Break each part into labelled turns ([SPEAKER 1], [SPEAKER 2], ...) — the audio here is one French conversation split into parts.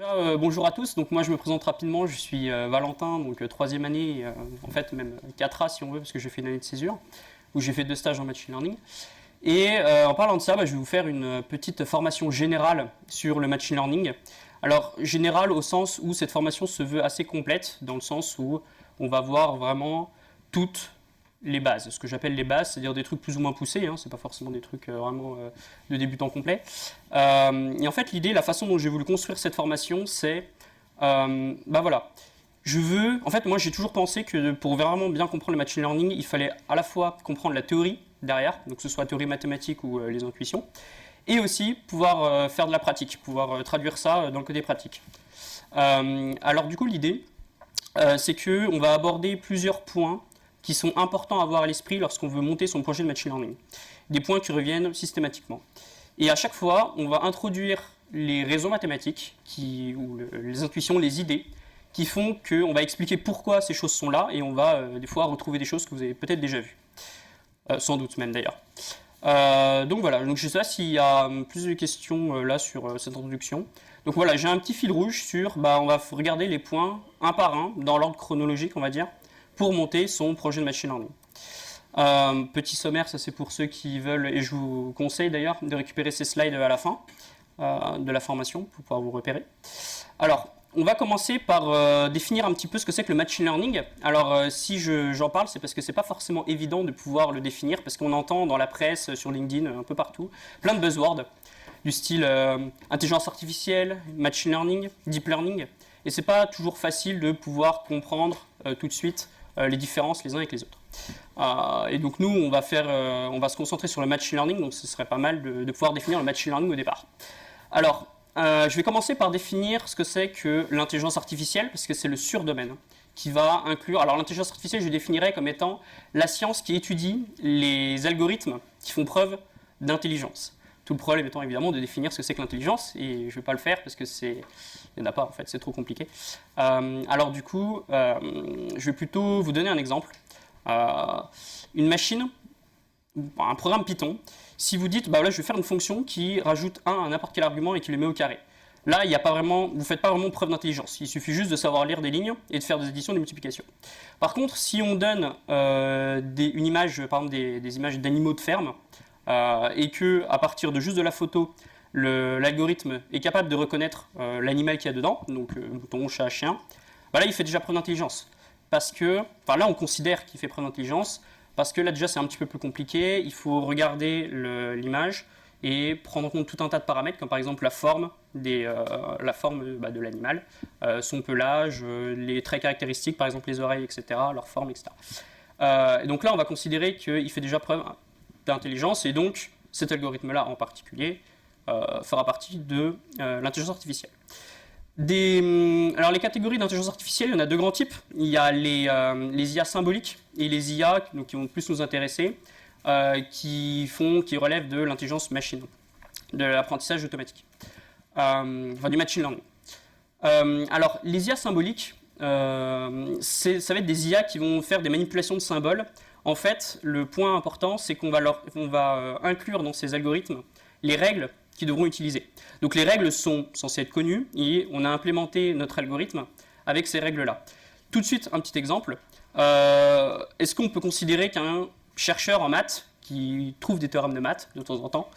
[SPEAKER 1] Déjà, bonjour à tous. Donc moi, je me présente rapidement. Je suis Valentin, donc troisième année, en fait même 4A si on veut, parce que j'ai fait une année de césure, où j'ai fait 2 stages en machine learning. Et en parlant de ça, je vais vous faire une petite formation générale sur le machine learning. Alors, générale au sens où cette formation se veut assez complète, dans le sens où on va voir vraiment toutes les bases. Ce que j'appelle les bases, c'est-à-dire des trucs plus ou moins poussés, c'est pas forcément des trucs vraiment de débutants complets. Et en fait, l'idée, la façon dont j'ai voulu construire cette formation, c'est, voilà, en fait, moi j'ai toujours pensé que pour vraiment bien comprendre le machine learning, il fallait à la fois comprendre la théorie derrière, donc que ce soit la théorie mathématique ou les intuitions, et aussi pouvoir faire de la pratique, pouvoir traduire ça dans le côté pratique. Alors du coup, l'idée, c'est qu'on va aborder plusieurs points qui sont importants à avoir à l'esprit lorsqu'on veut monter son projet de machine learning. Des points qui reviennent systématiquement. Et à chaque fois, on va introduire les raisons mathématiques, ou les intuitions, les idées, qui font qu'on va expliquer pourquoi ces choses sont là, et on va des fois retrouver des choses que vous avez peut-être déjà vues. Sans doute même d'ailleurs. Donc voilà, donc je ne sais pas s'il y a plus de questions là sur cette introduction. Donc voilà, j'ai un petit fil rouge sur, on va regarder les points un par un, dans l'ordre chronologique on va dire, pour monter son projet de machine learning. Petit sommaire, ça c'est pour ceux qui veulent, et je vous conseille d'ailleurs de récupérer ces slides à la fin de la formation pour pouvoir vous repérer. Alors, on va commencer par définir un petit peu ce que c'est que le machine learning. Alors, si j'en parle, c'est parce que c'est pas forcément évident de pouvoir le définir, parce qu'on entend dans la presse, sur LinkedIn, un peu partout, plein de buzzwords du style intelligence artificielle, machine learning, deep learning, et c'est pas toujours facile de pouvoir comprendre tout de suite les différences les uns avec les autres. Et donc nous, on va se concentrer sur le machine learning, donc ce serait pas mal de pouvoir définir le machine learning au départ. Alors, je vais commencer par définir ce que c'est que l'intelligence artificielle, parce que c'est le surdomaine qui va inclure... Alors l'intelligence artificielle, je définirais comme étant la science qui étudie les algorithmes qui font preuve d'intelligence. Tout le problème étant évidemment de définir ce que c'est que l'intelligence, et je ne vais pas le faire parce que il n'y en a pas en fait, c'est trop compliqué. Alors du coup, je vais plutôt vous donner un exemple. Une machine, un programme Python, si vous dites, là je vais faire une fonction qui rajoute 1 à n'importe quel argument et qui le met au carré. Là, vous ne faites pas vraiment preuve d'intelligence, il suffit juste de savoir lire des lignes et de faire des additions et des multiplications. Par contre, si on donne une image, par exemple des images d'animaux de ferme, et que à partir de juste de la photo, l'algorithme est capable de reconnaître l'animal qu'il y a dedans, donc mouton, chat, chien, là il fait déjà preuve d'intelligence. Parce que, là on considère qu'il fait preuve d'intelligence, parce que là déjà c'est un petit peu plus compliqué, il faut regarder l'image et prendre en compte tout un tas de paramètres, comme par exemple la forme de l'animal, son pelage, les traits caractéristiques, par exemple les oreilles, etc., leur forme, etc. Et donc là on va considérer qu'il fait déjà preuve d'intelligence, et donc cet algorithme-là en particulier fera partie de l'intelligence artificielle. Alors les catégories d'intelligence artificielle, il y en a 2 grands types. Il y a les IA symboliques et les IA qui vont plus nous intéresser, qui relèvent de l'intelligence machine, de l'apprentissage automatique, du machine learning. Alors les IA symboliques, ça va être des IA qui vont faire des manipulations de symboles. En fait, le point important, c'est qu'on va inclure dans ces algorithmes les règles qu'ils devront utiliser. Donc les règles sont censées être connues, et on a implémenté notre algorithme avec ces règles-là. Tout de suite, un petit exemple. Est-ce qu'on peut considérer qu'un chercheur en maths, qui trouve des théorèmes de maths de temps en temps,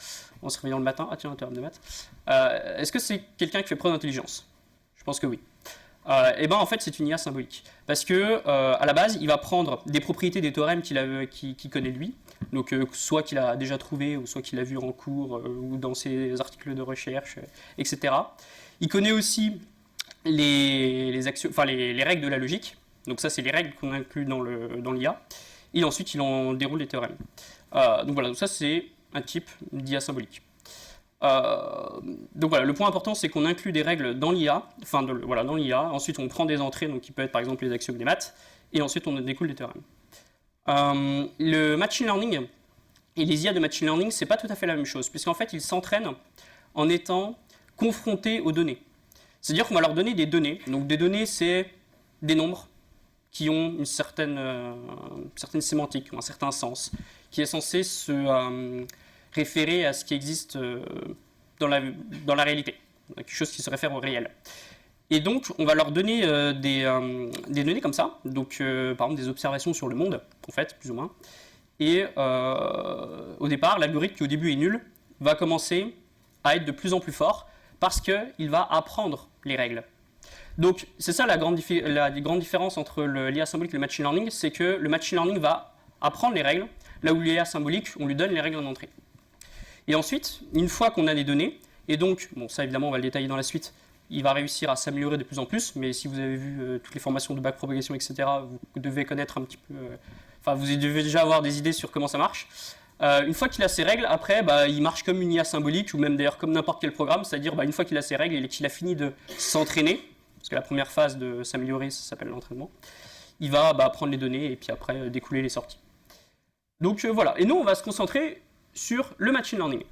[SPEAKER 1] en se réveillant le matin, un théorème de maths, est-ce que c'est quelqu'un qui fait preuve d'intelligence? Je pense que oui. En fait, c'est une IA symbolique. Parce que, à la base, il va prendre des propriétés des théorèmes qu'il connaît lui, donc soit qu'il a déjà trouvé, ou soit qu'il a vu en cours, ou dans ses articles de recherche, etc. Il connaît aussi les règles de la logique, donc ça, c'est les règles qu'on inclut dans l'IA, et ensuite, il en déroule des théorèmes. Donc ça, c'est un type d'IA symbolique. Donc voilà, le point important, c'est qu'on inclut des règles dans l'IA, dans l'IA. Ensuite, on prend des entrées, donc qui peuvent être par exemple les axiomes des maths, et ensuite on découle des théorèmes. Le machine learning et les IA de machine learning, c'est pas tout à fait la même chose, puisqu'en fait, ils s'entraînent en étant confrontés aux données. C'est-à-dire qu'on va leur donner des données. Donc des données, c'est des nombres qui ont une certaine sémantique, un certain sens, qui est censé se référer à ce qui existe dans la réalité, quelque chose qui se réfère au réel. Et donc, on va leur donner des données comme ça, donc par exemple des observations sur le monde, en fait, plus ou moins. Et au départ, l'algorithme qui au début est nul va commencer à être de plus en plus fort parce qu'il va apprendre les règles. Donc, c'est ça la grande différence entre l'IA symbolique et le machine learning, c'est que le machine learning va apprendre les règles, là où l'IA symbolique, on lui donne les règles en entrée. Et ensuite, une fois qu'on a les données, et donc, bon, ça évidemment, on va le détailler dans la suite, il va réussir à s'améliorer de plus en plus, mais si vous avez vu toutes les formations de backpropagation, etc., vous devez connaître un petit peu, enfin, vous devez déjà avoir des idées sur comment ça marche. Une fois qu'il a ses règles, après, il marche comme une IA symbolique, ou même d'ailleurs comme n'importe quel programme, c'est-à-dire une fois qu'il a ses règles et qu'il a fini de s'entraîner, parce que la première phase de s'améliorer, ça s'appelle l'entraînement, il va prendre les données et puis après découler les sorties. Donc voilà, et nous on va se concentrer sur le machine learning.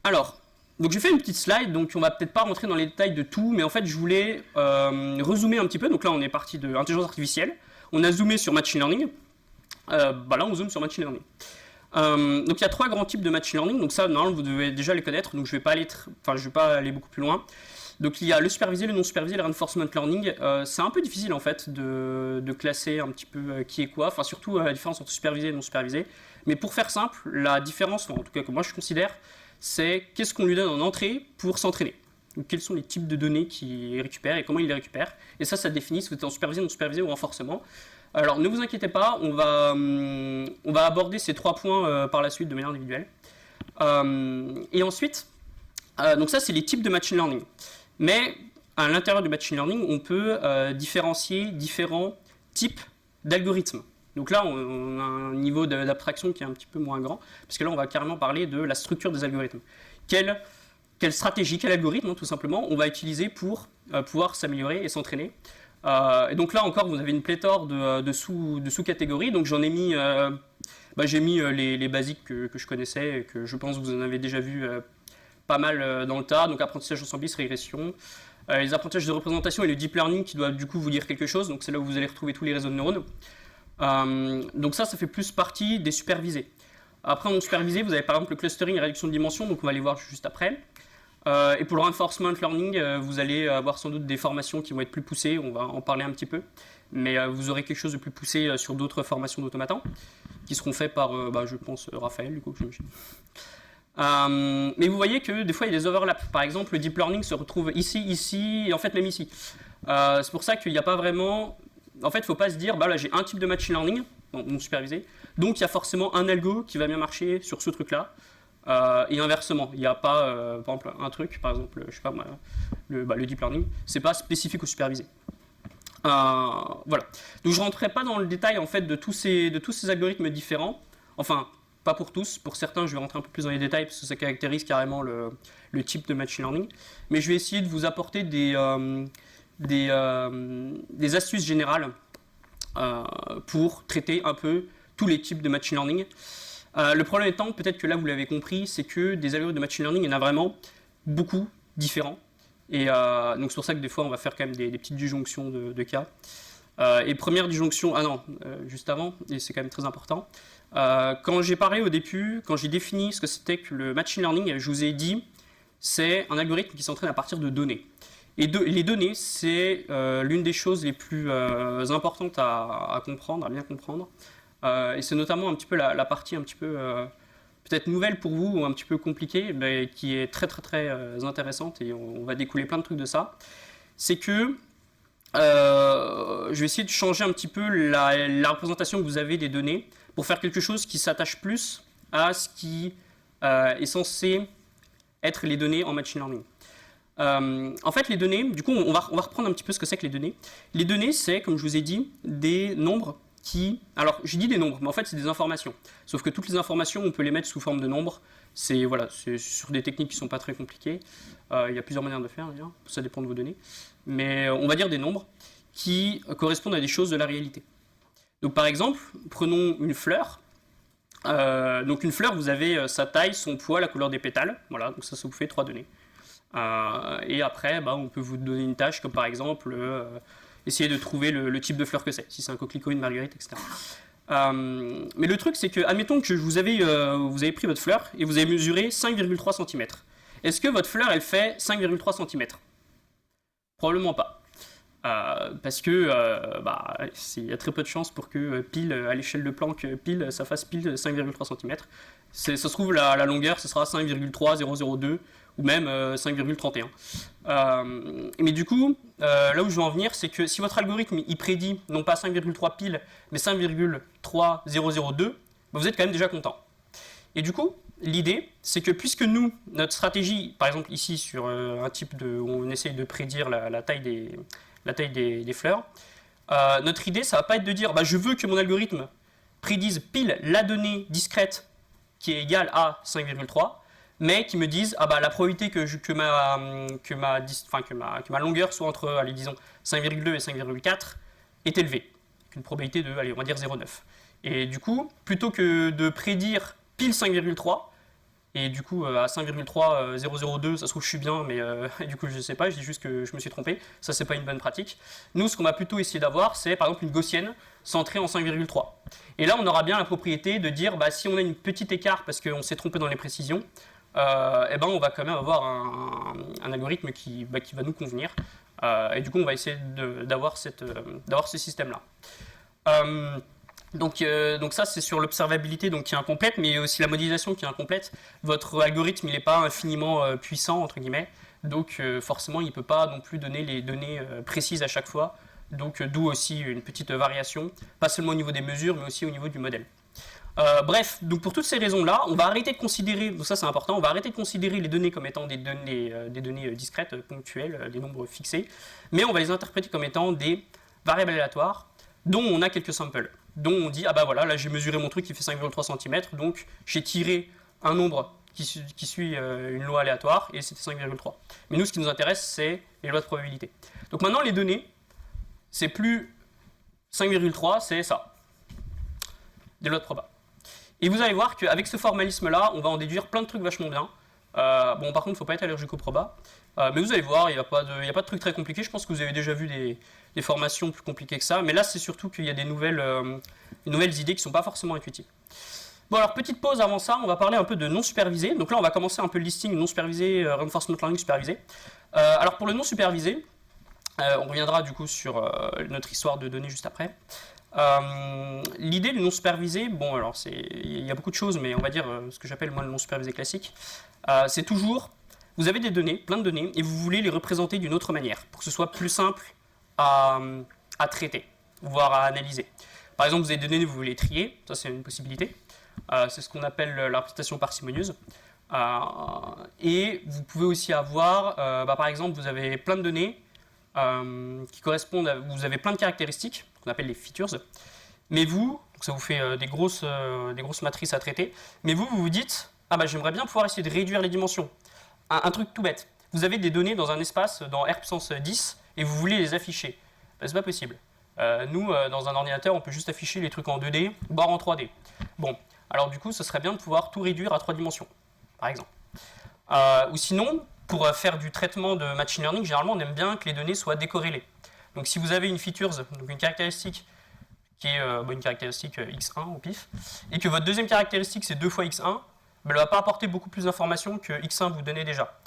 [SPEAKER 1] Alors, donc j'ai fait une petite slide, donc on va peut-être pas rentrer dans les détails de tout, mais en fait je voulais rezoomer un petit peu. Donc là on est parti de l'intelligence artificielle, on a zoomé sur machine learning, là on zoome sur machine learning. Donc il y a 3 grands types de machine learning, donc ça normalement vous devez déjà les connaître, donc je vais pas aller beaucoup plus loin. Donc il y a le supervisé, le non supervisé, le reinforcement learning. C'est un peu difficile en fait de classer un petit peu qui est quoi, enfin surtout la différence entre supervisé et non supervisé. Mais pour faire simple, la différence, en tout cas que moi je considère, c'est qu'est-ce qu'on lui donne en entrée pour s'entraîner. Donc quels sont les types de données qu'il récupère et comment il les récupère. Et ça définit si vous êtes en supervisé, non supervisé ou renforcement. Alors ne vous inquiétez pas, on va aborder ces 3 points par la suite de manière individuelle. Et ensuite, donc ça c'est les types de machine learning. Mais à l'intérieur du machine learning, on peut différencier différents types d'algorithmes. Donc là, on a un niveau d'abstraction qui est un petit peu moins grand, parce que là, on va carrément parler de la structure des algorithmes. Quelle stratégie, quel algorithme, tout simplement, on va utiliser pour pouvoir s'améliorer et s'entraîner. Et donc là encore, vous avez une pléthore de sous-catégories. Donc j'en ai mis, j'ai mis les basiques que je connaissais et que je pense que vous en avez déjà vu pas mal dans le tas. Donc apprentissage ensembliste, régression, les apprentissages de représentation et le deep learning qui doivent du coup vous dire quelque chose. Donc c'est là où vous allez retrouver tous les réseaux de neurones. Donc ça fait plus partie des supervisés. Après, en non supervisé, vous avez par exemple le clustering et réduction de dimensions, donc on va les voir juste après. Et pour le reinforcement learning, vous allez avoir sans doute des formations qui vont être plus poussées, on va en parler un petit peu, mais vous aurez quelque chose de plus poussé sur d'autres formations d'automatants, qui seront faites par, je pense, Raphaël, du coup, j'imagine. Mais vous voyez que des fois il y a des overlaps. Par exemple, le deep learning se retrouve ici, et en fait même ici. C'est pour ça qu'il n'y a pas vraiment... En fait, il ne faut pas se dire, là j'ai un type de machine learning, non supervisé, donc il y a forcément un algo qui va bien marcher sur ce truc-là. Et inversement, il n'y a pas, par exemple, un truc, par exemple, je sais pas moi, le deep learning, c'est pas spécifique au supervisé. Voilà. Donc je rentrerai pas dans le détail en fait de tous ces algorithmes différents. Enfin, pas pour tous. Pour certains, je vais rentrer un peu plus dans les détails parce que ça caractérise carrément le type de machine learning. Mais je vais essayer de vous apporter des astuces générales pour traiter un peu tous les types de machine learning. Le problème étant, peut-être que là vous l'avez compris, c'est que des algorithmes de machine learning, il y en a vraiment beaucoup différents. Et donc c'est pour ça que des fois on va faire quand même des petites disjonctions de cas. Et première disjonction, juste avant, et c'est quand même très important. Quand j'ai parlé au début, quand j'ai défini ce que c'était que le machine learning, je vous ai dit, c'est un algorithme qui s'entraîne à partir de données. Et les données, c'est l'une des choses les plus importantes à comprendre, à bien comprendre. Et c'est notamment un petit peu la partie un petit peu peut-être nouvelle pour vous ou un petit peu compliquée, mais qui est très très très intéressante et on va découler plein de trucs de ça. C'est que je vais essayer de changer un petit peu la représentation que vous avez des données pour faire quelque chose qui s'attache plus à ce qui est censé être les données en machine learning. En fait, les données, du coup, on va reprendre un petit peu ce que c'est que les données. Les données, c'est, comme je vous ai dit, des nombres alors, je dis des nombres, mais en fait, c'est des informations. Sauf que toutes les informations, on peut les mettre sous forme de nombres. C'est sur des techniques qui ne sont pas très compliquées. Il y a plusieurs manières de faire, d'ailleurs. Ça dépend de vos données. Mais on va dire des nombres qui correspondent à des choses de la réalité. Donc, par exemple, prenons une fleur. Donc, une fleur, vous avez sa taille, son poids, la couleur des pétales. Voilà, donc ça vous fait 3 données. Et après, on peut vous donner une tâche, comme par exemple... essayer de trouver le type de fleur que c'est, si c'est un coquelicot, une marguerite, etc. Mais le truc, c'est que, admettons que vous avez pris votre fleur et vous avez mesuré 5,3 cm. Est-ce que votre fleur, elle fait 5,3 cm? Probablement pas. Parce que il y a très peu de chances pour que pile, à l'échelle de Planck, pile, ça fasse pile 5,3 cm. Ça se trouve, la longueur, ce sera 5,3002 ou même 5,31. Mais du coup, là où je veux en venir, c'est que si votre algorithme il prédit non pas 5,3 pile, mais 5,3002, vous êtes quand même déjà content. Et du coup, l'idée, c'est que puisque nous, notre stratégie, par exemple ici sur un type où on essaye de prédire la taille des fleurs, notre idée, ça va pas être de dire je veux que mon algorithme prédise pile la donnée discrète qui est égale à 5,3, mais qui me dise la probabilité que ma longueur soit entre, allez, disons, 5,2 et 5,4 est élevée. Une probabilité de, allez, on va dire 0,9. Et du coup, plutôt que de prédire pile 5,3, et du coup, à 5,3002, ça se trouve, je suis bien, mais du coup, je sais pas, je dis juste que je me suis trompé. Ça, c'est pas une bonne pratique. Nous, ce qu'on va plutôt essayer d'avoir, c'est par exemple une gaussienne centrée en 5,3. Et là, on aura bien la propriété de dire, si on a une petite écart parce qu'on s'est trompé dans les précisions, on va quand même avoir un algorithme qui va nous convenir. Et du coup, on va essayer d'avoir ce système-là. Donc ça c'est sur l'observabilité qui est incomplète, mais aussi la modélisation qui est incomplète. Votre algorithme il n'est pas infiniment puissant entre guillemets, donc forcément il ne peut pas non plus donner les données précises à chaque fois, donc d'où aussi une petite variation, pas seulement au niveau des mesures mais aussi au niveau du modèle. Bref, donc pour toutes ces raisons-là, on va arrêter de considérer, donc ça c'est important, on va arrêter de considérer les données comme étant des données discrètes, ponctuelles, des nombres fixés, mais on va les interpréter comme étant des variables aléatoires dont on a quelques samples. Dont on dit, là j'ai mesuré mon truc qui fait 5,3 cm, donc j'ai tiré un nombre qui suit une loi aléatoire, et c'était 5,3. Mais nous, ce qui nous intéresse, c'est les lois de probabilité. Donc maintenant, les données, c'est plus 5,3, c'est ça. Des lois de proba. Et vous allez voir qu'avec ce formalisme-là, on va en déduire plein de trucs vachement bien. Par contre, il ne faut pas être allergique au proba. Mais vous allez voir, il n'y a pas de truc très compliqué. Je pense que vous avez déjà vu des formations plus compliquées que ça. Mais là, c'est surtout qu'il y a des nouvelles idées qui ne sont pas forcément intuitives. Bon, alors, petite pause avant ça, on va parler un peu de non supervisé. Donc là, on va commencer un peu le listing non supervisé, reinforcement learning supervisé. Alors, pour le non supervisé, on reviendra du coup sur notre histoire de données juste après. L'idée du non supervisé, il y a beaucoup de choses, mais on va dire ce que j'appelle moi le non supervisé classique, c'est toujours, vous avez des données, plein de données, et vous voulez les représenter d'une autre manière, pour que ce soit plus simple à traiter, voire à analyser. Par exemple, vous avez des données, vous voulez les trier, ça c'est une possibilité, c'est ce qu'on appelle la représentation parcimonieuse, et vous pouvez aussi avoir, par exemple, vous avez plein de données qui correspondent vous avez plein de caractéristiques, qu'on appelle les features, mais donc ça vous fait des grosses matrices à traiter, mais vous vous dites, j'aimerais bien pouvoir essayer de réduire les dimensions. Un truc tout bête, vous avez des données dans un espace, dans R puissance 10, et vous voulez les afficher. C'est pas possible. Nous, dans un ordinateur, on peut juste afficher les trucs en 2D, voire en 3D. Bon, alors du coup, ce serait bien de pouvoir tout réduire à 3 dimensions, par exemple. Ou sinon, pour faire du traitement de machine learning, généralement, on aime bien que les données soient décorrélées. Donc si vous avez une features, donc une caractéristique qui est une caractéristique x1 au pif, et que votre deuxième caractéristique c'est 2 fois x1, elle ne va pas apporter beaucoup plus d'informations que x1 vous donnait déjà.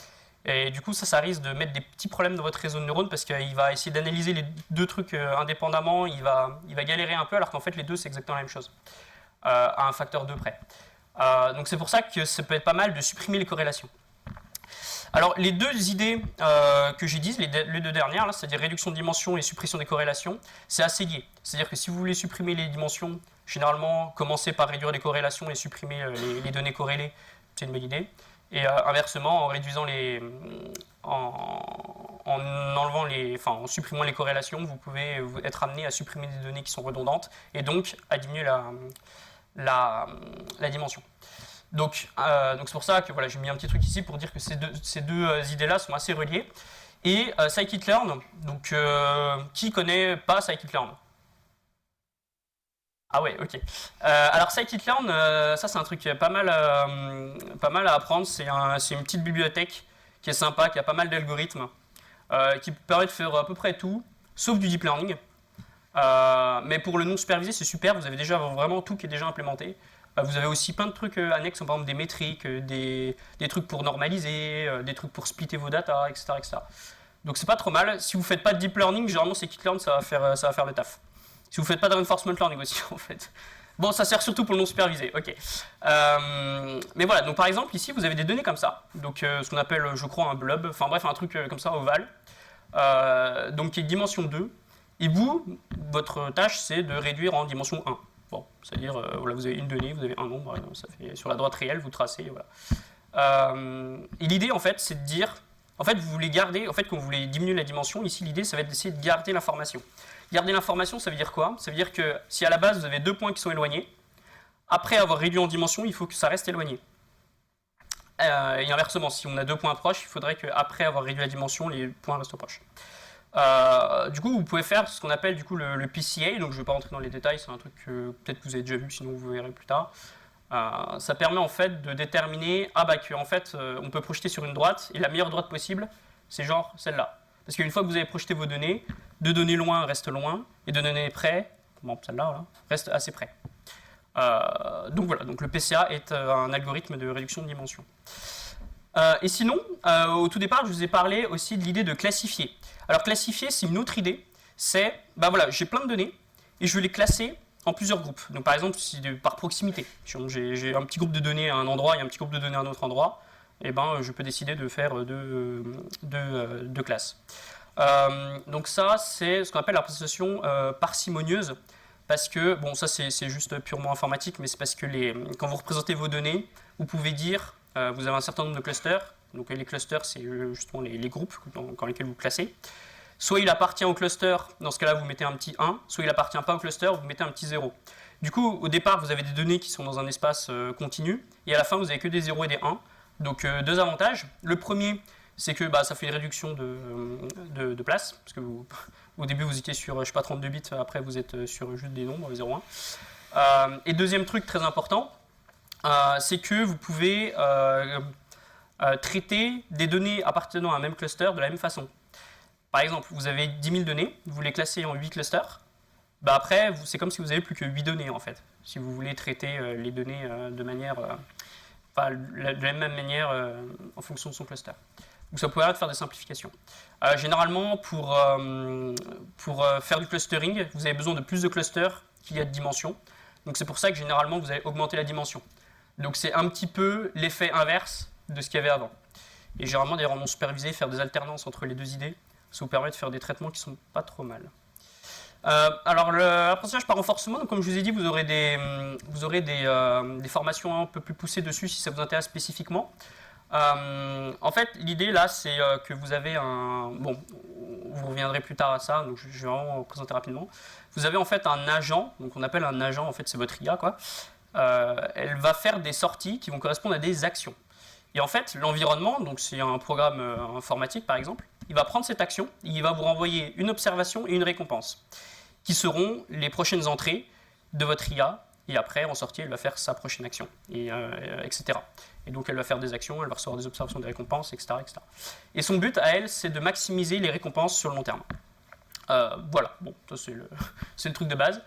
[SPEAKER 1] Et du coup, ça risque de mettre des petits problèmes dans votre réseau de neurones parce qu'il va essayer d'analyser les deux trucs indépendamment, il va galérer un peu alors qu'en fait les deux c'est exactement la même chose, à un facteur 2 près. Donc c'est pour ça que ça peut être pas mal de supprimer les corrélations. Alors les deux idées que j'ai dites, les deux dernières, là, c'est-à-dire réduction de dimensions et suppression des corrélations, c'est assez lié. C'est-à-dire que si vous voulez supprimer les dimensions, généralement commencez par réduire les corrélations et supprimer les données corrélées, c'est une bonne idée. Et inversement, en supprimant les corrélations, vous pouvez être amené à supprimer des données qui sont redondantes et donc à diminuer la dimension. Donc c'est pour ça que j'ai mis un petit truc ici pour dire que ces deux idées-là sont assez reliées. Et scikit-learn, donc qui connaît pas scikit-learn? Ah ouais, ok. Alors scikit-learn, ça c'est un truc pas mal à apprendre. C'est une petite bibliothèque qui est sympa, qui a pas mal d'algorithmes, qui permet de faire à peu près tout, sauf du deep learning. Mais pour le non supervisé, c'est super. Vous avez déjà vraiment tout qui est déjà implémenté. Vous avez aussi plein de trucs annexes, par exemple des métriques, des trucs pour normaliser, des trucs pour splitter vos datas, etc. etc. Donc c'est pas trop mal. Si vous faites pas de deep learning, généralement c'est scikit-learn, ça va faire le taf. Si vous faites pas de reinforcement learning aussi, en fait. Bon, ça sert surtout pour le non supervisé, ok. Mais voilà, donc par exemple, ici, vous avez des données comme ça. Donc ce qu'on appelle, je crois, un blob, enfin bref, un truc comme ça, ovale. Donc qui est dimension 2. Et vous, votre tâche, c'est de réduire en dimension 1. Bon, c'est-à-dire, voilà, vous avez une donnée, vous avez un nombre, ça fait sur la droite réelle, vous tracez, voilà. Et l'idée, en fait, c'est de dire, en fait, vous voulez garder, en fait, quand vous voulez diminuer la dimension, ici, l'idée, ça va être d'essayer de garder l'information. Garder l'information, ça veut dire quoi? Ça veut dire que si à la base, vous avez 2 points qui sont éloignés, après avoir réduit en dimension, il faut que ça reste éloigné. Et inversement, si on a 2 points proches, il faudrait qu'après avoir réduit la dimension, les points restent proches. Du coup, vous pouvez faire ce qu'on appelle du coup le PCA, donc je ne vais pas rentrer dans les détails, c'est un truc que peut-être que vous avez déjà vu, sinon vous verrez plus tard. Ça permet en fait de déterminer que en fait on peut projeter sur une droite et la meilleure droite possible, c'est genre celle-là. Parce qu'une fois que vous avez projeté vos données, 2 données loin restent loin et 2 données près, bon, celle-là voilà, reste assez près. Donc voilà, donc le PCA est un algorithme de réduction de dimension. Et sinon, au tout départ, je vous ai parlé aussi de l'idée de classifier. Alors classifier, c'est une autre idée. C'est, voilà, j'ai plein de données et je vais les classer en plusieurs groupes. Donc par exemple, par proximité. J'ai un petit groupe de données à un endroit et un petit groupe de données à un autre endroit. Et je peux décider de faire deux classes. Donc ça, c'est ce qu'on appelle la représentation parcimonieuse. Parce que, bon, ça c'est juste purement informatique, mais c'est parce que quand vous représentez vos données, vous pouvez dire, vous avez un certain nombre de clusters. Donc les clusters, c'est justement les groupes dans lesquels vous classez. Soit il appartient au cluster, dans ce cas-là vous mettez un petit 1, soit il appartient pas au cluster, vous mettez un petit 0. Du coup, au départ, vous avez des données qui sont dans un espace continu, et à la fin, vous avez que des 0 et des 1. Donc 2 avantages. Le premier, c'est que ça fait une réduction de place, parce que au début, vous étiez sur, je sais pas, 32 bits, après vous êtes sur juste des nombres, 0, 1. Et deuxième truc très important, c'est que vous pouvez traiter des données appartenant à un même cluster de la même façon. Par exemple, vous avez 10 000 données, vous les classez en 8 clusters, après, c'est comme si vous n'avez plus que 8 données en fait, si vous voulez traiter les données de manière, de la même manière en fonction de son cluster. Donc ça pourrait être de faire des simplifications. Généralement, pour faire du clustering, vous avez besoin de plus de clusters qu'il y a de dimensions. Donc c'est pour ça que généralement, vous allez augmenter la dimension. Donc c'est un petit peu l'effet inverse de ce qu'il y avait avant. Et généralement, d'ailleurs, en non supervisé, faire des alternances entre les deux idées, ça vous permet de faire des traitements qui sont pas trop mal. Alors, l'apprentissage par renforcement, donc, comme je vous ai dit, vous aurez des formations un peu plus poussées dessus si ça vous intéresse spécifiquement. En fait, l'idée là, c'est que vous avez un... Bon, vous reviendrez plus tard à ça, donc je vais vraiment vous présenter rapidement. Vous avez en fait un agent, donc on appelle un agent, en fait c'est votre IA, quoi. Elle va faire des sorties qui vont correspondre à des actions. Et en fait, l'environnement, donc c'est un programme informatique par exemple, il va prendre cette action, il va vous renvoyer une observation et une récompense, qui seront les prochaines entrées de votre IA, et après, en sortie, elle va faire sa prochaine action, etc. Et donc, elle va faire des actions, elle va recevoir des observations, des récompenses, etc., etc. Et son but, à elle, c'est de maximiser les récompenses sur le long terme. Voilà, bon, ça c'est le truc de base.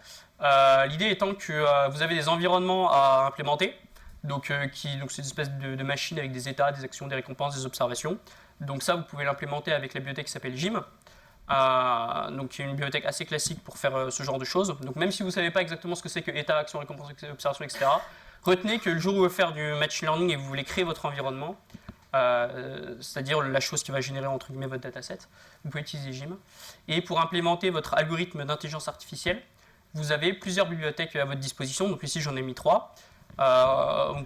[SPEAKER 1] L'idée étant que vous avez des environnements à implémenter, donc c'est une espèce de machine avec des états, des actions, des récompenses, des observations. Donc ça, vous pouvez l'implémenter avec la bibliothèque qui s'appelle GIM. Donc qui est une bibliothèque assez classique pour faire ce genre de choses. Donc même si vous ne savez pas exactement ce que c'est que état, action, récompense, observation, etc., retenez que le jour où vous voulez faire du machine learning et vous voulez créer votre environnement, c'est-à-dire la chose qui va générer entre guillemets votre dataset, vous pouvez utiliser GIM. Et pour implémenter votre algorithme d'intelligence artificielle, vous avez plusieurs bibliothèques à votre disposition. Donc ici j'en ai mis 3.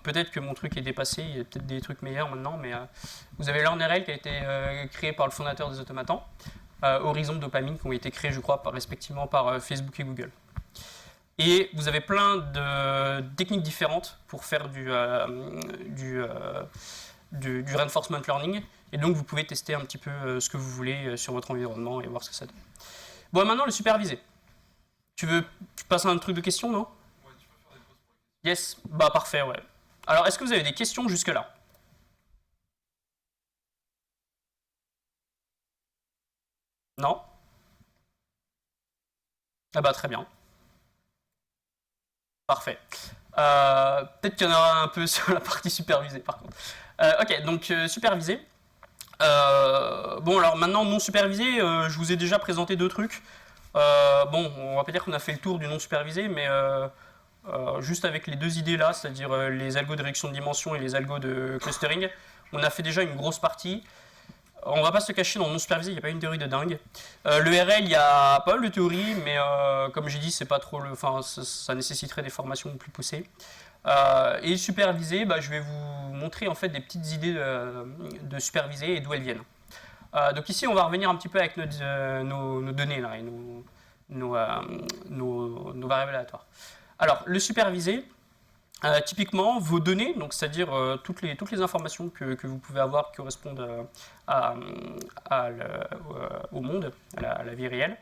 [SPEAKER 1] Peut-être que mon truc est dépassé, il y a peut-être des trucs meilleurs maintenant, mais vous avez LearnRL qui a été créé par le fondateur des automatons, Horizon, Dopamine, qui ont été créés, je crois, respectivement par Facebook et Google. Et vous avez plein de techniques différentes pour faire du reinforcement learning, et donc vous pouvez tester un petit peu ce que vous voulez sur votre environnement et voir ce que ça donne. Bon, maintenant le supervisé. Tu passes à un truc de question, non? Yes, parfait, ouais. Alors, est-ce que vous avez des questions jusque-là? Non? Très bien. Parfait. Peut-être qu'il y en aura un peu sur la partie supervisée, par contre. Ok, donc supervisé. Bon, alors maintenant, non supervisé, je vous ai déjà présenté deux trucs. Bon, on va pas dire qu'on a fait le tour du non supervisé, mais juste avec les deux idées là, c'est-à-dire les algos de réduction de dimension et les algos de clustering, on a fait déjà une grosse partie. On va pas se cacher, dans non supervisé, il n'y a pas une théorie de dingue. L'ERL, il y a pas mal de théories, mais comme j'ai dit, c'est pas trop enfin, ça nécessiterait des formations plus poussées. Et supervisé, bah, je vais vous montrer en fait des petites idées de supervisé et d'où elles viennent. Donc ici, on va revenir un petit peu avec nos données là, et nos variables aléatoires. Alors, le supervisé, typiquement, vos données, donc c'est-à-dire toutes les informations que vous pouvez avoir qui correspondent au monde, à la vie réelle,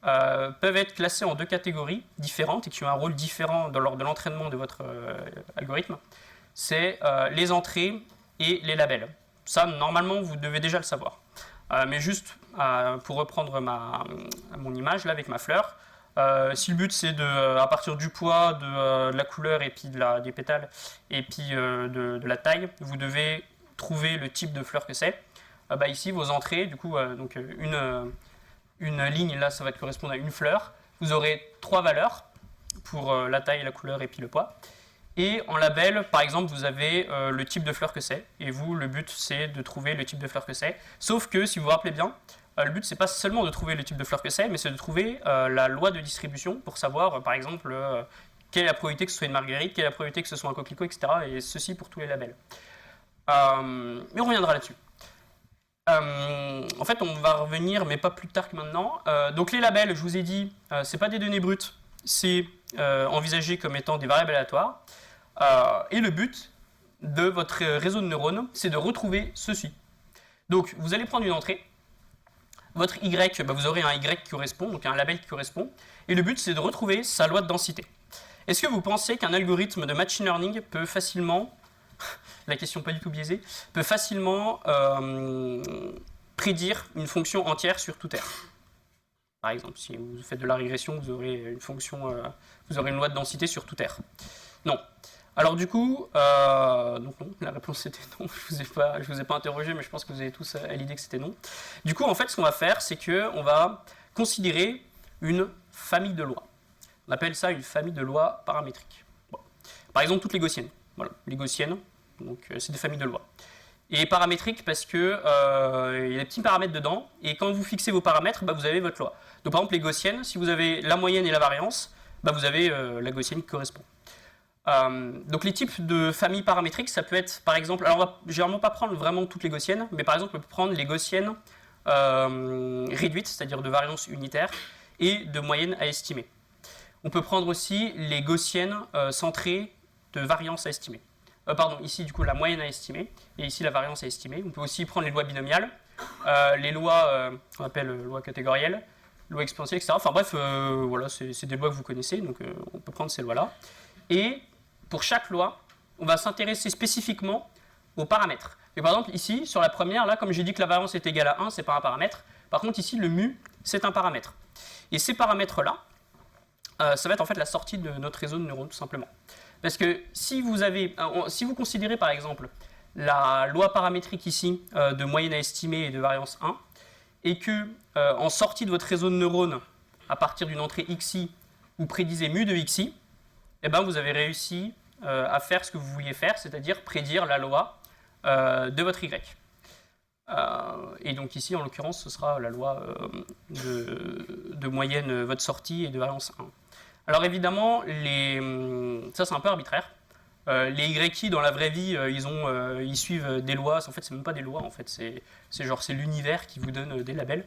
[SPEAKER 1] peuvent être classées en deux catégories différentes et qui ont un rôle différent lors de l'entraînement de votre algorithme. C'est les entrées et les labels. Ça, normalement, vous devez déjà le savoir. Mais juste pour reprendre mon image là avec ma fleur, si le but c'est à partir du poids, de la couleur et puis des pétales et puis de la taille, vous devez trouver le type de fleur que c'est. Bah ici vos entrées, du coup donc une ligne là ça va correspondre à une fleur. Vous aurez trois valeurs pour la taille, la couleur et puis le poids. Et en label, par exemple, vous avez le type de fleur que c'est. Et vous, le but, c'est de trouver le type de fleur que c'est. Sauf que, si vous vous rappelez bien, le but, c'est pas seulement de trouver le type de fleur que c'est, mais c'est de trouver la loi de distribution pour savoir, par exemple, quelle est la probabilité que ce soit une marguerite, quelle est la probabilité que ce soit un coquelicot, etc. Et ceci pour tous les labels. Mais on reviendra là-dessus. En fait, on va revenir, mais pas plus tard que maintenant. Donc les labels, je vous ai dit, c'est pas des données brutes, c'est envisagé comme étant des variables aléatoires. Et le but de votre réseau de neurones, c'est de retrouver ceci. Donc, vous allez prendre une entrée. Votre Y, bah, vous aurez un Y qui correspond, donc un label qui correspond. Et le but, c'est de retrouver sa loi de densité. Est-ce que vous pensez qu'un algorithme de machine learning peut facilement, la question pas du tout biaisée, peut facilement prédire une fonction entière sur toute R? Par exemple, si vous faites de la régression, vous aurez une fonction, vous aurez une loi de densité sur toute R. Non. Alors du coup, donc non, la réponse c'était non, je vous ai pas interrogé, mais je pense que vous avez tous à l'idée que c'était non. Du coup, en fait, ce qu'on va faire, c'est qu'on va considérer une famille de lois. On appelle ça une famille de lois paramétriques. Bon. Par exemple, toutes les gaussiennes. Voilà, les gaussiennes, donc c'est des familles de lois. Et paramétriques parce que il y a des petits paramètres dedans, et quand vous fixez vos paramètres, bah, vous avez votre loi. Donc par exemple, les gaussiennes, si vous avez la moyenne et la variance, bah, vous avez la gaussienne qui correspond. Donc les types de familles paramétriques, ça peut être par exemple, alors on va généralement pas prendre vraiment toutes les gaussiennes, mais par exemple on peut prendre les gaussiennes réduites, c'est-à-dire de variance unitaire, et de moyenne à estimer. On peut prendre aussi les gaussiennes centrées de variance à estimer. Pardon, ici du coup la moyenne à estimer, et ici la variance à estimer. On peut aussi prendre les lois binomiales, les lois, on appelle lois catégorielles, lois exponentielles, etc. Enfin bref, voilà, c'est des lois que vous connaissez, donc on peut prendre ces lois-là. Et pour chaque loi, on va s'intéresser spécifiquement aux paramètres. Et par exemple, ici, sur la première, là, comme j'ai dit que la variance est égale à 1, c'est pas un paramètre. Par contre, ici, le mu, c'est un paramètre. Et ces paramètres-là, ça va être en fait la sortie de notre réseau de neurones, tout simplement. Parce que si vous considérez, par exemple, la loi paramétrique ici, de moyenne à estimer et de variance 1, et que, en sortie de votre réseau de neurones, à partir d'une entrée xi, vous prédisez mu de xi, eh ben, vous avez réussi à faire ce que vous vouliez faire, c'est-à-dire prédire la loi de votre Y. Et donc ici, en l'occurrence, ce sera la loi de moyenne votre sortie et de variance 1. Alors évidemment, ça c'est un peu arbitraire. Les YI dans la vraie vie, ils suivent des lois. En fait, c'est même pas des lois. En fait, c'est l'univers qui vous donne des labels.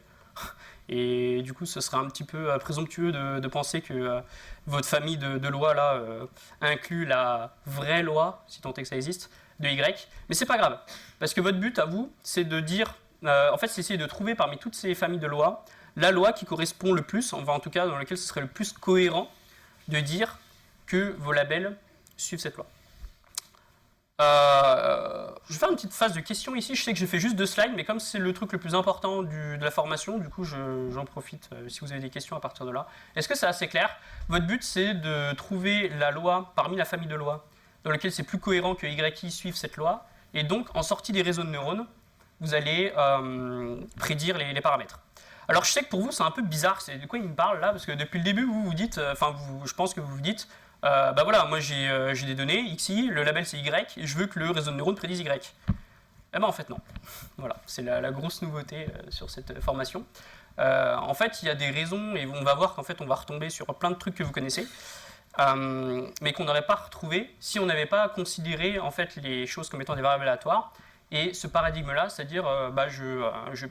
[SPEAKER 1] Et du coup, ce serait un petit peu présomptueux de penser que votre famille de lois là inclut la vraie loi, si tant est que ça existe, de Y. Mais c'est pas grave, parce que votre but à vous, c'est de dire, en fait, c'est essayer de trouver parmi toutes ces familles de lois la loi qui correspond le plus, en tout cas dans laquelle ce serait le plus cohérent de dire que vos labels suivent cette loi. Je vais faire une petite phase de questions ici. Je sais que j'ai fait juste 2 slides, mais comme c'est le truc le plus important de la formation, du coup j'en profite si vous avez des questions à partir de là. Est-ce que c'est assez clair? Votre but c'est de trouver la loi parmi la famille de lois dans laquelle c'est plus cohérent que YI suive cette loi, et donc en sortie des réseaux de neurones, vous allez prédire les paramètres. Alors je sais que pour vous c'est un peu bizarre, c'est de quoi il me parle là, parce que depuis le début vous vous dites, je pense que vous vous dites, bah voilà, moi j'ai des données, XI, le label c'est Y, et je veux que le réseau de neurones prédise Y. Eh ben en fait non. Voilà, c'est la grosse nouveauté sur cette formation. En fait, il y a des raisons, et on va voir qu'en fait on va retomber sur plein de trucs que vous connaissez, mais qu'on n'aurait pas retrouvé si on n'avait pas considéré en fait les choses comme étant des variables aléatoires. Et ce paradigme-là, c'est-à-dire je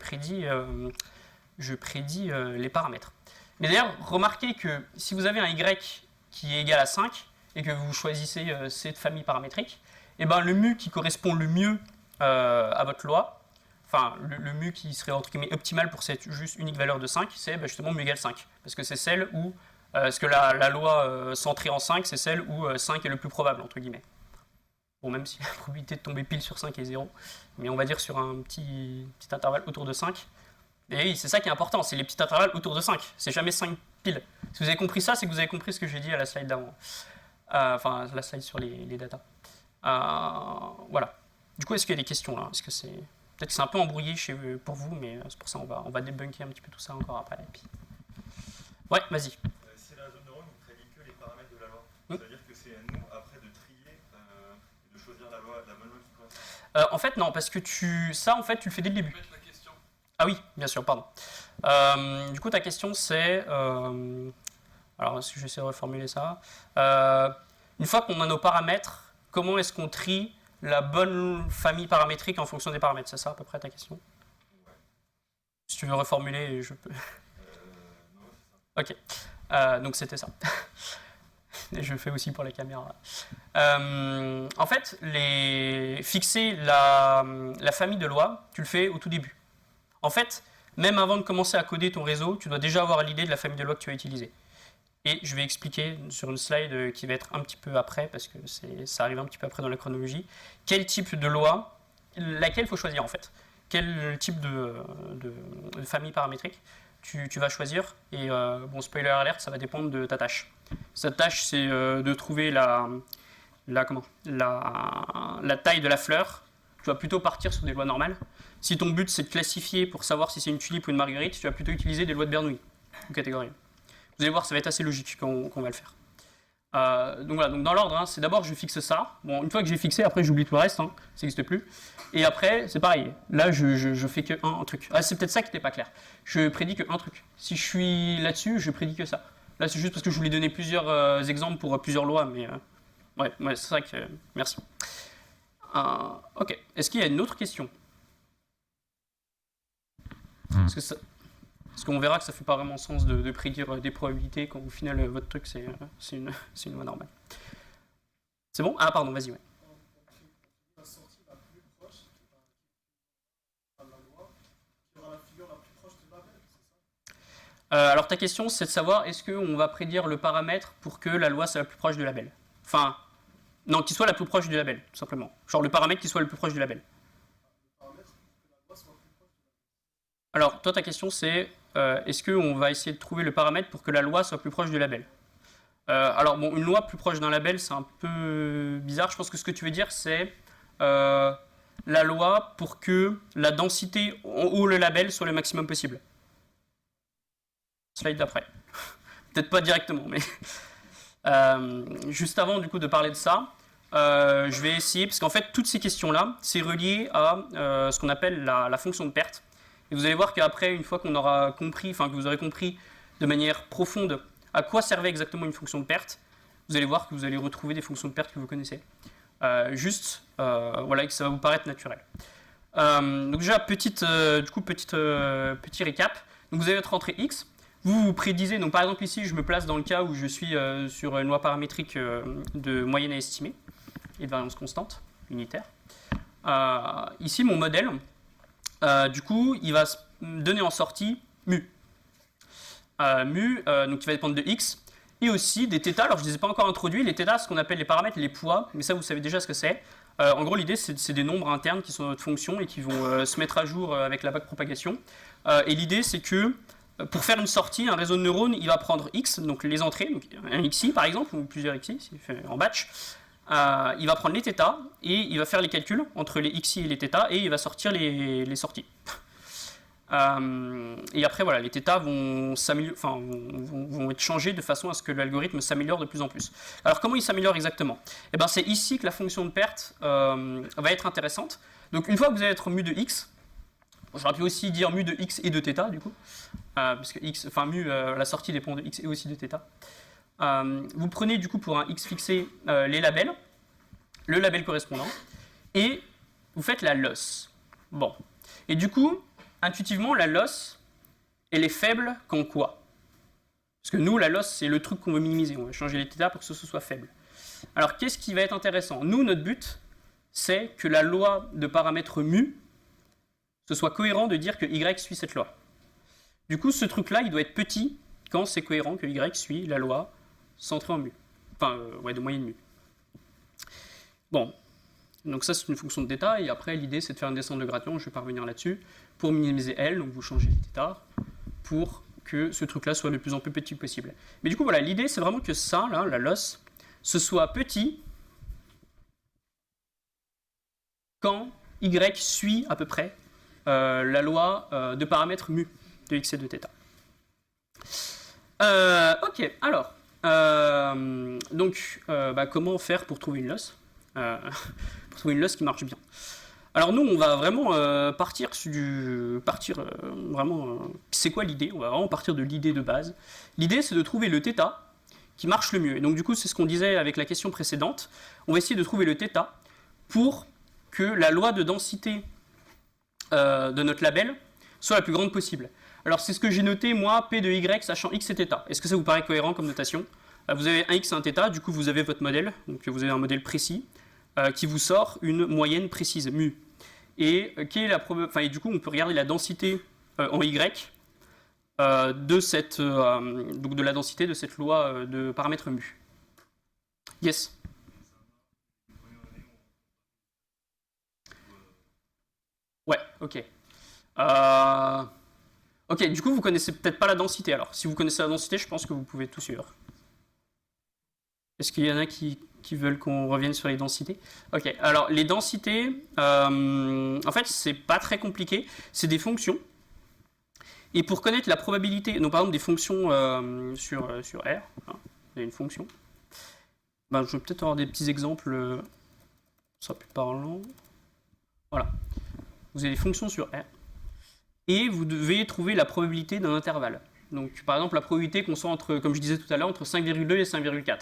[SPEAKER 1] prédis les paramètres. Mais d'ailleurs, remarquez que si vous avez un Y qui est égal à 5 et que vous choisissez cette famille paramétrique, et ben le mu qui correspond le mieux à votre loi, enfin le mu qui serait entre guillemets optimal pour cette juste unique valeur de 5, c'est justement mu égale 5. Parce que c'est celle où, parce que la loi centrée en 5, c'est celle où 5 est le plus probable, entre guillemets. Bon, même si la probabilité de tomber pile sur 5 est 0, mais on va dire sur un petit intervalle autour de 5. Et oui, c'est ça qui est important, c'est les petits intervalles autour de 5. C'est jamais 5 piles. Si vous avez compris ça, c'est que vous avez compris ce que j'ai dit à la slide d'avant. Enfin, la slide sur les datas. Voilà. Du coup, est-ce qu'il y a des questions là? Est-ce que c'est... Peut-être que c'est un peu embrouillé pour vous, mais c'est pour ça qu'on va débunker un petit peu tout ça encore après. Et puis... Ouais, vas-y.
[SPEAKER 2] Si la zone neurone ne prédit que les paramètres de la loi, ça veut dire que c'est à nous après de trier et de choisir la bonne loi qui correspond.
[SPEAKER 1] En fait, non, parce que ça, en fait, tu le fais dès le début. Ah oui, bien sûr, pardon. Du coup, ta question, c'est... alors, est-ce que j'essaie de reformuler ça? Une fois qu'on a nos paramètres, comment est-ce qu'on trie la bonne famille paramétrique en fonction des paramètres? C'est ça, à peu près, ta question?
[SPEAKER 2] Ouais.
[SPEAKER 1] Si tu veux reformuler, je peux...
[SPEAKER 2] Non, c'est
[SPEAKER 1] Ok. Donc, c'était ça. Et je le fais aussi pour la caméra. En fait, fixer la famille de lois, tu le fais au tout début. En fait, même avant de commencer à coder ton réseau, tu dois déjà avoir l'idée de la famille de lois que tu vas utiliser. Et je vais expliquer sur une slide qui va être un petit peu après, parce que ça arrive un petit peu après dans la chronologie, quel type de loi, laquelle il faut choisir en fait. Quel type de famille paramétrique tu vas choisir. Et bon, spoiler alert, ça va dépendre de ta tâche. Cette tâche, c'est de trouver la taille de la fleur. Tu vas plutôt partir sur des lois normales. Si ton but c'est de classifier pour savoir si c'est une tulipe ou une marguerite, tu vas plutôt utiliser des lois de Bernoulli, ou catégorie. Vous allez voir, ça va être assez logique qu'on va le faire. Donc voilà, donc dans l'ordre, hein, c'est d'abord je fixe ça. Bon, une fois que j'ai fixé, après j'oublie tout le reste, hein, ça n'existe plus. Et après, c'est pareil. Là, je fais que un truc. Ah, c'est peut-être ça qui n'était pas clair. Je prédis que un truc. Si je suis là-dessus, je prédis que ça. Là, c'est juste parce que je voulais donner plusieurs exemples pour plusieurs lois, mais ouais, c'est ça que. Merci. Ok. Est-ce qu'il y a une autre question? Parce qu'on verra que ça ne fait pas vraiment sens de prédire des probabilités quand au final votre truc c'est une loi normale. C'est bon? Ah pardon, vas-y, ouais.
[SPEAKER 3] La sortie la plus proche à la loi, qui aura la figure la plus proche de label, c'est ça?
[SPEAKER 1] Alors ta question c'est de savoir est-ce qu'on va prédire le paramètre pour que la loi soit la plus proche du label? Enfin, non, qu'il soit la plus proche du label, tout simplement. Genre le paramètre qui soit le plus proche du label. Alors, toi, ta question, c'est est-ce qu'on va essayer de trouver le paramètre pour que la loi soit plus proche du label? Alors, bon, une loi plus proche d'un label, c'est un peu bizarre. Je pense que ce que tu veux dire, c'est la loi pour que la densité en haut le label soit le maximum possible. Slide d'après. Peut-être pas directement, mais... juste avant, du coup, de parler de ça, je vais essayer, parce qu'en fait, toutes ces questions-là, c'est relié à ce qu'on appelle la fonction de perte. Et vous allez voir qu'après, une fois qu'on aura compris, enfin que vous aurez compris de manière profonde à quoi servait exactement une fonction de perte, vous allez voir que vous allez retrouver des fonctions de perte que vous connaissez. Voilà, que ça va vous paraître naturel. Donc déjà, petit récap. Donc vous avez votre entrée X. Vous prédisez, donc par exemple ici, je me place dans le cas où je suis sur une loi paramétrique de moyenne à estimer et de variance constante, unitaire. Ici, mon modèle, du coup, il va me donner en sortie mu. Donc qui va dépendre de x, et aussi des θ. Alors je ne les ai pas encore introduits, les θ, ce qu'on appelle les paramètres, les poids, mais ça vous savez déjà ce que c'est. En gros, l'idée, c'est des nombres internes qui sont dans notre fonction et qui vont se mettre à jour avec la backpropagation. Et l'idée, c'est que pour faire une sortie, un réseau de neurones, il va prendre x, donc les entrées, donc un xi par exemple, ou plusieurs xi, s'il fait en batch, il va prendre les θ et il va faire les calculs entre les xi et les θ et il va sortir les sorties. Et après, voilà, les θ vont être changés de façon à ce que l'algorithme s'améliore de plus en plus. Alors, comment il s'améliore exactement? Eh ben, c'est ici que la fonction de perte va être intéressante. Donc, une fois que vous allez être mu de x, j'aurais pu aussi dire mu de x et de θ, du coup, parce que x, enfin, mu, la sortie dépend de x et aussi de θ. Vous prenez, du coup, pour un x fixé, les labels, le label correspondant, et vous faites la loss. Bon. Et du coup, intuitivement, la loss, elle est faible quand quoi? Parce que nous, la loss, c'est le truc qu'on veut minimiser. On va changer les θ pour que ce soit faible. Alors, qu'est-ce qui va être intéressant? Nous, notre but, c'est que la loi de paramètre mu, ce soit cohérent de dire que y suit cette loi. Du coup, ce truc-là, il doit être petit quand c'est cohérent que y suit la loi centrée en mu. Enfin, ouais, de moyenne mu. Bon. Donc ça, c'est une fonction de θ, et après, l'idée, c'est de faire une descente de gradient, je ne vais pas revenir là-dessus, pour minimiser L, donc vous changez les θ, pour que ce truc-là soit le plus en plus petit possible. Mais du coup, voilà, l'idée, c'est vraiment que ça, là, la loss, ce soit petit quand Y suit à peu près la loi de paramètre mu de x et de θ. Ok, alors, comment faire pour trouver une loss pour trouver une loss qui marche bien. Alors nous, on va vraiment c'est quoi l'idée? On va vraiment partir de l'idée de base. L'idée, c'est de trouver le θ qui marche le mieux. Et donc du coup, c'est ce qu'on disait avec la question précédente. On va essayer de trouver le θ pour que la loi de densité de notre label soit la plus grande possible. Alors c'est ce que j'ai noté, moi, P de Y sachant x et θ. Est-ce que ça vous paraît cohérent comme notation? Vous avez un x et un θ, du coup vous avez votre modèle, donc vous avez un modèle précis, qui vous sort une moyenne précise, mu. Et, du coup, on peut regarder la densité en y de la densité de cette loi de paramètre mu. Yes. Ouais, ok. Ok, du coup, vous connaissez peut-être pas la densité, alors. Si vous connaissez la densité, je pense que vous pouvez tout suivre. Est-ce qu'il y en a qui veulent qu'on revienne sur les densités? Ok, alors les densités, en fait, c'est pas très compliqué. C'est des fonctions. Et pour connaître la probabilité, donc par exemple des fonctions sur R, hein, il y a une fonction. Ben, je vais peut-être avoir des petits exemples, ce sera plus parlant. Voilà. Vous avez des fonctions sur R. Et vous devez trouver la probabilité d'un intervalle. Donc par exemple, la probabilité qu'on soit entre, comme je disais tout à l'heure, entre 5,2 et 5,4.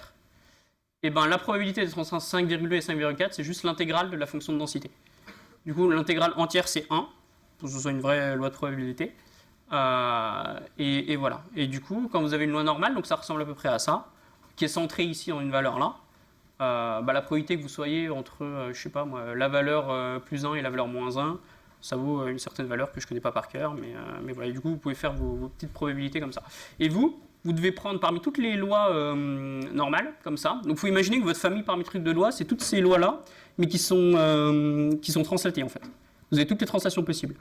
[SPEAKER 1] Et ben la probabilité d'être entre 5,2 et 5,4, c'est juste l'intégrale de la fonction de densité. Du coup, l'intégrale entière, c'est 1, pour que ce soit une vraie loi de probabilité. Et voilà. Et du coup, quand vous avez une loi normale, donc ça ressemble à peu près à ça, qui est centrée ici en une valeur là, la probabilité que vous soyez entre, je sais pas moi, la valeur plus 1 et la valeur moins 1, ça vaut une certaine valeur que je ne connais pas par cœur, mais voilà. Et du coup, vous pouvez faire vos petites probabilités comme ça. Et vous devez prendre parmi toutes les lois normales, comme ça. Donc, il faut imaginer que votre famille paramétrique de lois, c'est toutes ces lois-là, mais qui sont translatées, en fait. Vous avez toutes les translations possibles.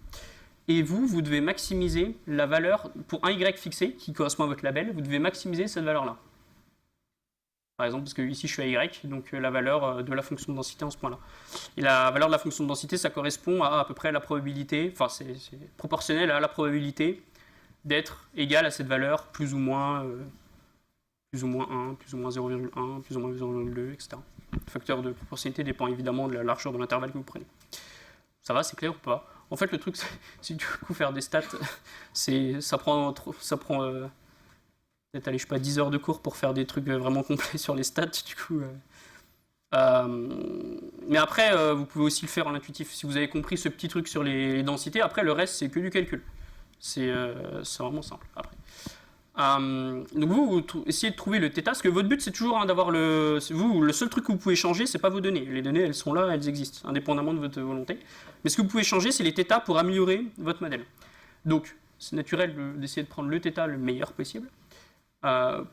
[SPEAKER 1] Et vous devez maximiser la valeur, pour un y fixé, qui correspond à votre label, vous devez maximiser cette valeur-là. Par exemple, parce que ici, je suis à y, donc la valeur de la fonction de densité en ce point-là. Et la valeur de la fonction de densité, ça correspond à peu près la probabilité, enfin, c'est proportionnel à la probabilité d'être égal à cette valeur, plus ou moins 1, plus ou moins 0,1, plus ou moins 0,2, etc. Le facteur de proportionnalité dépend évidemment de la largeur de l'intervalle que vous prenez. Ça va, c'est clair ou pas? En fait, le truc, c'est du coup faire des stats, ça prend peut-être, allez, je sais pas, 10 heures de cours pour faire des trucs vraiment complets sur les stats, du coup. Mais après, vous pouvez aussi le faire en intuitif. Si vous avez compris ce petit truc sur les densités, après, le reste, c'est que du calcul. C'est vraiment simple, après. Donc vous essayez de trouver le θ, parce que votre but, c'est toujours d'avoir le seul truc que vous pouvez changer, c'est pas vos données. Les données, elles sont là, elles existent, indépendamment de votre volonté. Mais ce que vous pouvez changer, c'est les θ pour améliorer votre modèle. Donc, c'est naturel d'essayer de prendre le θ le meilleur possible,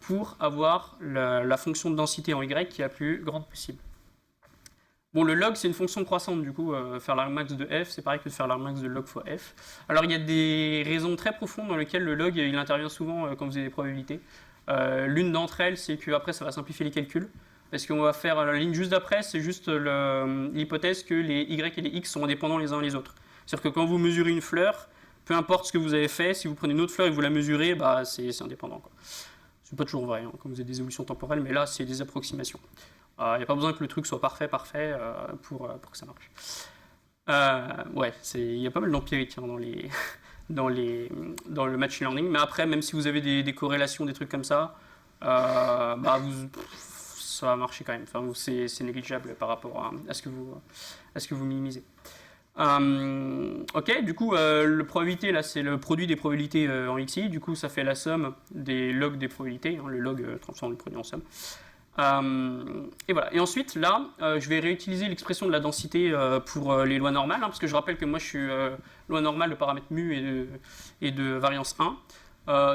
[SPEAKER 1] pour avoir la fonction de densité en y qui est la plus grande possible. Bon, le log, c'est une fonction croissante, du coup, faire l'argmax de f, c'est pareil que de faire l'argmax de log fois f. Alors, il y a des raisons très profondes dans lesquelles le log, il intervient souvent quand vous avez des probabilités. L'une d'entre elles, c'est qu'après, ça va simplifier les calculs. parce qu'on va faire la ligne juste d'après, c'est juste l'hypothèse que les Y et les X sont indépendants les uns les autres. C'est-à-dire que quand vous mesurez une fleur, peu importe ce que vous avez fait, si vous prenez une autre fleur et vous la mesurez, bah, c'est indépendant, quoi. C'est pas toujours vrai, hein, quand vous avez des évolutions temporelles, mais là, c'est des approximations. Il n'y a pas besoin que le truc soit parfait pour que ça marche. Ouais, il y a pas mal d'empirique, hein, dans le machine learning, mais après, même si vous avez des corrélations, des trucs comme ça, ça va marcher quand même. Enfin, c'est négligeable par rapport à ce que vous minimisez. Ok, du coup, le probabilité, là, c'est le produit des probabilités en XI. Du coup, ça fait la somme des logs des probabilités. Hein, le log transforme le produit en somme. Et voilà. Et ensuite, là, je vais réutiliser l'expression de la densité pour les lois normales, hein, parce que je rappelle que moi, je suis loi normale de paramètre mu et de variance 1.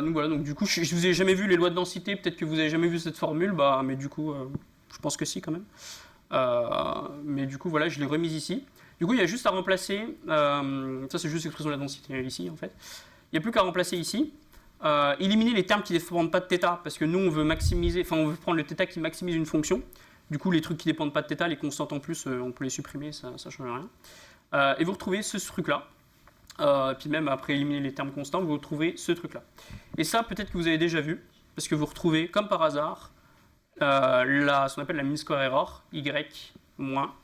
[SPEAKER 1] Donc voilà. Donc du coup, je vous ai jamais vu les lois de densité. Peut-être que vous avez jamais vu cette formule, mais du coup, je pense que si quand même. Mais du coup, voilà, je l'ai remise ici. Du coup, il y a juste à remplacer, ça c'est juste l'expression de la densité ici en fait, il n'y a plus qu'à remplacer ici, éliminer les termes qui ne dépendent pas de θ, parce que nous on veut maximiser, enfin on veut prendre le θ qui maximise une fonction, du coup les trucs qui ne dépendent pas de θ, les constantes en plus, on peut les supprimer, ça ne change rien. Et vous retrouvez ce truc-là, puis même après éliminer les termes constants, vous retrouvez ce truc-là. Et ça peut-être que vous avez déjà vu, parce que vous retrouvez comme par hasard, ce qu'on appelle la mean square error, y moins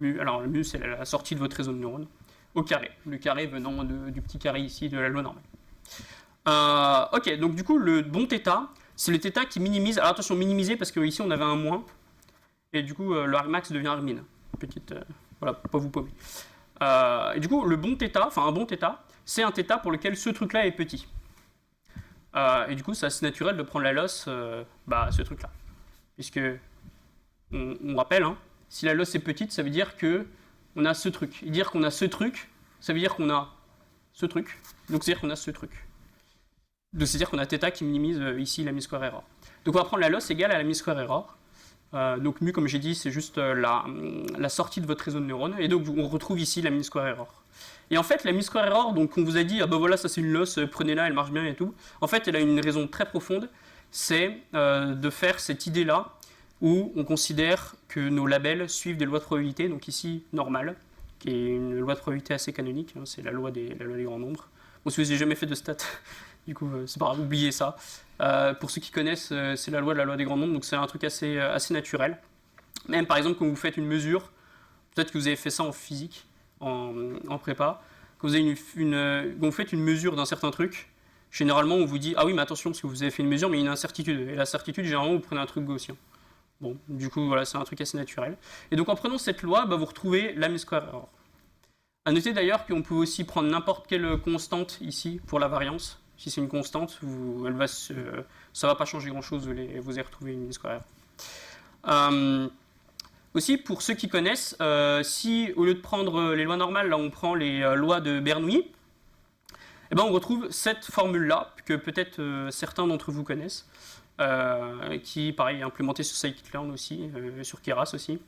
[SPEAKER 1] mu. Alors le mu c'est la sortie de votre réseau de neurones au carré, le carré venant du petit carré ici de la loi normale. Ok, donc du coup le bon θ, c'est le θ qui minimise, alors attention minimiser parce qu'ici on avait un moins, et du coup le argmax devient argmin, petite, voilà, pour pas vous paumer. Et du coup le bon θ, enfin un bon θ, c'est un θ pour lequel ce truc là est petit. Et du coup c'est assez naturel de prendre la loss, ce truc là, puisque on rappelle, hein, si la loss est petite, ça veut dire qu'on a ce truc. Et dire qu'on a ce truc, ça veut dire qu'on a ce truc. Donc c'est-à-dire qu'on a ce truc. Donc c'est-à-dire qu'on a θ qui minimise ici la mean square error. Donc on va prendre la loss égale à la mean square error. Donc mu, comme j'ai dit, c'est juste la sortie de votre réseau de neurones. Et donc on retrouve ici la mean square error. Et en fait, la mean square error, donc on vous a dit, ah ben voilà, ça c'est une loss, prenez-la, elle marche bien et tout. En fait, elle a une raison très profonde, c'est de faire cette idée-là, où on considère que nos labels suivent des lois de probabilité, donc ici, normale, qui est une loi de probabilité assez canonique, hein, c'est la loi des grands nombres. Bon, si vous n'avez jamais fait de stats, du coup, c'est pas grave, oubliez ça. Pour ceux qui connaissent, c'est la loi des grands nombres, donc c'est un truc assez naturel. Même, par exemple, quand vous faites une mesure, peut-être que vous avez fait ça en physique, en prépa, quand vous, avez quand vous faites une mesure d'un certain truc, généralement, on vous dit « Ah oui, mais attention, parce que vous avez fait une mesure, mais il y a une incertitude. » Et la certitude, généralement, vous prenez un truc gaussien. Bon, du coup, voilà, c'est un truc assez naturel. Et donc, en prenant cette loi, vous retrouvez la mean square error. A noter d'ailleurs qu'on peut aussi prendre n'importe quelle constante ici pour la variance. Si c'est une constante, ça va pas changer grand-chose, vous allez retrouver une mean square error. Aussi, pour ceux qui connaissent, si au lieu de prendre les lois normales, là on prend les lois de Bernoulli, eh ben, on retrouve cette formule-là, que peut-être certains d'entre vous connaissent. Qui, pareil, est implémenté sur scikit-learn aussi, sur Keras aussi.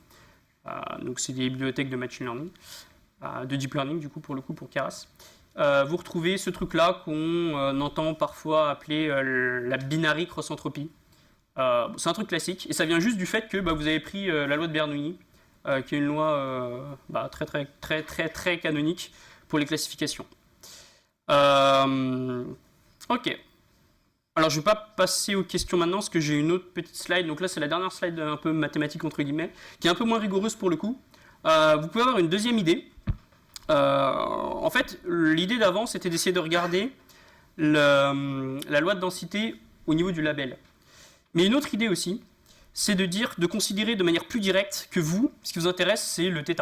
[SPEAKER 1] Donc c'est des bibliothèques de machine learning, de deep learning du coup pour Keras. Vous retrouvez ce truc-là qu'on entend parfois appeler la binary cross-entropie. C'est un truc classique, et ça vient juste du fait que vous avez pris la loi de Bernoulli, qui est une loi très canonique pour les classifications. Ok. Alors, je ne vais pas passer aux questions maintenant, parce que j'ai une autre petite slide. Donc là, c'est la dernière slide un peu mathématique, entre guillemets, qui est un peu moins rigoureuse pour le coup. Vous pouvez avoir une deuxième idée. En fait, l'idée d'avant, c'était d'essayer de regarder la loi de densité au niveau du label. Mais une autre idée aussi, c'est de considérer de manière plus directe que ce qui vous intéresse, c'est le θ.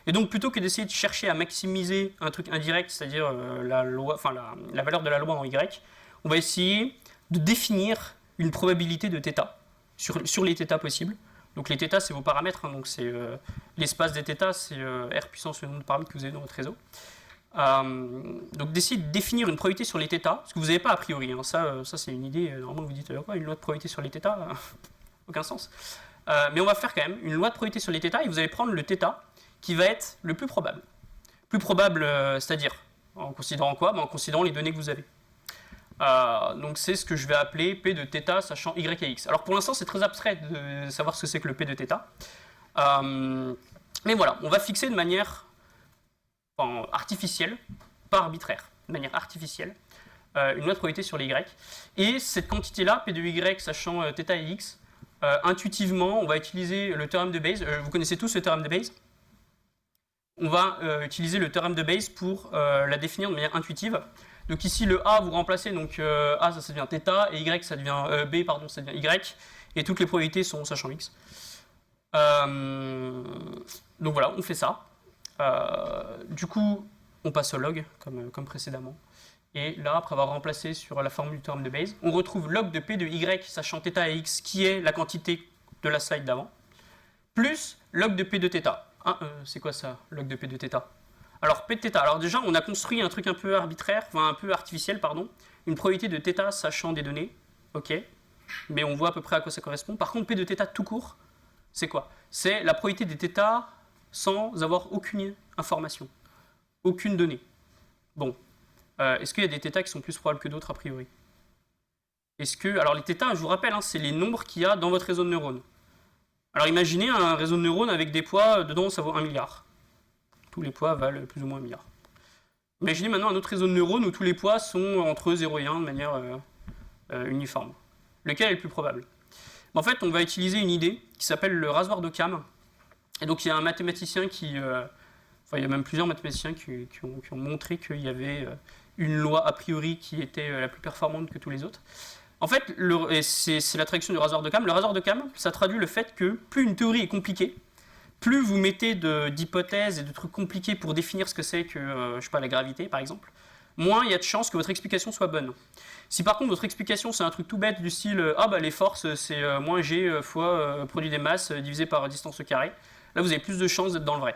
[SPEAKER 1] Et donc, plutôt que d'essayer de chercher à maximiser un truc indirect, c'est-à-dire la valeur de la loi en Y, on va essayer de définir une probabilité de θ sur les θ possibles. Donc les θ, c'est vos paramètres, hein, donc c'est l'espace des θ, c'est R puissance le nombre de paramètres que vous avez dans votre réseau. Donc d'essayer de définir une probabilité sur les θ, ce que vous n'avez pas a priori, hein, ça c'est une idée, normalement vous dites quoi, une loi de probabilité sur les θ, aucun sens. Mais on va faire quand même une loi de probabilité sur les θ, et vous allez prendre le θ qui va être le plus probable. Plus probable, c'est-à-dire, en considérant quoi? En considérant les données que vous avez. Donc c'est ce que je vais appeler P de θ sachant Y et X. Alors pour l'instant c'est très abstrait de savoir ce que c'est que le P de θ. Mais voilà, on va fixer de manière artificielle, pas arbitraire, de manière artificielle, une loi de probabilité sur les Y. Et cette quantité-là, P de Y sachant θ et X, intuitivement, on va utiliser le théorème de Bayes. Vous connaissez tous le théorème de Bayes? On va utiliser le théorème de Bayes pour la définir de manière intuitive. Donc ici, le A, vous remplacez, donc A, ça devient θ, et Y, ça devient B, pardon, ça devient Y, et toutes les probabilités sont sachant X. Donc voilà, on fait ça. Du coup, on passe au log, comme précédemment. Et là, après avoir remplacé sur la formule du théorème de Bayes, on retrouve log de P de Y, sachant θ et X, qui est la quantité de la slide d'avant, plus log de P de θ. Ah, c'est quoi ça, log de P de θ? Alors, P de θ, alors déjà, on a construit un truc un peu arbitraire, enfin un peu artificiel, pardon, une probabilité de θ sachant des données, ok, mais on voit à peu près à quoi ça correspond. Par contre, P de θ tout court, c'est quoi? C'est la probabilité des θ sans avoir aucune information, aucune donnée. Bon, est-ce qu'il y a des θ qui sont plus probables que d'autres a priori? Est-ce que, alors les θ, je vous rappelle, hein, c'est les nombres qu'il y a dans votre réseau de neurones. Alors imaginez un réseau de neurones avec des poids, dedans ça vaut 1 milliard. Tous les poids valent plus ou moins 1 milliard. Imaginez maintenant un autre réseau de neurones où tous les poids sont entre 0 et 1 de manière uniforme. Lequel est le plus probable? En fait, on va utiliser une idée qui s'appelle le rasoir d'Occam. Et donc il y a un mathématicien qui... il y a même plusieurs mathématiciens qui ont montré qu'il y avait une loi a priori qui était la plus performante que tous les autres. En fait, c'est la traduction du rasoir d'Occam. Le rasoir d'Occam, ça traduit le fait que plus une théorie est compliquée, plus vous mettez d'hypothèses et de trucs compliqués pour définir ce que c'est que, je sais pas, la gravité par exemple, moins il y a de chances que votre explication soit bonne. Si par contre votre explication c'est un truc tout bête du style ah bah les forces c'est moins g fois produit des masses divisé par distance au carré, là vous avez plus de chances d'être dans le vrai.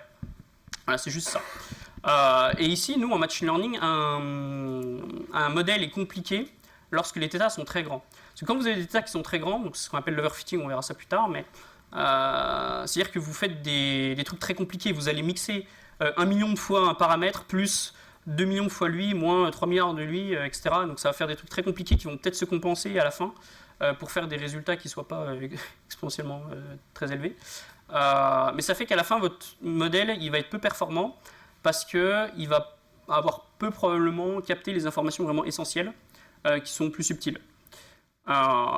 [SPEAKER 1] Voilà, c'est juste ça. Et ici, nous en machine learning, un modèle est compliqué lorsque les θ sont très grands. Parce que quand vous avez des θ qui sont très grands, donc c'est ce qu'on appelle l'overfitting, on verra ça plus tard, mais c'est-à-dire que vous faites des trucs très compliqués. Vous allez mixer 1 million de fois un paramètre plus 2 millions de fois lui, moins 3 milliards de lui, etc. Donc ça va faire des trucs très compliqués qui vont peut-être se compenser à la fin pour faire des résultats qui ne soient pas exponentiellement très élevés. Mais ça fait qu'à la fin, votre modèle il va être peu performant parce qu'il va avoir peu probablement capté les informations vraiment essentielles qui sont plus subtiles.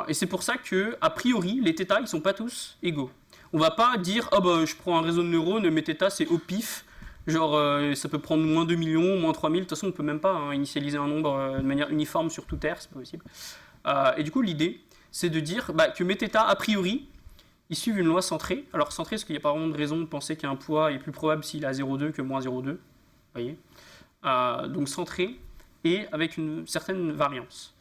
[SPEAKER 1] Et c'est pour ça que, a priori, les θ, ils sont pas tous égaux. On va pas dire, ah bah je prends un réseau de neurones, mes θ c'est au pif, genre ça peut prendre moins 2 millions, moins 3000, de toute façon on peut même pas initialiser un nombre de manière uniforme sur toute R, c'est pas possible. Et du coup l'idée, c'est de dire que mes θ, a priori, ils suivent une loi centrée. Alors centrée, parce qu'il n'y a pas vraiment de raison de penser qu'un poids est plus probable s'il est à 0,2 que moins 0,2. Vous voyez, donc centré et avec une certaine variance.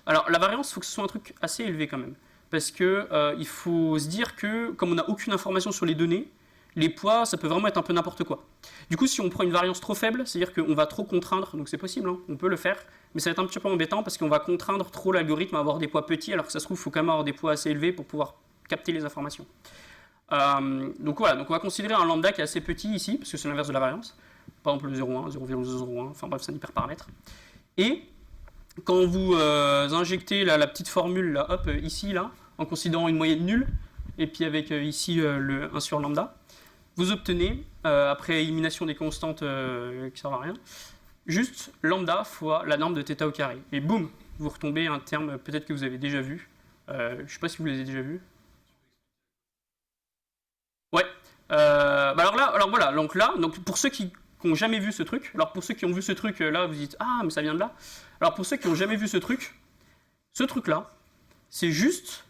[SPEAKER 1] Alors la variance, il faut que ce soit un truc assez élevé quand même. Parce que il faut se dire que comme on n'a aucune information sur les données, les poids, ça peut vraiment être un peu n'importe quoi. Du coup, si on prend une variance trop faible, c'est-à-dire qu'on va trop contraindre, donc c'est possible, hein, on peut le faire, mais ça va être un petit peu embêtant parce qu'on va contraindre trop l'algorithme à avoir des poids petits, alors que ça se trouve, il faut quand même avoir des poids assez élevés pour pouvoir capter les informations. Donc voilà, donc on va considérer un lambda qui est assez petit ici, parce que c'est l'inverse de la variance. Par exemple le 0,1, 0,001, enfin bref, c'est un hyperparamètre. Et quand vous injectez la petite formule là, hop, ici, là, en considérant une moyenne nulle, et puis avec ici le 1 sur lambda, vous obtenez, après élimination des constantes qui ne servent à rien, juste lambda fois la norme de θ au carré. Et boum, vous retombez un terme peut-être que vous avez déjà vu. Je ne sais pas si vous l'avez déjà vu. Ouais. Alors voilà, donc pour ceux qui n'ont jamais vu ce truc, alors pour ceux qui ont vu ce truc là, vous dites ah mais ça vient de là. Alors pour ceux qui n'ont jamais vu ce truc là, c'est juste,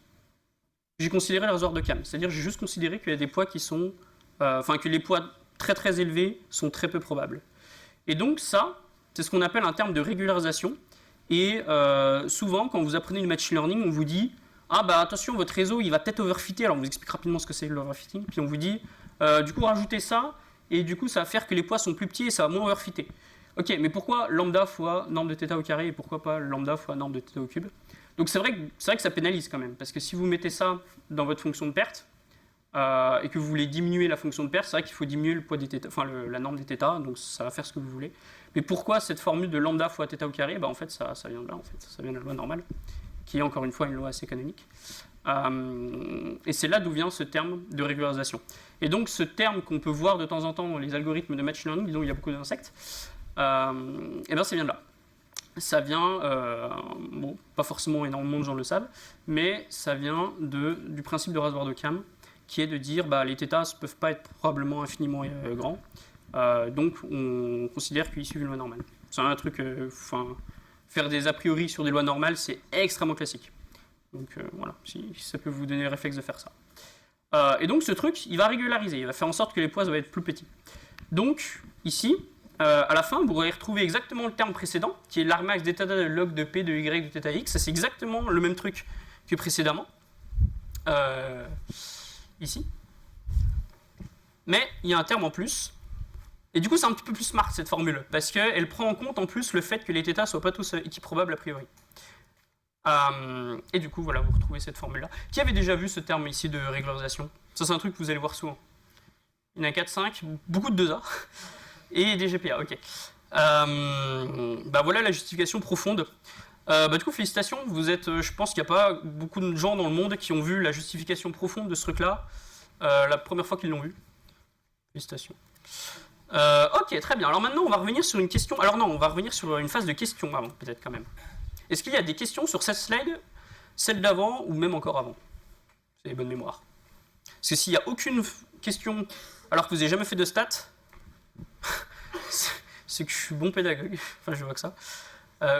[SPEAKER 1] j'ai considéré le rasoir d'Occam, c'est-à-dire j'ai juste considéré qu'il y a des poids qui sont, que les poids très très élevés sont très peu probables. Et donc ça, c'est ce qu'on appelle un terme de régularisation. Et souvent quand vous apprenez le machine learning, on vous dit ah bah attention, votre réseau il va peut-être overfitter. Alors on vous explique rapidement ce que c'est l'overfitting, puis on vous dit du coup rajoutez ça, et du coup ça va faire que les poids sont plus petits et ça va moins overfitter. Ok, mais pourquoi lambda fois norme de θ au carré et pourquoi pas lambda fois norme de θ au cube? Donc c'est vrai que ça pénalise quand même, parce que si vous mettez ça dans votre fonction de perte, et que vous voulez diminuer la fonction de perte, c'est vrai qu'il faut diminuer le poids des θ, enfin la norme des θ, donc ça va faire ce que vous voulez. Mais pourquoi cette formule de lambda fois θ au carré? En fait, ça vient de là, en fait. Ça vient de la loi normale, qui est encore une fois une loi assez canonique. Et c'est là d'où vient ce terme de régularisation. Et donc ce terme qu'on peut voir de temps en temps dans les algorithmes de machine learning, dont il y a beaucoup d'insectes, ça vient de là. Ça vient, bon, pas forcément énormément de gens le savent, mais ça vient du principe de rasoir d'Occam, qui est de dire les θ ne peuvent pas être probablement infiniment grands, donc on considère qu'ils suivent une loi normale. C'est un truc, faire des a priori sur des lois normales, c'est extrêmement classique. Donc voilà, si ça peut vous donner le réflexe de faire ça. Et donc ce truc, il va régulariser, il va faire en sorte que les poids doivent être plus petits. Donc ici, à la fin, vous allez retrouver exactement le terme précédent, qui est l'armax d'état de log de P de Y de θx. Ça, c'est exactement le même truc que précédemment. Ici. Mais il y a un terme en plus. Et du coup, c'est un petit peu plus smart, cette formule, parce qu'elle prend en compte en plus le fait que les θ ne soient pas tous équiprobables a priori. Et du coup, voilà, vous retrouvez cette formule-là. Qui avait déjà vu ce terme ici de régularisation? Ça, c'est un truc que vous allez voir souvent. Il y en a 4-5, beaucoup de 2A. Et des GPA, ok. Voilà la justification profonde. Du coup, félicitations, vous êtes, je pense qu'il n'y a pas beaucoup de gens dans le monde qui ont vu la justification profonde de ce truc-là la première fois qu'ils l'ont vu. Félicitations. Ok, très bien. Alors maintenant, on va revenir sur une question. Alors non, on va revenir sur une phase de questions avant, peut-être quand même. Est-ce qu'il y a des questions sur cette slide, celle d'avant, ou même encore avant? C'est bonne mémoire. Parce que s'il n'y a aucune question, alors que vous n'avez jamais fait de stats, c'est que je suis bon pédagogue, enfin je vois que ça,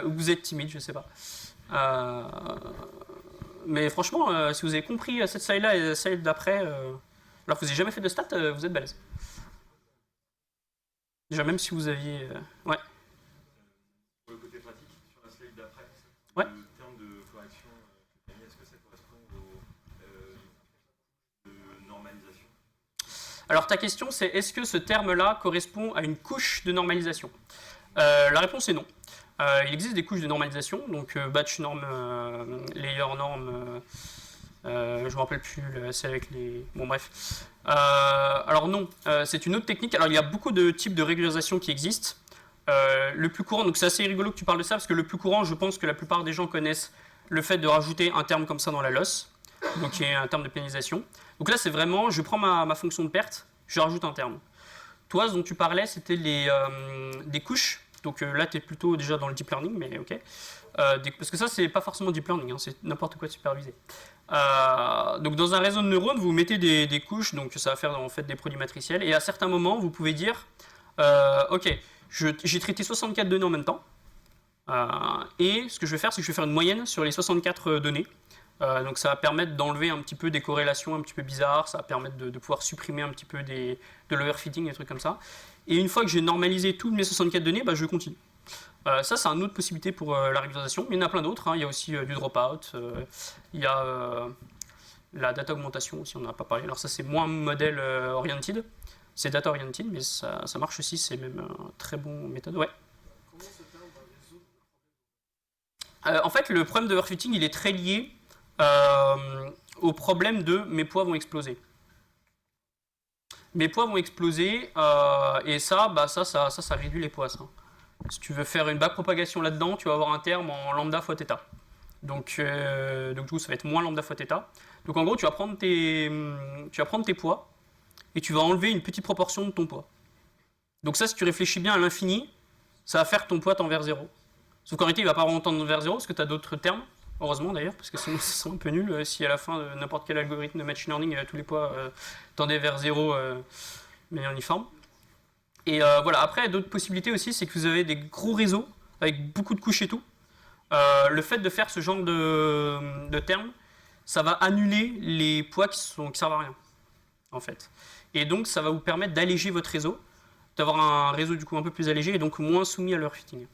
[SPEAKER 1] ou vous êtes timide, je sais pas. Mais franchement, si vous avez compris cette slide-là et celle d'après, alors que vous n'avez jamais fait de stats, vous êtes balèze. Déjà même si vous aviez... ouais.
[SPEAKER 2] Pour le côté pratique, sur la slide d'après,
[SPEAKER 1] ouais.
[SPEAKER 2] Le terme de correction, est-ce que ça correspond de normalisation?
[SPEAKER 1] Alors ta question c'est est-ce que ce terme-là correspond à une couche de normalisation? La réponse est non. Il existe des couches de normalisation, donc batch norm, layer norm, je ne me rappelle plus, celle avec les... Bon bref. Alors non, c'est une autre technique. Alors il y a beaucoup de types de régularisation qui existent. Le plus courant, donc c'est assez rigolo que tu parles de ça, parce que le plus courant, je pense que la plupart des gens connaissent le fait de rajouter un terme comme ça dans la loss, donc qui est un terme de pénalisation. Donc là, c'est vraiment, je prends ma fonction de perte, je rajoute un terme. Toi, ce dont tu parlais, c'était des couches. Donc là, tu es plutôt déjà dans le deep learning, mais ok. Parce que ça, c'est pas forcément deep learning, hein, c'est n'importe quoi de supervisé. Donc dans un réseau de neurones, vous mettez des couches, donc ça va faire en fait des produits matriciels, et à certains moments, vous pouvez dire, ok, j'ai traité 64 données en même temps, et ce que je vais faire, c'est que je vais faire une moyenne sur les 64 données. Donc ça va permettre d'enlever un petit peu des corrélations un petit peu bizarres, ça va permettre de pouvoir supprimer un petit peu de l'overfitting, des trucs comme ça. Et une fois que j'ai normalisé toutes mes 64 données, je continue. Ça, c'est une autre possibilité pour la régularisation, mais il y en a plein d'autres. Hein. Il y a aussi du dropout, il y a la data augmentation aussi, on n'en a pas parlé. Alors ça, c'est moins modèle oriented, c'est data oriented, mais ça marche aussi, c'est même une très bonne méthode. Ouais.
[SPEAKER 3] Comment ce terme va résoudre le problème?
[SPEAKER 1] En fait, le problème d'overfitting, il est très lié au problème de mes poids vont exploser. Mes poids vont exploser, et ça réduit les poids. Ça. Si tu veux faire une backpropagation là-dedans, tu vas avoir un terme en lambda fois θ. Donc du coup, ça va être moins lambda fois θ. Donc en gros, tu vas prendre tes poids et tu vas enlever une petite proportion de ton poids. Donc ça, si tu réfléchis bien à l'infini, ça va faire que ton poids tend vers 0. Sauf qu'en réalité, il ne va pas vraiment tendre vers 0 parce que tu as d'autres termes. Heureusement d'ailleurs, parce que sinon ça serait un peu nul si à la fin de n'importe quel algorithme de machine learning, tous les poids tendaient vers 0 de manière uniforme. Et voilà, après, d'autres possibilités aussi, c'est que vous avez des gros réseaux avec beaucoup de couches et tout. Le fait de faire ce genre de termes, ça va annuler les poids qui servent à rien, en fait. Et donc, ça va vous permettre d'alléger votre réseau, d'avoir un réseau du coup un peu plus allégé et donc moins soumis à l'overfitting.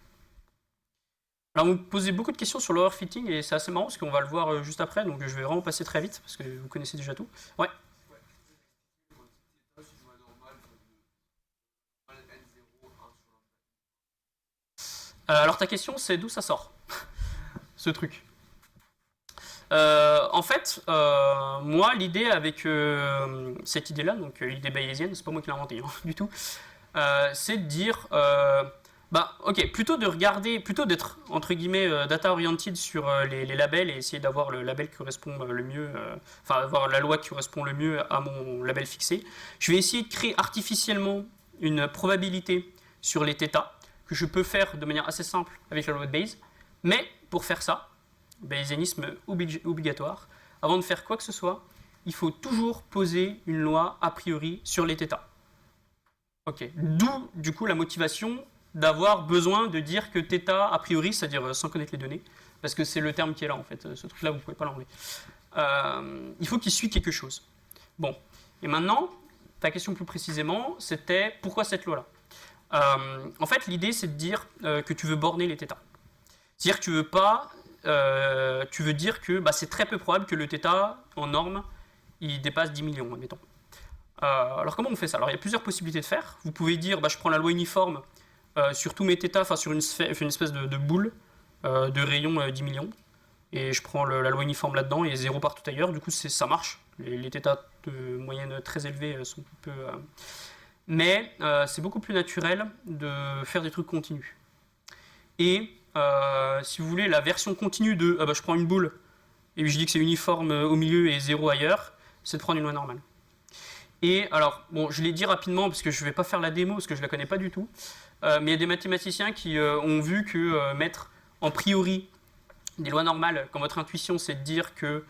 [SPEAKER 1] Alors, vous me posez beaucoup de questions sur l'overfitting et c'est assez marrant parce qu'on va le voir juste après, donc je vais vraiment passer très vite parce que vous connaissez déjà tout. Ouais. Alors ta question c'est d'où ça sort, ce truc. En fait, moi, l'idée avec cette idée-là, donc l'idée bayésienne, c'est pas moi qui l'ai inventée hein, du tout, c'est de dire, ok, plutôt de regarder, plutôt d'être entre guillemets data oriented sur les labels et essayer d'avoir le label qui correspond le mieux, enfin avoir la loi qui correspond le mieux à mon label fixé. Je vais essayer de créer artificiellement une probabilité sur les θ que je peux faire de manière assez simple avec la loi de Bayes, mais pour faire ça, bayésianisme obligatoire, avant de faire quoi que ce soit, il faut toujours poser une loi a priori sur les θ. Ok. D'où du coup la motivation d'avoir besoin de dire que θ a priori, c'est-à-dire sans connaître les données, parce que c'est le terme qui est là en fait, ce truc-là vous pouvez pas l'enlever. Il faut qu'il suit quelque chose. Bon, et maintenant, ta question plus précisément, c'était pourquoi cette loi-là? En fait, l'idée c'est de dire que tu veux borner les θ. C'est-à-dire que tu veux pas, tu veux dire que c'est très peu probable que le θ en norme il dépasse 10 millions, admettons. Alors comment on fait ça? Alors il y a plusieurs possibilités de faire. Vous pouvez dire je prends la loi uniforme sur tous mes θ, enfin sur une espèce de boule de rayon 10 millions, et je prends la loi uniforme là-dedans et 0 partout ailleurs. Du coup ça marche. Les θ de moyenne très élevée sont peu... Mais c'est beaucoup plus naturel de faire des trucs continus. Et si vous voulez, la version continue de je prends une boule et je dis que c'est uniforme au milieu et 0 ailleurs, c'est de prendre une loi normale. Et alors, bon, je l'ai dit rapidement parce que je ne vais pas faire la démo parce que je ne la connais pas du tout, mais il y a des mathématiciens qui ont vu que mettre en priori des lois normales, quand votre intuition c'est de dire que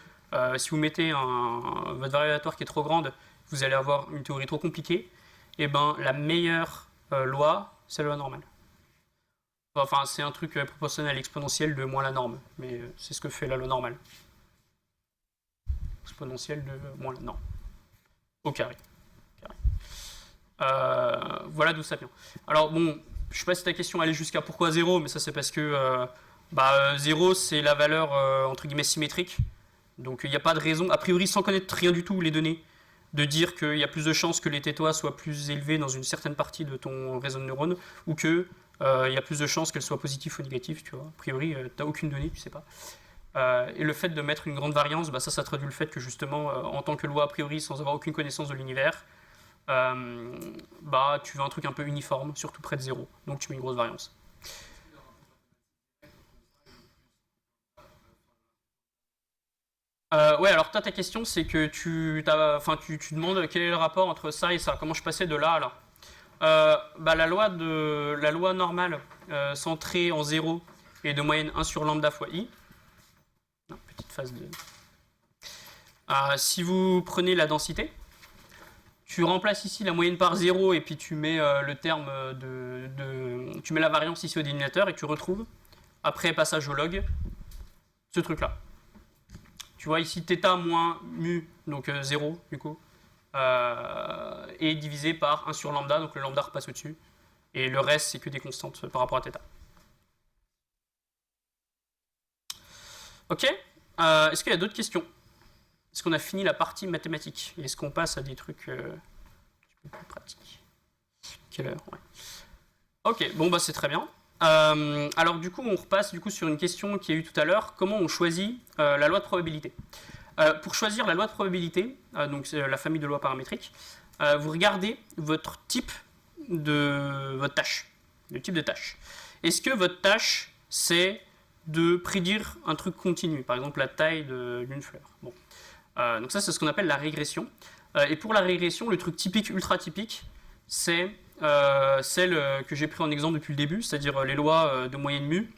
[SPEAKER 1] si vous mettez votre variable aléatoire qui est trop grande, vous allez avoir une théorie trop compliquée, et la meilleure loi, c'est la loi normale. Enfin, c'est un truc proportionnel à l'exponentielle de moins la norme, mais c'est ce que fait la loi normale. Exponentielle de moins la norme. Au carré. Voilà d'où ça vient. Alors bon, je sais pas si ta question allait jusqu'à pourquoi 0, mais ça c'est parce que 0 c'est la valeur entre guillemets symétrique. Donc il n'y a pas de raison, a priori sans connaître rien du tout les données, de dire qu'il y a plus de chances que les θ soient plus élevés dans une certaine partie de ton réseau de neurones, ou que il y a plus de chances qu'elles soient positives ou négatives, tu vois. A priori, tu n'as aucune donnée, tu sais pas. Et le fait de mettre une grande variance, ça traduit le fait que justement, en tant que loi a priori, sans avoir aucune connaissance de l'univers, tu veux un truc un peu uniforme, surtout près de 0. Donc tu mets une grosse variance. Ouais, alors toi, ta question, c'est que tu demandes quel est le rapport entre ça et ça. Comment je passais de là à là. La loi normale centrée en 0 et de moyenne 1 sur lambda fois i. Non, petite phase de... si vous prenez la densité, tu remplaces ici la moyenne par 0 et puis tu mets le terme tu mets la variance ici au dénominateur et tu retrouves, après passage au log, ce truc-là. Tu vois ici θ moins mu, donc 0 du coup, est divisé par 1 sur lambda, donc le lambda repasse au-dessus. Et le reste, c'est que des constantes par rapport à θ. Ok. Est-ce qu'il y a d'autres questions? Est-ce qu'on a fini la partie mathématique? Et est-ce qu'on passe à des trucs un petit peu plus pratiques? Quelle heure? Ouais. Ok, bon c'est très bien. Alors du coup, on repasse sur une question qu'il y a eu tout à l'heure. Comment on choisit la loi de probabilité? Pour choisir la loi de probabilité, donc c'est la famille de lois paramétriques, vous regardez votre type de votre tâche, le type de tâche. Est-ce que votre tâche, c'est de prédire un truc continu, par exemple la taille d'une fleur? Bon. Donc ça, c'est ce qu'on appelle la régression. Et pour la régression, le truc typique, ultra typique, c'est celle que j'ai pris en exemple depuis le début, c'est-à-dire les lois de moyenne mu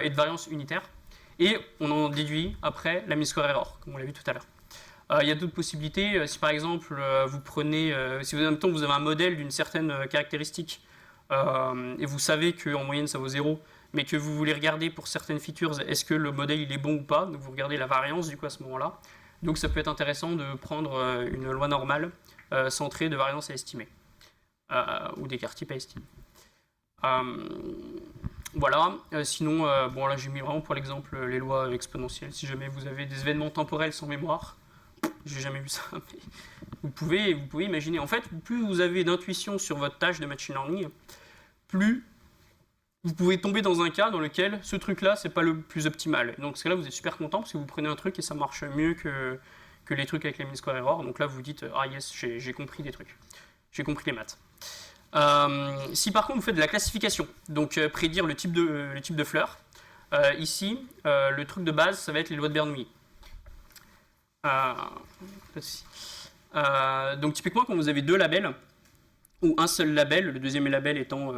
[SPEAKER 1] et de variance unitaire. Et on en déduit après la mean square error, comme on l'a vu tout à l'heure. Il y a d'autres possibilités. Si par exemple, vous prenez, si en même temps vous avez un modèle d'une certaine caractéristique et vous savez qu'en moyenne ça vaut 0, mais que vous voulez regarder pour certaines features, est-ce que le modèle il est bon ou pas, donc vous regardez la variance du coup à ce moment-là. Donc ça peut être intéressant de prendre une loi normale centrée de variance à estimer, ou d'écart type à estimer. Voilà, sinon, là j'ai mis vraiment pour l'exemple les lois exponentielles. Si jamais vous avez des événements temporels sans mémoire, j'ai jamais vu ça, mais vous pouvez imaginer. En fait, plus vous avez d'intuition sur votre tâche de machine learning, plus vous pouvez tomber dans un cas dans lequel ce truc-là, c'est pas le plus optimal. Donc, ce cas-là, vous êtes super content parce que vous prenez un truc et ça marche mieux que les trucs avec les mean square error. Donc là, vous dites, ah yes, j'ai compris des trucs. J'ai compris les maths. Si par contre, vous faites de la classification, donc prédire le type de fleur, ici, le truc de base, ça va être les lois de Bernoulli. Donc typiquement, quand vous avez deux labels, ou un seul label, le deuxième label étant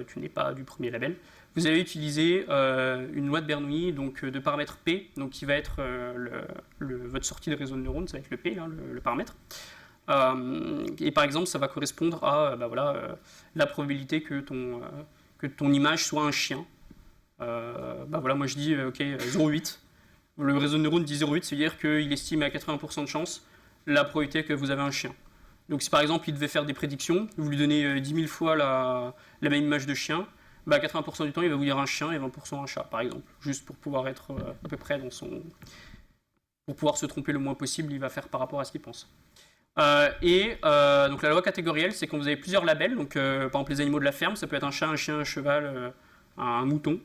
[SPEAKER 1] tu n'es pas du premier label, vous allez utiliser une loi de Bernoulli donc, de paramètre P, donc, qui va être votre sortie de réseau de neurones, ça va être le P, le paramètre. Et par exemple, ça va correspondre à la probabilité que ton image soit un chien. Moi je dis ok 0,8. Le réseau de neurones dit 0,8, c'est-à-dire qu'il estime à 80% de chance la probabilité que vous avez un chien. Donc si par exemple il devait faire des prédictions, vous lui donnez 10 000 fois la même image de chien, 80% du temps il va vous dire un chien et 20% un chat par exemple, juste pour pouvoir être à peu près pour pouvoir se tromper le moins possible, il va faire par rapport à ce qu'il pense. Donc la loi catégorielle, c'est quand vous avez plusieurs labels, donc par exemple les animaux de la ferme, ça peut être un chat, un chien, un cheval, un mouton.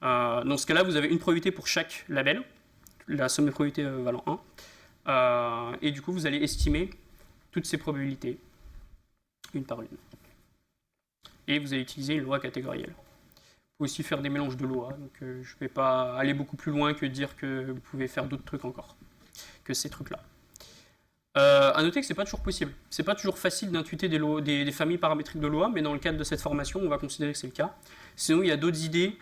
[SPEAKER 1] Dans ce cas-là, vous avez une probabilité pour chaque label, la somme des probabilités valant 1, et du coup vous allez estimer toutes ces probabilités, une par une. Et vous allez utiliser une loi catégorielle. Vous pouvez aussi faire des mélanges de lois, donc je ne vais pas aller beaucoup plus loin que dire que vous pouvez faire d'autres trucs encore, que ces trucs-là. À noter que c'est pas toujours possible. C'est pas toujours facile d'intuiter des familles paramétriques de lois, mais dans le cadre de cette formation, on va considérer que c'est le cas. Sinon, il y a d'autres idées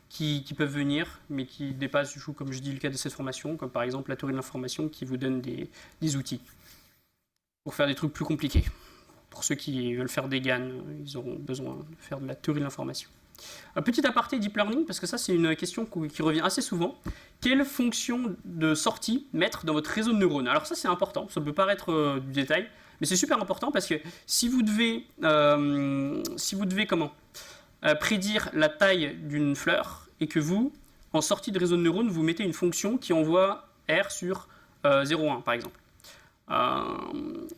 [SPEAKER 1] qui peuvent venir, mais qui dépassent, du coup, comme je dis, le cadre de cette formation, comme par exemple la théorie de l'information qui vous donne des outils pour faire des trucs plus compliqués. Pour ceux qui veulent faire des GAN, ils auront besoin de faire de la théorie de l'information. Un petit aparté deep learning, parce que ça c'est une question qui revient assez souvent. Quelle fonction de sortie mettre dans votre réseau de neurones? Alors ça c'est important, ça peut paraître du détail, mais c'est super important parce que si vous devez prédire la taille d'une fleur et que vous, en sortie de réseau de neurones, vous mettez une fonction qui envoie R sur 0,1 par exemple.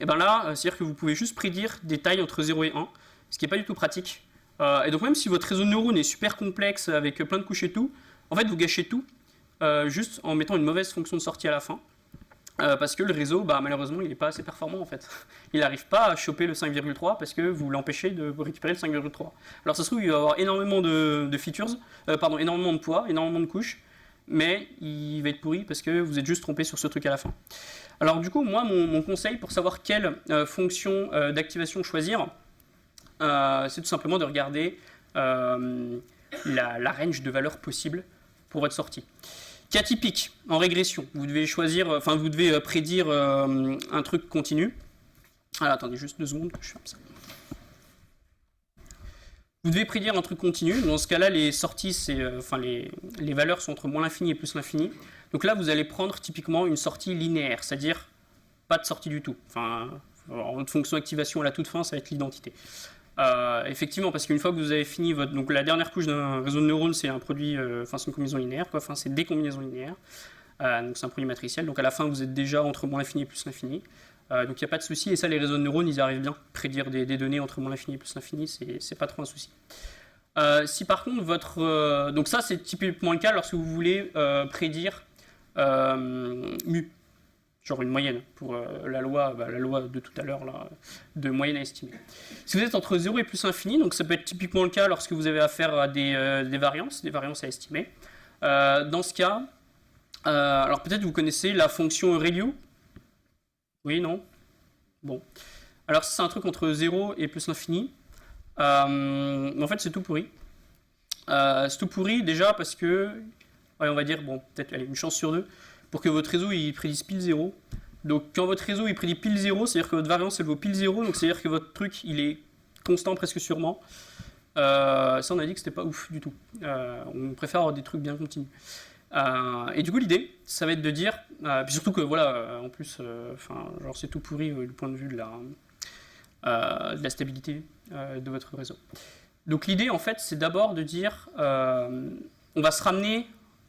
[SPEAKER 1] Et bien là, c'est-à-dire que vous pouvez juste prédire des tailles entre 0 et 1, ce qui n'est pas du tout pratique. Et donc même si votre réseau de neurones est super complexe avec plein de couches et tout, en fait vous gâchez tout juste en mettant une mauvaise fonction de sortie à la fin. Parce que le réseau, malheureusement, il n'est pas assez performant en fait. Il n'arrive pas à choper le 5,3 parce que vous l'empêchez de récupérer le 5,3. Alors ça se trouve, il va avoir énormément de features, énormément de poids, énormément de couches, mais il va être pourri parce que vous êtes juste trompé sur ce truc à la fin. Alors du coup, moi, mon conseil pour savoir quelle fonction d'activation choisir, c'est tout simplement de regarder la range de valeurs possibles pour votre sortie. Cas typique, en régression, vous devez prédire un truc continu. Alors, attendez juste 2 secondes que je ferme ça. Vous devez prédire un truc continu. Dans ce cas-là, les sorties, les valeurs sont entre moins l'infini et plus l'infini. Donc là, vous allez prendre typiquement une sortie linéaire, c'est-à-dire pas de sortie du tout. Votre fonction d'activation à la toute fin, ça va être l'identité. Effectivement, parce qu'une fois que vous avez fini donc la dernière couche d'un réseau de neurones, c'est un produit, c'est une combinaison linéaire, c'est des combinaisons linéaires. Donc c'est un produit matriciel. Donc à la fin, vous êtes déjà entre moins l'infini et plus l'infini. Donc il n'y a pas de souci. Et ça, les réseaux de neurones, ils arrivent bien. Prédire des données entre moins l'infini et plus l'infini, c'est pas trop un souci. Si par contre donc ça, c'est typiquement le cas lorsque vous voulez prédire mu. Genre une moyenne, pour la loi de tout à l'heure, de moyenne à estimer. Si vous êtes entre 0 et plus infini, donc ça peut être typiquement le cas lorsque vous avez affaire à des variances à estimer. Dans ce cas, alors peut-être vous connaissez la fonction ReLU. Oui, non? Bon. Alors c'est un truc entre 0 et plus l'infini. En fait, c'est tout pourri. C'est tout pourri déjà parce que, on va dire, peut-être une chance sur 2, pour que votre réseau il prédise pile 0. Donc quand votre réseau il prédit pile 0, c'est-à-dire que votre variance elle vaut pile 0, donc c'est-à-dire que votre truc il est constant presque sûrement. Ça on a dit que c'était pas ouf du tout. On préfère avoir des trucs bien continus. Et du coup l'idée, ça va être de dire, puis surtout que en plus, c'est tout pourri du point de vue de la stabilité de votre réseau. Donc l'idée en fait c'est d'abord de dire, on va se ramener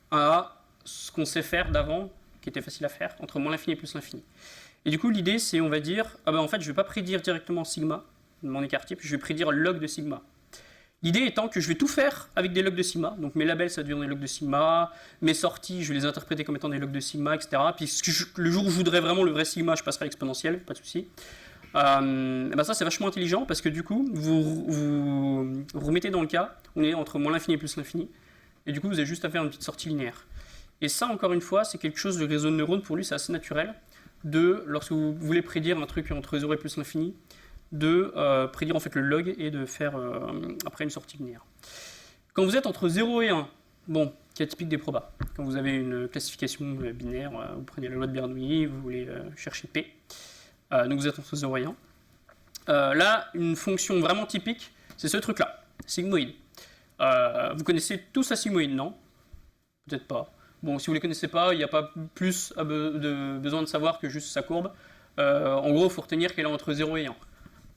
[SPEAKER 1] à ce qu'on sait faire d'avant, qui était facile à faire, entre moins l'infini et plus l'infini. Et du coup, l'idée, c'est, on va dire, en fait, je ne vais pas prédire directement sigma, mon écart type, je vais prédire log de sigma. L'idée étant que je vais tout faire avec des logs de sigma, donc mes labels ça devient des logs de sigma, mes sorties je vais les interpréter comme étant des logs de sigma, etc. Puis le jour où je voudrais vraiment le vrai sigma, je passerai à l'exponentielle, pas de souci. Ben ça c'est vachement intelligent parce que du coup vous remettez dans le cas, on est entre moins l'infini et plus l'infini, et du coup vous avez juste à faire une petite sortie linéaire. Et ça encore une fois c'est quelque chose, le réseau de neurones pour lui c'est assez naturel, lorsque vous voulez prédire un truc entre 0 et plus l'infini, de prédire en fait le log et de faire après une sortie linéaire. Quand vous êtes entre 0 et 1, bon, cas typique des probas, quand vous avez une classification binaire, vous prenez la loi de Bernoulli, vous voulez chercher P, donc vous êtes entre 0 et 1. Là, une fonction vraiment typique, c'est ce truc-là, sigmoïde. Vous connaissez tous la sigmoïde, non? Peut-être pas. Bon, si vous ne les connaissez pas, il n'y a pas plus besoin de savoir que juste sa courbe. En gros, il faut retenir qu'elle est entre 0 et 1.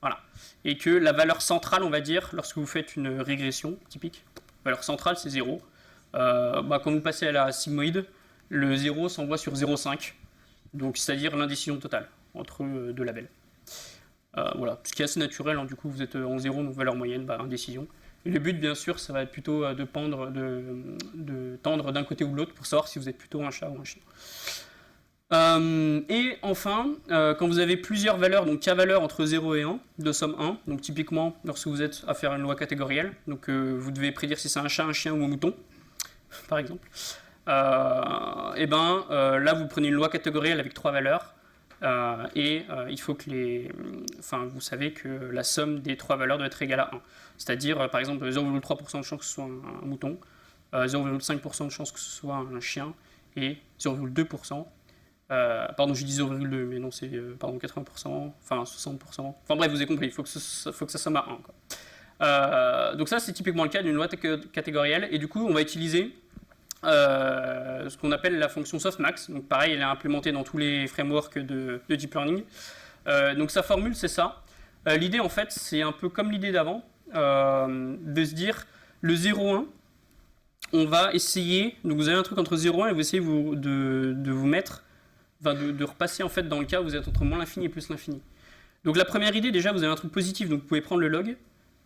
[SPEAKER 1] Voilà. Et que la valeur centrale, on va dire, lorsque vous faites une régression typique, la valeur centrale c'est 0. Quand vous passez à la sigmoïde, le 0 s'envoie sur 0,5. Donc c'est-à-dire l'indécision totale entre deux labels. Voilà. Ce qui est assez naturel, hein, du coup vous êtes en 0, donc valeur moyenne, indécision. Et le but, bien sûr, ça va être plutôt de tendre d'un côté ou de l'autre pour savoir si vous êtes plutôt un chat ou un chien. Et enfin, quand vous avez plusieurs valeurs, donc k-valeurs entre 0 et 1, de somme 1, donc typiquement lorsque vous êtes à faire une loi catégorielle, donc vous devez prédire si c'est un chat, un chien ou un mouton, par exemple, là vous prenez une loi catégorielle avec 3 valeurs, il faut que vous savez que la somme des 3 valeurs doit être égale à 1. C'est-à-dire, par exemple, 0,3% de chance que ce soit un mouton, 0,5% de chance que ce soit un chien, et 0,2%. Pardon, je dis 0,2, mais non, c'est 80%, enfin 60%. Enfin bref, vous avez compris, il faut que ça somme à 1. Quoi. Donc ça, c'est typiquement le cas d'une loi catégorielle, et du coup, on va utiliser ce qu'on appelle la fonction softmax. Donc pareil, elle est implémentée dans tous les frameworks de deep learning. Donc sa formule, c'est ça. L'idée, en fait, c'est un peu comme l'idée d'avant, de se dire, le 0,1, on va essayer, donc vous avez un truc entre 0 et 1, et vous essayez de vous mettre, de repasser en fait dans le cas où vous êtes entre moins l'infini et plus l'infini. Donc la première idée, déjà, vous avez un truc positif, donc vous pouvez prendre le log,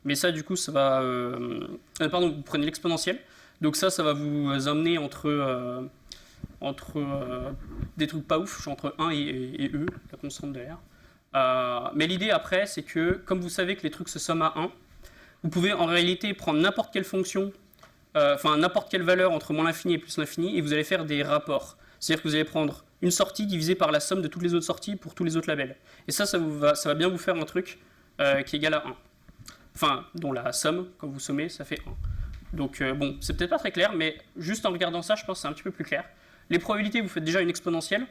[SPEAKER 1] mais ça, du coup, ça va... vous prenez l'exponentielle, donc ça va vous amener entre des trucs pas ouf, entre 1 et E, la constante de R. Mais l'idée après, c'est que, comme vous savez que les trucs se somment à 1, vous pouvez en réalité prendre n'importe quelle fonction, n'importe quelle valeur entre moins l'infini et plus l'infini, et vous allez faire des rapports. C'est-à-dire que vous allez prendre une sortie divisée par la somme de toutes les autres sorties pour tous les autres labels. Et ça va bien vous faire un truc qui est égal à 1. Enfin, dont la somme, quand vous sommez, ça fait 1. Donc bon, c'est peut-être pas très clair, mais juste en regardant ça, je pense que c'est un petit peu plus clair. Les probabilités, vous faites déjà une exponentielle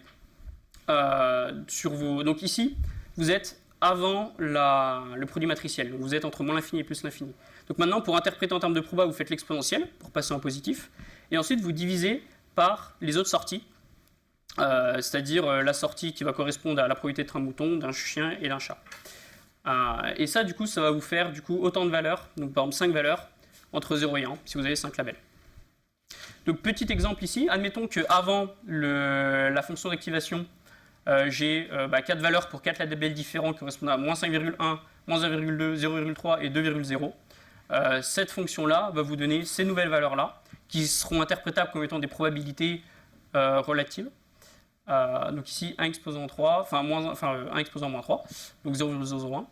[SPEAKER 1] sur vos... Donc ici, vous êtes avant le produit matriciel. Donc vous êtes entre moins l'infini et plus l'infini. Donc maintenant, pour interpréter en termes de proba, vous faites l'exponentielle pour passer en positif. Et ensuite, vous divisez par les autres sorties. C'est-à-dire la sortie qui va correspondre à la probabilité d'être un mouton, d'un chien et d'un chat. Et ça, du coup, ça va vous faire autant de valeurs, donc par exemple 5 valeurs, entre 0 et 1, si vous avez 5 labels. Donc petit exemple ici, admettons qu'avant la fonction d'activation, j'ai 4 valeurs pour 4 labels différents qui correspondent à moins 5,1, moins 1,2, 0,3 et 2,0. Cette fonction-là va vous donner ces nouvelles valeurs-là, qui seront interprétables comme étant des probabilités relatives. Donc ici 1 exposant 3, 1 exposant moins 3, donc 0,001,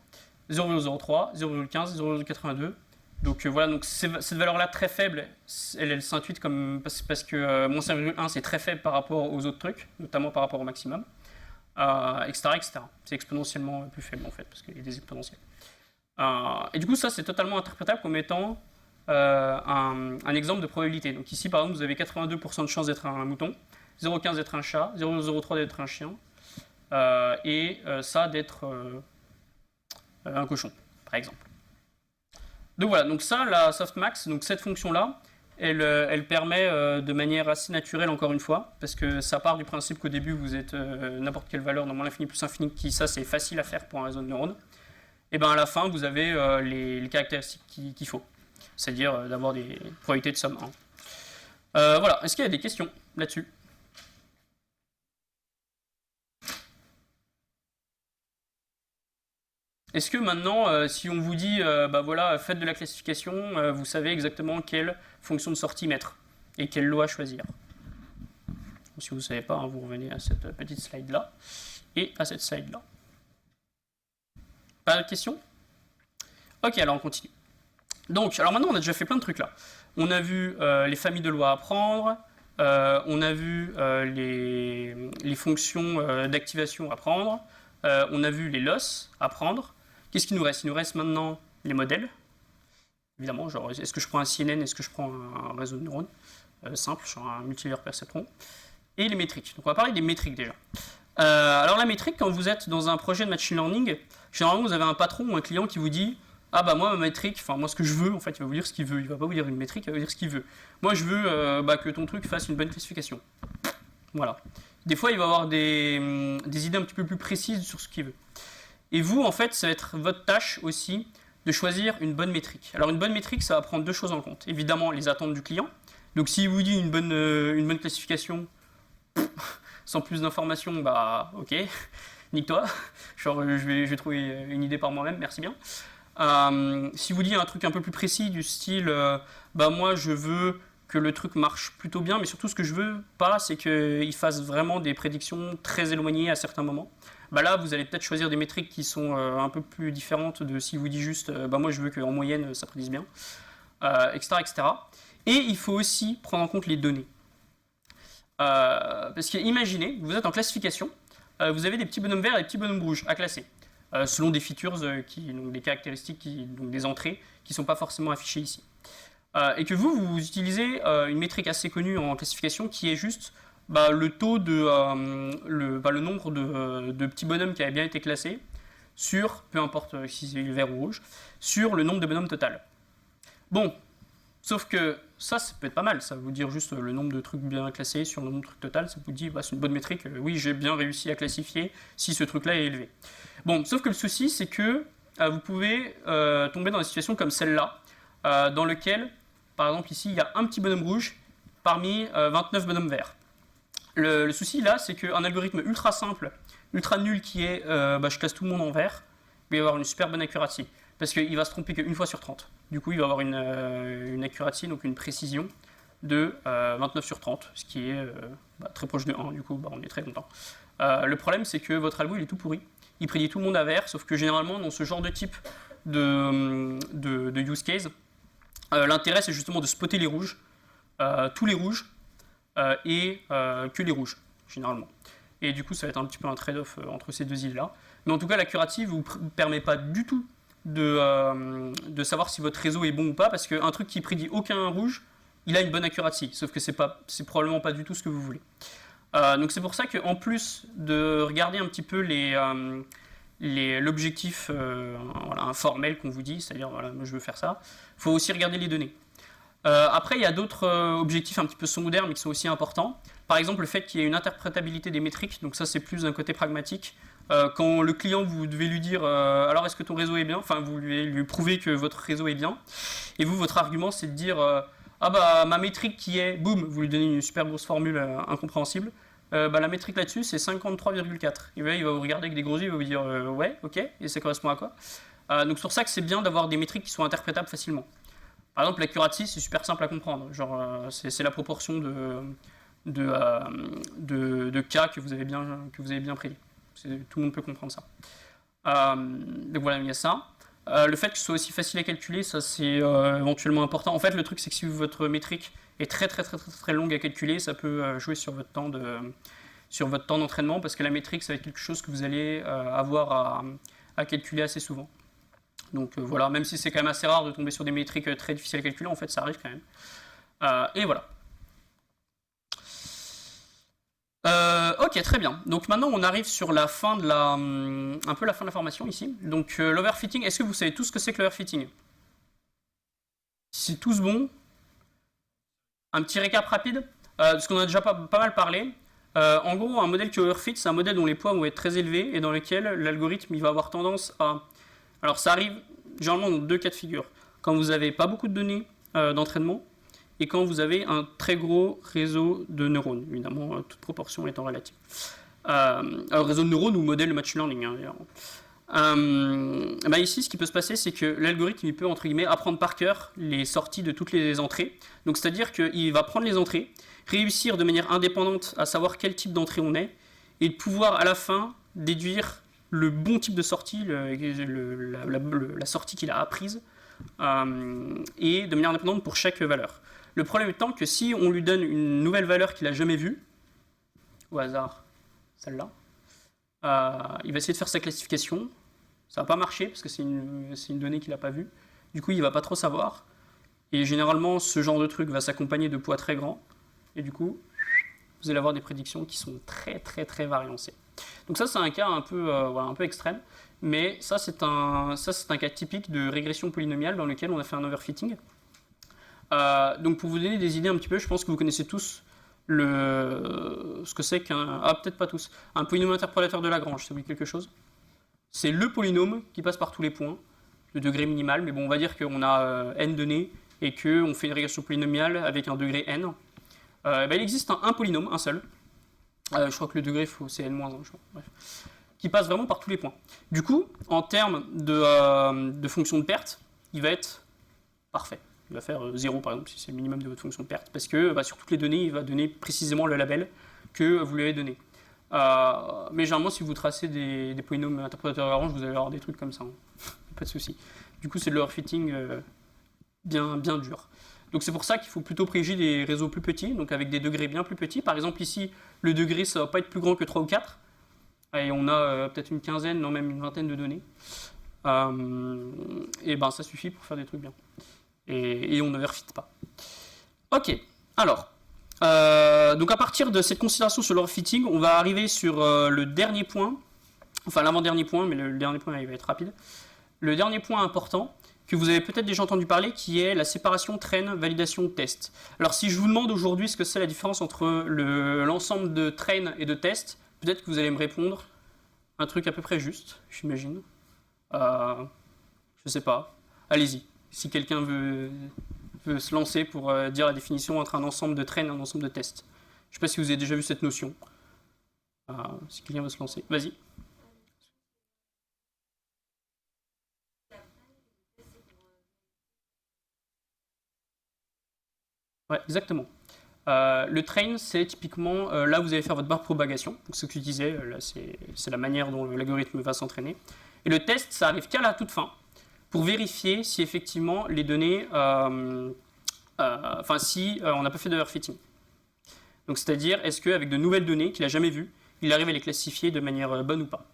[SPEAKER 1] 0,03, 0,15, 0,82. Donc voilà, donc cette valeur-là très faible, elle s'intuite comme parce que moins 5,1 c'est très faible par rapport aux autres trucs, notamment par rapport au maximum, etc., etc. C'est exponentiellement plus faible en fait, parce qu'il y a des exponentiels. Et du coup ça c'est totalement interprétable comme étant un exemple de probabilité. Donc ici par exemple vous avez 82% de chance d'être un mouton, 0,15 d'être un chat, 0,03 d'être un chien, et ça d'être un cochon, par exemple. Donc voilà, donc ça, la softmax, donc cette fonction-là, elle permet de manière assez naturelle, encore une fois, parce que ça part du principe qu'au début, vous êtes n'importe quelle valeur dans moins l'infini plus infini, ça c'est facile à faire pour un réseau de neurones, et bien à la fin, vous avez les caractéristiques qu'il faut, c'est-à-dire d'avoir des probabilités de somme 1. Voilà, est-ce qu'il y a des questions là-dessus ? Est-ce que maintenant, si on vous dit, bah voilà, faites de la classification, vous savez exactement quelle fonction de sortie mettre et quelle loi choisir? Si vous ne savez pas, hein, vous revenez à cette petite slide-là et à cette slide-là. Pas de questions? Ok, alors on continue. Donc, alors maintenant, on a déjà fait plein de trucs là. On a vu les familles de lois à prendre, on a vu les fonctions d'activation à prendre, on a vu les loss à prendre. Qu'est-ce qu'il nous reste? Il nous reste maintenant les modèles. Évidemment, genre, est-ce que je prends un CNN, est-ce que je prends un réseau de neurones simple, genre un multivers perceptron, et les métriques. Donc on va parler des métriques déjà. Alors la métrique, quand vous êtes dans un projet de machine learning, généralement vous avez un patron ou un client qui vous dit ah bah moi ma métrique, enfin moi ce que je veux, en fait il va vous dire ce qu'il veut, il va pas vous dire une métrique, il va vous dire ce qu'il veut. Moi je veux que ton truc fasse une bonne classification. Voilà. Des fois il va avoir des idées un petit peu plus précises sur ce qu'il veut. Et vous en fait ça va être votre tâche aussi de choisir une bonne métrique. Alors une bonne métrique ça va prendre deux choses en compte. Évidemment les attentes du client. Donc s'il vous dit une bonne classification, sans plus d'informations, bah ok, nique-toi. Genre je vais trouver une idée par moi-même, merci bien. Si vous dites un truc un peu plus précis du style bah moi je veux que le truc marche plutôt bien, mais surtout ce que je veux pas c'est qu'il fasse vraiment des prédictions très éloignées à certains moments. Bah là vous allez peut-être choisir des métriques qui sont un peu plus différentes de si vous dit juste bah moi je veux qu'en moyenne ça prédise bien, etc., etc. Et il faut aussi prendre en compte les données. Parce que imaginez, vous êtes en classification, vous avez des petits bonhommes verts et des petits bonhommes rouges à classer. Selon des features, donc des caractéristiques, donc des entrées, qui ne sont pas forcément affichées ici. Et que vous utilisez une métrique assez connue en classification qui est juste le taux le nombre de petits bonhommes qui avaient bien été classés sur, peu importe si c'est vert ou rouge, sur le nombre de bonhommes total. Bon, sauf que ça peut être pas mal, ça vous dire juste le nombre de trucs bien classés sur le nombre de trucs total, ça vous dit c'est une bonne métrique, oui j'ai bien réussi à classifier si ce truc là est élevé. Bon, sauf que le souci c'est que vous pouvez tomber dans des situations comme celle-là, dans lequel, par exemple ici, il y a un petit bonhomme rouge parmi 29 bonhommes verts. Le souci là c'est qu'un algorithme ultra simple, ultra nul qui est je classe tout le monde en vert, il va y avoir une super bonne accuracy. Parce qu'il va se tromper qu'une fois sur 30. Du coup, il va avoir une accuracy, donc une précision de 29 sur 30, ce qui est très proche de 1, du coup, on est très content. Le problème, c'est que votre algo, il est tout pourri. Il prédit tout le monde à vert, sauf que généralement, dans ce genre de type de use case, l'intérêt, c'est justement de spotter les rouges, tous les rouges, et que les rouges, généralement. Et du coup, ça va être un petit peu un trade-off entre ces deux îles-là. Mais en tout cas, l'accuracy ne vous permet pas du tout de savoir si votre réseau est bon ou pas, parce qu'un truc qui prédit aucun rouge, il a une bonne accuracy, sauf que c'est probablement pas du tout ce que vous voulez. Donc c'est pour ça qu'en plus de regarder un petit peu l'objectif informel qu'on vous dit, c'est-à-dire voilà, moi je veux faire ça, il faut aussi regarder les données. Après il y a d'autres objectifs un petit peu secondaires mais qui sont aussi importants. Par exemple le fait qu'il y ait une interprétabilité des métriques, donc ça c'est plus d'un côté pragmatique. Quand le client, vous devez lui dire alors est-ce que ton réseau est bien, enfin vous devez lui prouver que votre réseau est bien, et vous, votre argument c'est de dire ah bah ma métrique qui est, boum, vous lui donnez une super grosse formule incompréhensible, la métrique là-dessus c'est 53,4. Et là il va vous regarder avec des gros yeux, il va vous dire ouais, ok, et ça correspond à quoi? Donc c'est pour ça que c'est bien d'avoir des métriques qui sont interprétables facilement. Par exemple l'accuracy c'est super simple à comprendre, genre c'est la proportion de cas que vous avez bien prédit. Tout le monde peut comprendre ça. Donc voilà, il y a ça. Le fait que ce soit aussi facile à calculer, ça c'est éventuellement important. En fait, le truc c'est que si votre métrique est très longue à calculer, ça peut jouer sur votre temps d'entraînement, parce que la métrique ça va être quelque chose que vous allez avoir à calculer assez souvent. Donc voilà, même si c'est quand même assez rare de tomber sur des métriques très difficiles à calculer, en fait ça arrive quand même. Et voilà. Ok, très bien. Donc maintenant on arrive sur la fin de un peu la fin de la formation ici. Donc l'overfitting, est-ce que vous savez tout ce que c'est que l'overfitting? C'est tous bon. Un petit récap rapide, parce qu'on a déjà pas mal parlé. En gros, un modèle qui overfit, c'est un modèle dont les poids vont être très élevés et dans lequel l'algorithme il va avoir tendance à... Alors ça arrive généralement dans deux cas de figure. Quand vous n'avez pas beaucoup de données d'entraînement, et quand vous avez un très gros réseau de neurones, évidemment, toute proportion étant relative. Réseau de neurones ou modèle de machine learning, hein, Bah ici, ce qui peut se passer, c'est que l'algorithme il peut entre guillemets apprendre par cœur les sorties de toutes les entrées. Donc c'est-à-dire qu'il va prendre les entrées, réussir de manière indépendante à savoir quel type d'entrée on est, et de pouvoir à la fin déduire le bon type de sortie, la sortie qu'il a apprise, et de manière indépendante pour chaque valeur. Le problème étant que si on lui donne une nouvelle valeur qu'il n'a jamais vue, au hasard, celle-là, il va essayer de faire sa classification. Ça va pas marcher parce que c'est une donnée qu'il n'a pas vue. Du coup, il va pas trop savoir. Et généralement, ce genre de truc va s'accompagner de poids très grands. Et du coup, vous allez avoir des prédictions qui sont très très très variancées. Donc ça, c'est un cas un peu extrême. Mais ça, c'est un cas typique de régression polynomiale dans lequel on a fait un overfitting. Donc pour vous donner des idées un petit peu, je pense que vous connaissez tous ce que c'est qu'un... Ah, peut-être pas tous. Un polynôme interpolateur de Lagrange, ça vous dit quelque chose? C'est le polynôme qui passe par tous les points, le degré minimal, mais bon, on va dire qu'on a n données et qu'on fait une régression polynomiale avec un degré n. Il existe un polynôme, un seul. Je crois que le degré, c'est n-1, je crois. Bref. Qui passe vraiment par tous les points. Du coup, en termes de fonction de perte, il va être parfait. Il va faire 0 par exemple, si c'est le minimum de votre fonction de perte, parce que sur toutes les données, il va donner précisément le label que vous lui avez donné. Mais généralement, si vous tracez des polynômes interprétateurs de Lagrange, vous allez avoir des trucs comme ça, hein. Pas de souci. Du coup, c'est de l'overfitting bien dur. Donc c'est pour ça qu'il faut plutôt privilégier des réseaux plus petits, donc avec des degrés bien plus petits. Par exemple, ici, le degré, ça ne va pas être plus grand que 3 ou 4. Et on a peut-être une quinzaine, non même une vingtaine de données. Et ben ça suffit pour faire des trucs bien. Et on ne overfit pas. Ok, alors, donc à partir de cette considération sur l'overfitting, on va arriver sur le dernier point, enfin l'avant-dernier point, mais le dernier point il va être rapide. Le dernier point important, que vous avez peut-être déjà entendu parler, qui est la séparation train, validation, test. Alors si je vous demande aujourd'hui ce que c'est la différence entre l'ensemble de train et de test, peut-être que vous allez me répondre un truc à peu près juste, j'imagine. Je sais pas, allez-y. Si quelqu'un veut se lancer pour dire la définition entre un ensemble de train et un ensemble de tests. Je ne sais pas si vous avez déjà vu cette notion. Si quelqu'un veut se lancer, vas-y. Ouais, exactement. Le train, c'est typiquement là où vous allez faire votre barre de propagation. Donc, ce que je disais, là, c'est la manière dont l'algorithme va s'entraîner. Et le test, ça arrive qu'à la toute fin, pour vérifier si effectivement les données, si on n'a pas fait d'overfitting. Donc c'est-à-dire, est-ce qu'avec de nouvelles données qu'il n'a jamais vues, il arrive à les classifier de manière bonne ou pas.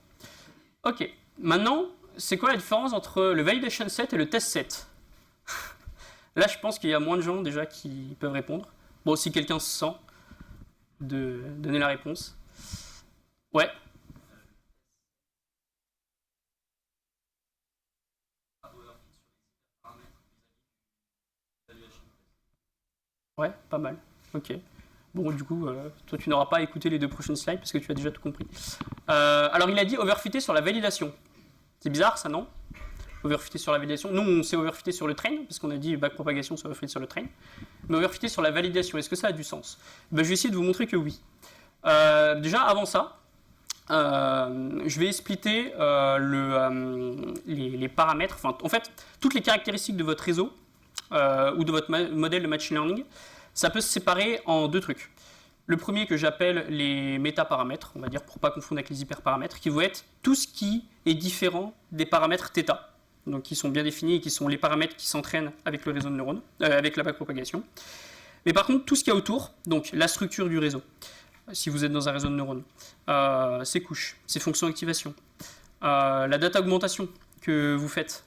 [SPEAKER 1] Ok, maintenant, c'est quoi la différence entre le validation set et le test set? Là, je pense qu'il y a moins de gens déjà qui peuvent répondre. Bon, si quelqu'un se sent de donner la réponse. Ouais. Ouais, pas mal. Ok. Bon, du coup, toi, tu n'auras pas écouté les 2 prochaines slides parce que tu as déjà tout compris. Alors, il a dit overfitter sur la validation. C'est bizarre, ça, non? Overfitter sur la validation. Nous, on s'est overfité sur le train parce qu'on a dit backpropagation, c'est overfité sur le train. Mais overfitter sur la validation, est-ce que ça a du sens? Je vais essayer de vous montrer que oui. Déjà, avant ça, je vais splitter les paramètres, enfin, en fait, toutes les caractéristiques de votre réseau ou de votre modèle de machine learning, ça peut se séparer en 2 trucs. Le premier que j'appelle les métaparamètres, on va dire pour ne pas confondre avec les hyperparamètres, qui vont être tout ce qui est différent des paramètres θ, donc qui sont bien définis et qui sont les paramètres qui s'entraînent avec le réseau de neurones, avec la backpropagation. Mais par contre, tout ce qu'il y a autour, donc la structure du réseau, si vous êtes dans un réseau de neurones, ses couches, ses fonctions d'activation, la data augmentation que vous faites,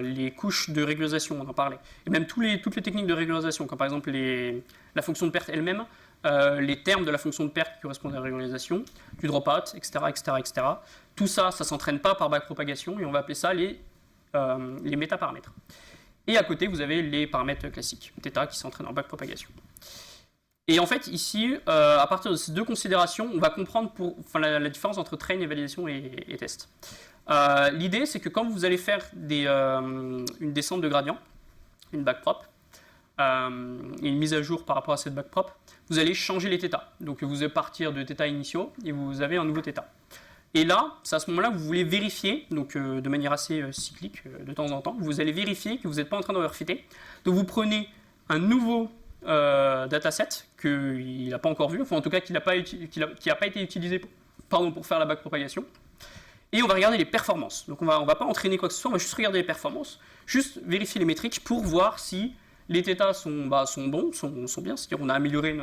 [SPEAKER 1] les couches de régularisation, on en parlait, et même toutes les techniques de régularisation, comme par exemple la fonction de perte elle-même, les termes de la fonction de perte qui correspondent à la régularisation, du dropout, etc., etc., etc. Tout ça, ça ne s'entraîne pas par backpropagation, et on va appeler ça les métaparamètres. Et à côté, vous avez les paramètres classiques, θ, qui s'entraînent en backpropagation. Et en fait, ici, à partir de ces 2 considérations, on va comprendre la différence entre train et validation et test. L'idée, c'est que quand vous allez faire une descente de gradient, une backprop, et une mise à jour par rapport à cette backprop, vous allez changer les θ. Donc vous allez partir de θ initiaux et vous avez un nouveau θ. Et là, c'est à ce moment-là que vous voulez vérifier, donc de manière assez cyclique, de temps en temps, vous allez vérifier que vous n'êtes pas en train d'overfitter. Donc vous prenez un nouveau dataset qu'il n'a pas encore vu, enfin en tout cas qui n'a pas été utilisé pour faire la backpropagation. Et on va regarder les performances. Donc on va pas entraîner quoi que ce soit, on va juste regarder les performances, juste vérifier les métriques pour voir si les θ sont bons, sont bien, c'est-à-dire qu'on a amélioré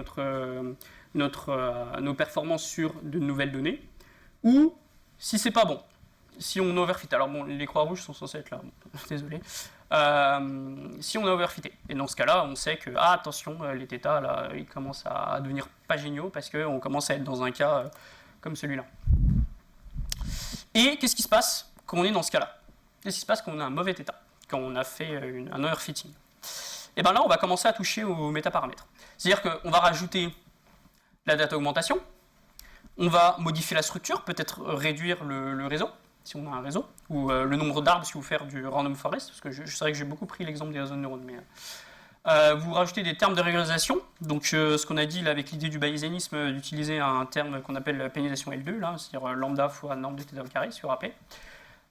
[SPEAKER 1] nos performances sur de nouvelles données, ou si c'est pas bon, si on overfit. Alors bon, les croix rouges sont censées être là, désolé. Si on a overfité. Et dans ce cas-là, on sait que, attention, les θ, là, ils commencent à devenir pas géniaux parce qu'on commence à être dans un cas comme celui-là. Et qu'est-ce qui se passe quand on est dans ce cas-là? Qu'est-ce qui se passe quand on a un mauvais θ, quand on a fait un overfitting? Et bien là, on va commencer à toucher aux métaparamètres. C'est-à-dire qu'on va rajouter la data augmentation, on va modifier la structure, peut-être réduire le réseau, si on a un réseau, ou le nombre d'arbres si vous faites du random forest, parce que c'est vrai que j'ai beaucoup pris l'exemple des réseaux de neurones, mais vous rajoutez des termes de régularisation, donc ce qu'on a dit là, avec l'idée du bayésianisme, d'utiliser un terme qu'on appelle pénalisation L2, c'est-à-dire lambda fois norme de θ au carré sur AP.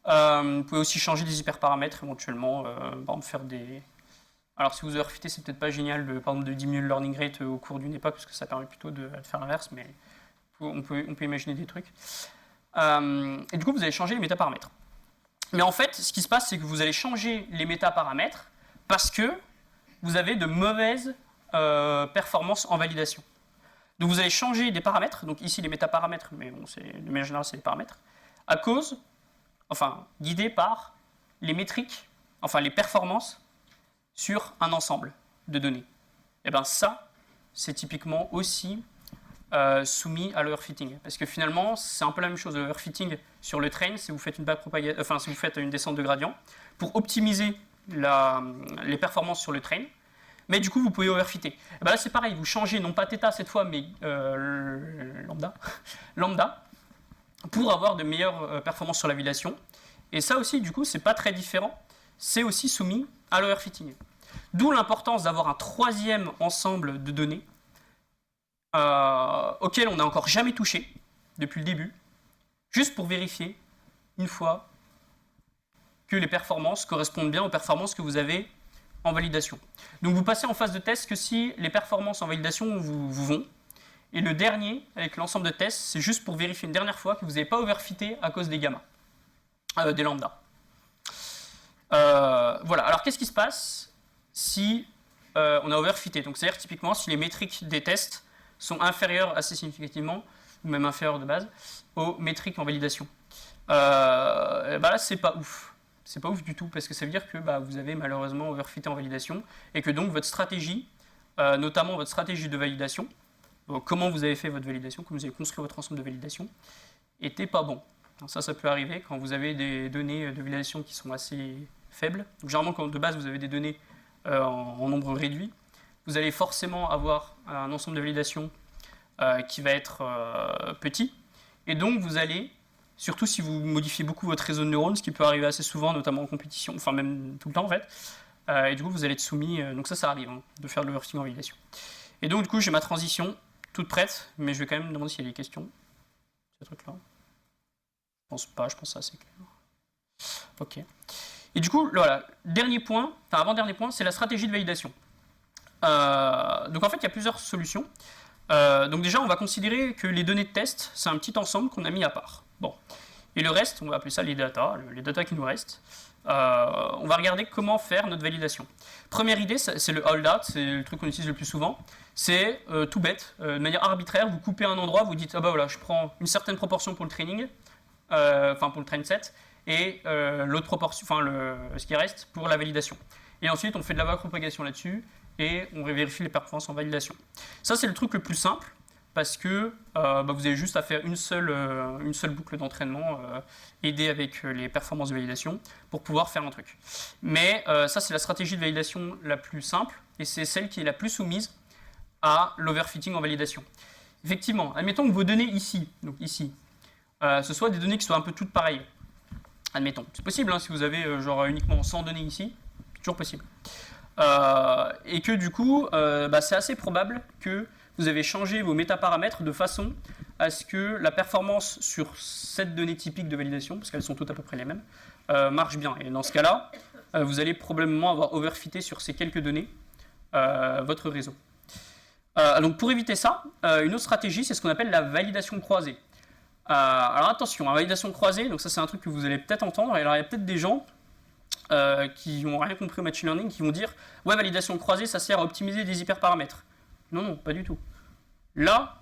[SPEAKER 1] Vous pouvez aussi changer des hyperparamètres éventuellement, par exemple faire des... Alors si vous overfitez, c'est peut-être pas génial par exemple, de diminuer le learning rate au cours d'une époque, parce que ça permet plutôt de faire l'inverse, mais on peut imaginer des trucs. Et du coup, vous allez changer les métaparamètres. Mais en fait, ce qui se passe, c'est que vous allez changer les métaparamètres parce que vous avez de mauvaises performances en validation. Donc vous allez changer des paramètres, donc ici les métaparamètres, mais bon, de manière générale, c'est les paramètres, à cause, enfin, guidés par les métriques, enfin les performances sur un ensemble de données. Et bien ça, c'est typiquement aussi soumis à l'overfitting. Parce que finalement, c'est un peu la même chose, l'overfitting sur le train, si vous faites si vous faites une descente de gradient, pour optimiser les performances sur le train, mais du coup, vous pouvez overfitter. Et ben là, c'est pareil, vous changez non pas θ cette fois, mais lambda, pour avoir de meilleures performances sur la validation. Et ça aussi, du coup, c'est pas très différent, c'est aussi soumis à l'overfitting. D'où l'importance d'avoir un troisième ensemble de données auquel on n'a encore jamais touché depuis le début, juste pour vérifier une fois que les performances correspondent bien aux performances que vous avez en validation. Donc vous passez en phase de test que si les performances en validation vous vont, et le dernier, avec l'ensemble de tests, c'est juste pour vérifier une dernière fois que vous n'avez pas overfité à cause des gamma, des lambda. Voilà, alors qu'est-ce qui se passe si on a overfité? Donc c'est-à-dire typiquement si les métriques des tests sont inférieures assez significativement, ou même inférieures de base, aux métriques en validation. Là, c'est pas ouf. C'est pas ouf du tout, parce que ça veut dire que vous avez malheureusement overfité en validation, et que donc votre stratégie, notamment votre stratégie de validation, comment vous avez fait votre validation, comment vous avez construit votre ensemble de validation, était pas bon. Alors ça peut arriver quand vous avez des données de validation qui sont assez faibles. Donc, généralement, quand de base vous avez des données en nombre réduit, vous allez forcément avoir un ensemble de validation qui va être petit. Et donc, vous allez, surtout si vous modifiez beaucoup votre réseau de neurones, ce qui peut arriver assez souvent, notamment en compétition, enfin même tout le temps en fait, et du coup, vous allez être soumis, donc ça arrive, de faire de l'overfitting en validation. Et donc, du coup, j'ai ma transition toute prête, mais je vais quand même me demander s'il y a des questions. Ce truc-là. Je pense pas, je pense que c'est assez clair. Ok. Et du coup, voilà, dernier point, enfin avant-dernier point, c'est la stratégie de validation. Donc en fait, il y a plusieurs solutions. Donc déjà, on va considérer que les données de test, c'est un petit ensemble qu'on a mis à part. Bon. Et le reste, on va appeler ça les data qui nous restent. On va regarder comment faire notre validation. Première idée, c'est le holdout, c'est le truc qu'on utilise le plus souvent. C'est tout bête, de manière arbitraire, vous coupez un endroit, vous dites ah bah voilà, je prends une certaine proportion pour le training, enfin pour le train set, et l'autre proportion, enfin ce qui reste pour la validation. Et ensuite, on fait de la backpropagation là-dessus et on vérifie les performances en validation. Ça, c'est le truc le plus simple parce que vous avez juste à faire une seule boucle d'entraînement aidée avec les performances de validation pour pouvoir faire un truc. Mais ça, c'est la stratégie de validation la plus simple et c'est celle qui est la plus soumise à l'overfitting en validation. Effectivement, admettons que vos données ici, donc ici, ce soit des données qui soient un peu toutes pareilles. Admettons, c'est possible si vous avez genre uniquement 100 données ici, c'est toujours possible. Et que du coup, c'est assez probable que vous avez changé vos métaparamètres de façon à ce que la performance sur cette donnée typique de validation, parce qu'elles sont toutes à peu près les mêmes, marche bien. Et dans ce cas-là, vous allez probablement avoir overfité sur ces quelques données votre réseau. Donc pour éviter ça, une autre stratégie, c'est ce qu'on appelle la validation croisée. Alors attention, la validation croisée, donc ça c'est un truc que vous allez peut-être entendre, et alors il y a peut-être des gens qui n'ont rien compris au machine learning qui vont dire « Ouais, validation croisée, ça sert à optimiser des hyperparamètres. » Non, non, pas du tout. Là,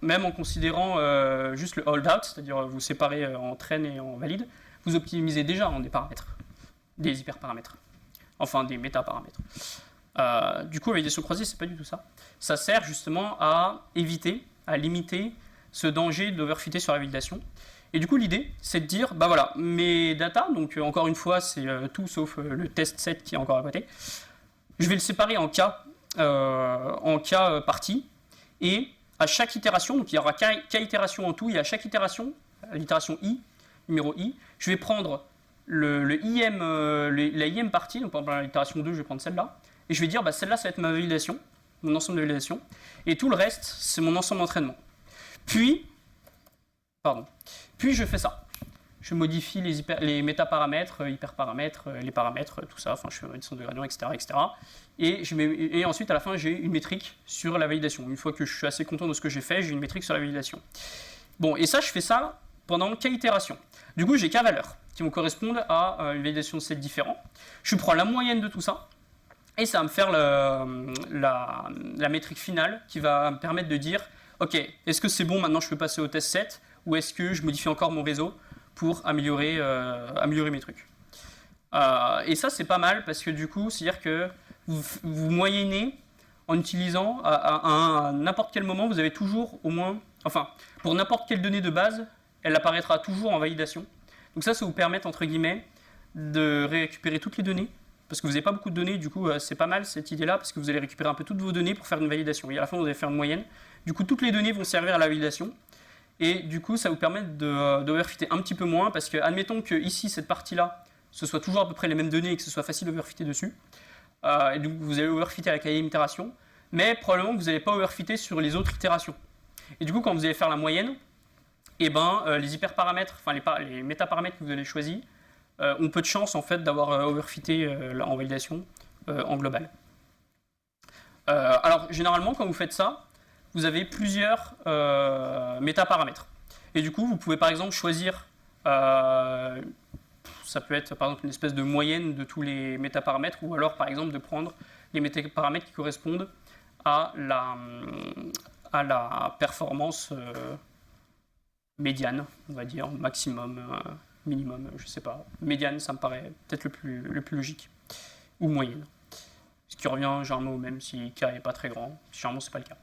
[SPEAKER 1] même en considérant juste le holdout, c'est-à-dire vous séparez en train et en valide, vous optimisez déjà des paramètres, des hyperparamètres, enfin des métaparamètres. Du coup, la validation croisée, c'est pas du tout ça. Ça sert justement à éviter, à limiter ce danger d'overfitter sur la validation. Et du coup, l'idée, c'est de dire, bah voilà, mes data, donc encore une fois, c'est tout sauf le test set qui est encore à côté. Je vais le séparer en cas parties, et à chaque itération, donc il y aura k itérations en tout, et à chaque itération, l'itération i, numéro i, je vais prendre la IM partie, donc par exemple l'itération 2, je vais prendre celle-là, et je vais dire, bah, celle-là, ça va être ma validation, mon ensemble de validation, et tout le reste, c'est mon ensemble d'entraînement. Puis je fais ça. Je modifie les métaparamètres, hyperparamètres, les paramètres, tout ça, enfin je fais une descente de gradient, etc. Et ensuite, à la fin, j'ai une métrique sur la validation. Une fois que je suis assez content de ce que j'ai fait, j'ai une métrique sur la validation. Bon, et ça, je fais ça pendant k itérations. Du coup, j'ai k valeurs qui vont correspondre à une validation de set différent. Je prends la moyenne de tout ça, et ça va me faire la métrique finale qui va me permettre de dire, ok, est-ce que c'est bon, maintenant je peux passer au test set, ou est-ce que je modifie encore mon réseau pour améliorer mes trucs. Et ça, c'est pas mal, parce que du coup, c'est-à-dire que vous moyennez en utilisant, à n'importe quel moment, vous avez toujours au moins, enfin, pour n'importe quelle donnée de base, elle apparaîtra toujours en validation. Donc ça vous permet, entre guillemets, de récupérer toutes les données, parce que vous n'avez pas beaucoup de données, du coup, c'est pas mal cette idée-là, parce que vous allez récupérer un peu toutes vos données pour faire une validation. Et à la fin, vous allez faire une moyenne. Du coup, toutes les données vont servir à la validation. Et du coup, ça vous permet d'overfitter un petit peu moins, parce que, admettons que ici, cette partie-là, ce soit toujours à peu près les mêmes données et que ce soit facile d'overfitter dessus. Et donc, vous allez overfitter à la quatrième itération, mais probablement que vous n'allez pas overfitter sur les autres itérations. Et du coup, quand vous allez faire la moyenne, et les hyperparamètres, enfin les métaparamètres que vous avez choisis, ont peu de chance en fait d'avoir overfité en validation en global. Alors, généralement, quand vous faites ça, vous avez plusieurs métaparamètres. Et du coup, vous pouvez par exemple choisir, ça peut être par exemple une espèce de moyenne de tous les métaparamètres, ou alors par exemple de prendre les métaparamètres qui correspondent à la performance médiane, on va dire, maximum, minimum, je sais pas. Médiane, ça me paraît peut-être le plus logique, ou moyenne. Ce qui revient généralement au même si K n'est pas très grand, généralement c'est pas le cas.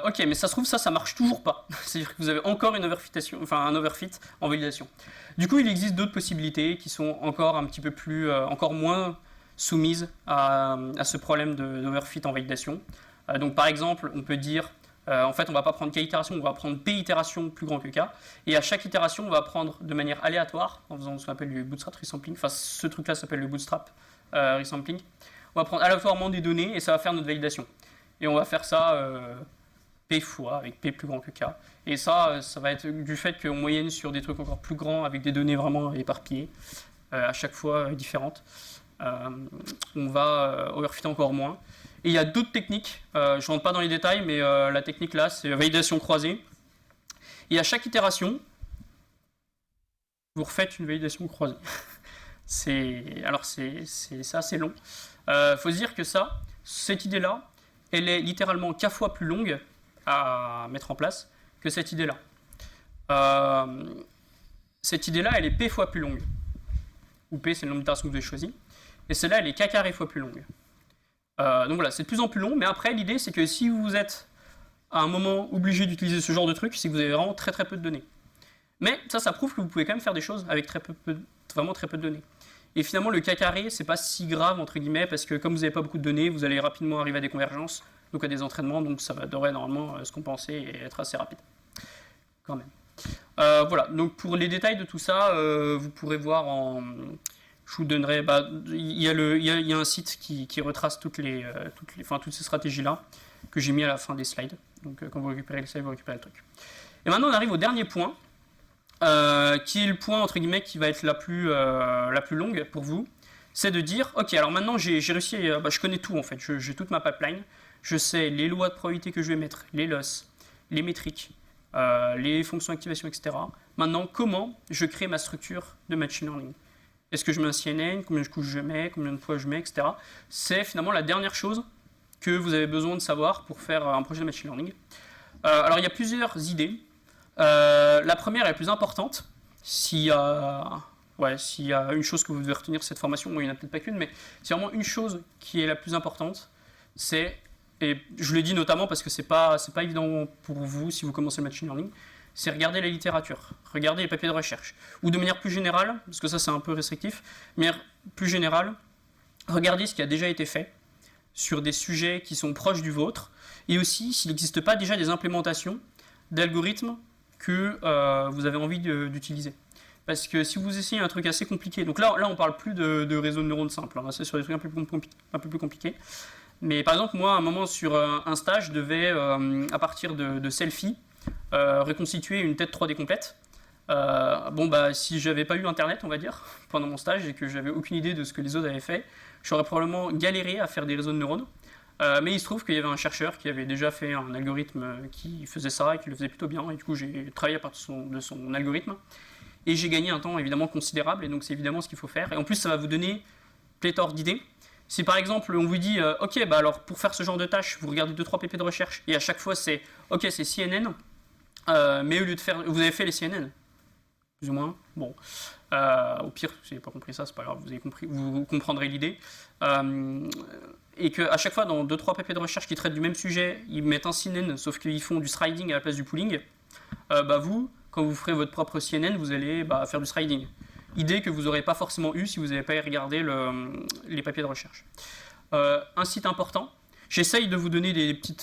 [SPEAKER 1] Ok, mais ça se trouve, ça marche toujours pas. C'est-à-dire que vous avez encore une overfitation, enfin un overfit en validation. Du coup, il existe d'autres possibilités qui sont encore un petit peu plus, encore moins soumises à ce problème d'overfit en validation. Donc par exemple, on peut dire, en fait, on va pas prendre K itération, on va prendre P itération plus grand que K, et à chaque itération, on va prendre de manière aléatoire, en faisant ce qu'on appelle le bootstrap resampling, enfin ce truc-là s'appelle le bootstrap resampling, on va prendre aléatoirement des données et ça va faire notre validation. Et on va faire ça P fois, avec P plus grand que K. Et ça va être du fait qu'en moyenne sur des trucs encore plus grands, avec des données vraiment éparpillées, à chaque fois différentes, on va overfitter encore moins. Et il y a d'autres techniques, je ne rentre pas dans les détails, mais la technique là, c'est validation croisée. Et à chaque itération, vous refaites une validation croisée. C'est assez long. Faut se dire que cette idée-là, elle est littéralement k fois plus longue à mettre en place que cette idée-là. Cette idée-là, elle est p fois plus longue. Où p, c'est le nombre d'itérations que vous avez choisi. Et celle-là, elle est k carré fois plus longue. Donc voilà, c'est de plus en plus long, mais après, l'idée, c'est que si vous êtes à un moment obligé d'utiliser ce genre de truc, c'est que vous avez vraiment très très peu de données. Mais ça prouve que vous pouvez quand même faire des choses avec vraiment très peu de données. Et finalement, le k carré, c'est pas si grave, entre guillemets, parce que comme vous n'avez pas beaucoup de données, vous allez rapidement arriver à des convergences, donc à des entraînements, donc ça devrait normalement se compenser et être assez rapide. Quand même. Voilà, donc pour les détails de tout ça, vous pourrez voir Je vous donnerai, il y a un site qui retrace toutes ces stratégies-là que j'ai mis à la fin des slides. Donc quand vous récupérez le slide, vous récupérez le truc. Et maintenant, on arrive au dernier point, qui est le point, entre guillemets, qui va être la plus longue pour vous. C'est de dire, ok, alors maintenant j'ai réussi, je connais tout en fait, j'ai toute ma pipeline, je sais les lois de probabilité que je vais mettre, les loss, les métriques, les fonctions d'activation, etc. Maintenant, comment je crée ma structure de machine learning? Est-ce que je mets un CNN, combien de couches je mets, combien de fois je mets, etc. C'est finalement la dernière chose que vous avez besoin de savoir pour faire un projet de machine learning. Alors il y a plusieurs idées. La première est la plus importante, s'il y a une chose que vous devez retenir de cette formation, il n'y en a peut-être pas qu'une, mais c'est vraiment une chose qui est la plus importante, c'est, et je le dis notamment parce que c'est pas évident pour vous si vous commencez le machine learning, c'est regarder la littérature, regarder les papiers de recherche, ou de manière plus générale, parce que ça c'est un peu restrictif, mais plus générale, regardez ce qui a déjà été fait sur des sujets qui sont proches du vôtre, et aussi s'il n'existe pas déjà des implémentations d'algorithmes que vous avez envie d'utiliser. Parce que si vous essayez un truc assez compliqué, donc là on parle plus de réseau de neurones simples, hein, c'est sur des trucs un peu plus compliqués. Mais par exemple, moi, à un moment sur un stage, je devais, à partir de selfies, reconstituer une tête 3D complète. Si j'avais pas eu Internet, on va dire, pendant mon stage, et que j'avais aucune idée de ce que les autres avaient fait, j'aurais probablement galéré à faire des réseaux de neurones. Mais il se trouve qu'il y avait un chercheur qui avait déjà fait un algorithme qui faisait ça et qui le faisait plutôt bien, et du coup j'ai travaillé à partir de son algorithme. Et j'ai gagné un temps évidemment considérable, et donc c'est évidemment ce qu'il faut faire. Et en plus, ça va vous donner pléthore d'idées. Si par exemple on vous dit, ok, alors pour faire ce genre de tâche, vous regardez 2-3 pp de recherche, et à chaque fois c'est, ok, c'est CNN, mais au lieu de faire, vous avez fait les CNN, plus ou moins, bon. Au pire, si vous n'avez pas compris ça, c'est pas grave, vous avez compris, vous comprendrez l'idée. Et qu'à chaque fois, dans 2-3 pp de recherche qui traitent du même sujet, ils mettent un CNN, sauf qu'ils font du threading à la place du pooling, vous, quand vous ferez votre propre CNN, vous allez faire du threading. Idée que vous n'aurez pas forcément eue si vous n'avez pas regardé les papiers de recherche. Un site important, j'essaye de vous donner des petits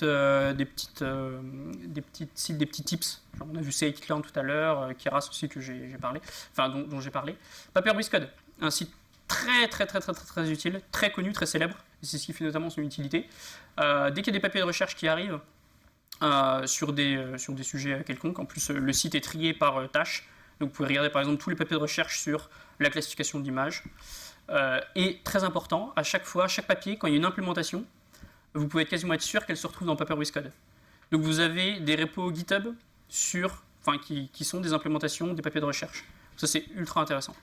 [SPEAKER 1] tips. Genre, on a vu Scikit-learn tout à l'heure, Keras aussi que j'ai parlé, dont j'ai parlé. Paper.Code, un site très utile, très connu, très célèbre, et c'est ce qui fait notamment son utilité. Dès qu'il y a des papiers de recherche qui arrivent sur des sujets quelconques, en plus le site est trié par tâche, donc vous pouvez regarder par exemple tous les papiers de recherche sur la classification d'images. Et très important, à chaque fois, chaque papier, quand il y a une implémentation, vous pouvez quasiment être sûr qu'elle se retrouve dans Paper.Code. Donc vous avez des repos GitHub qui sont des implémentations des papiers de recherche. Ça c'est ultra intéressant.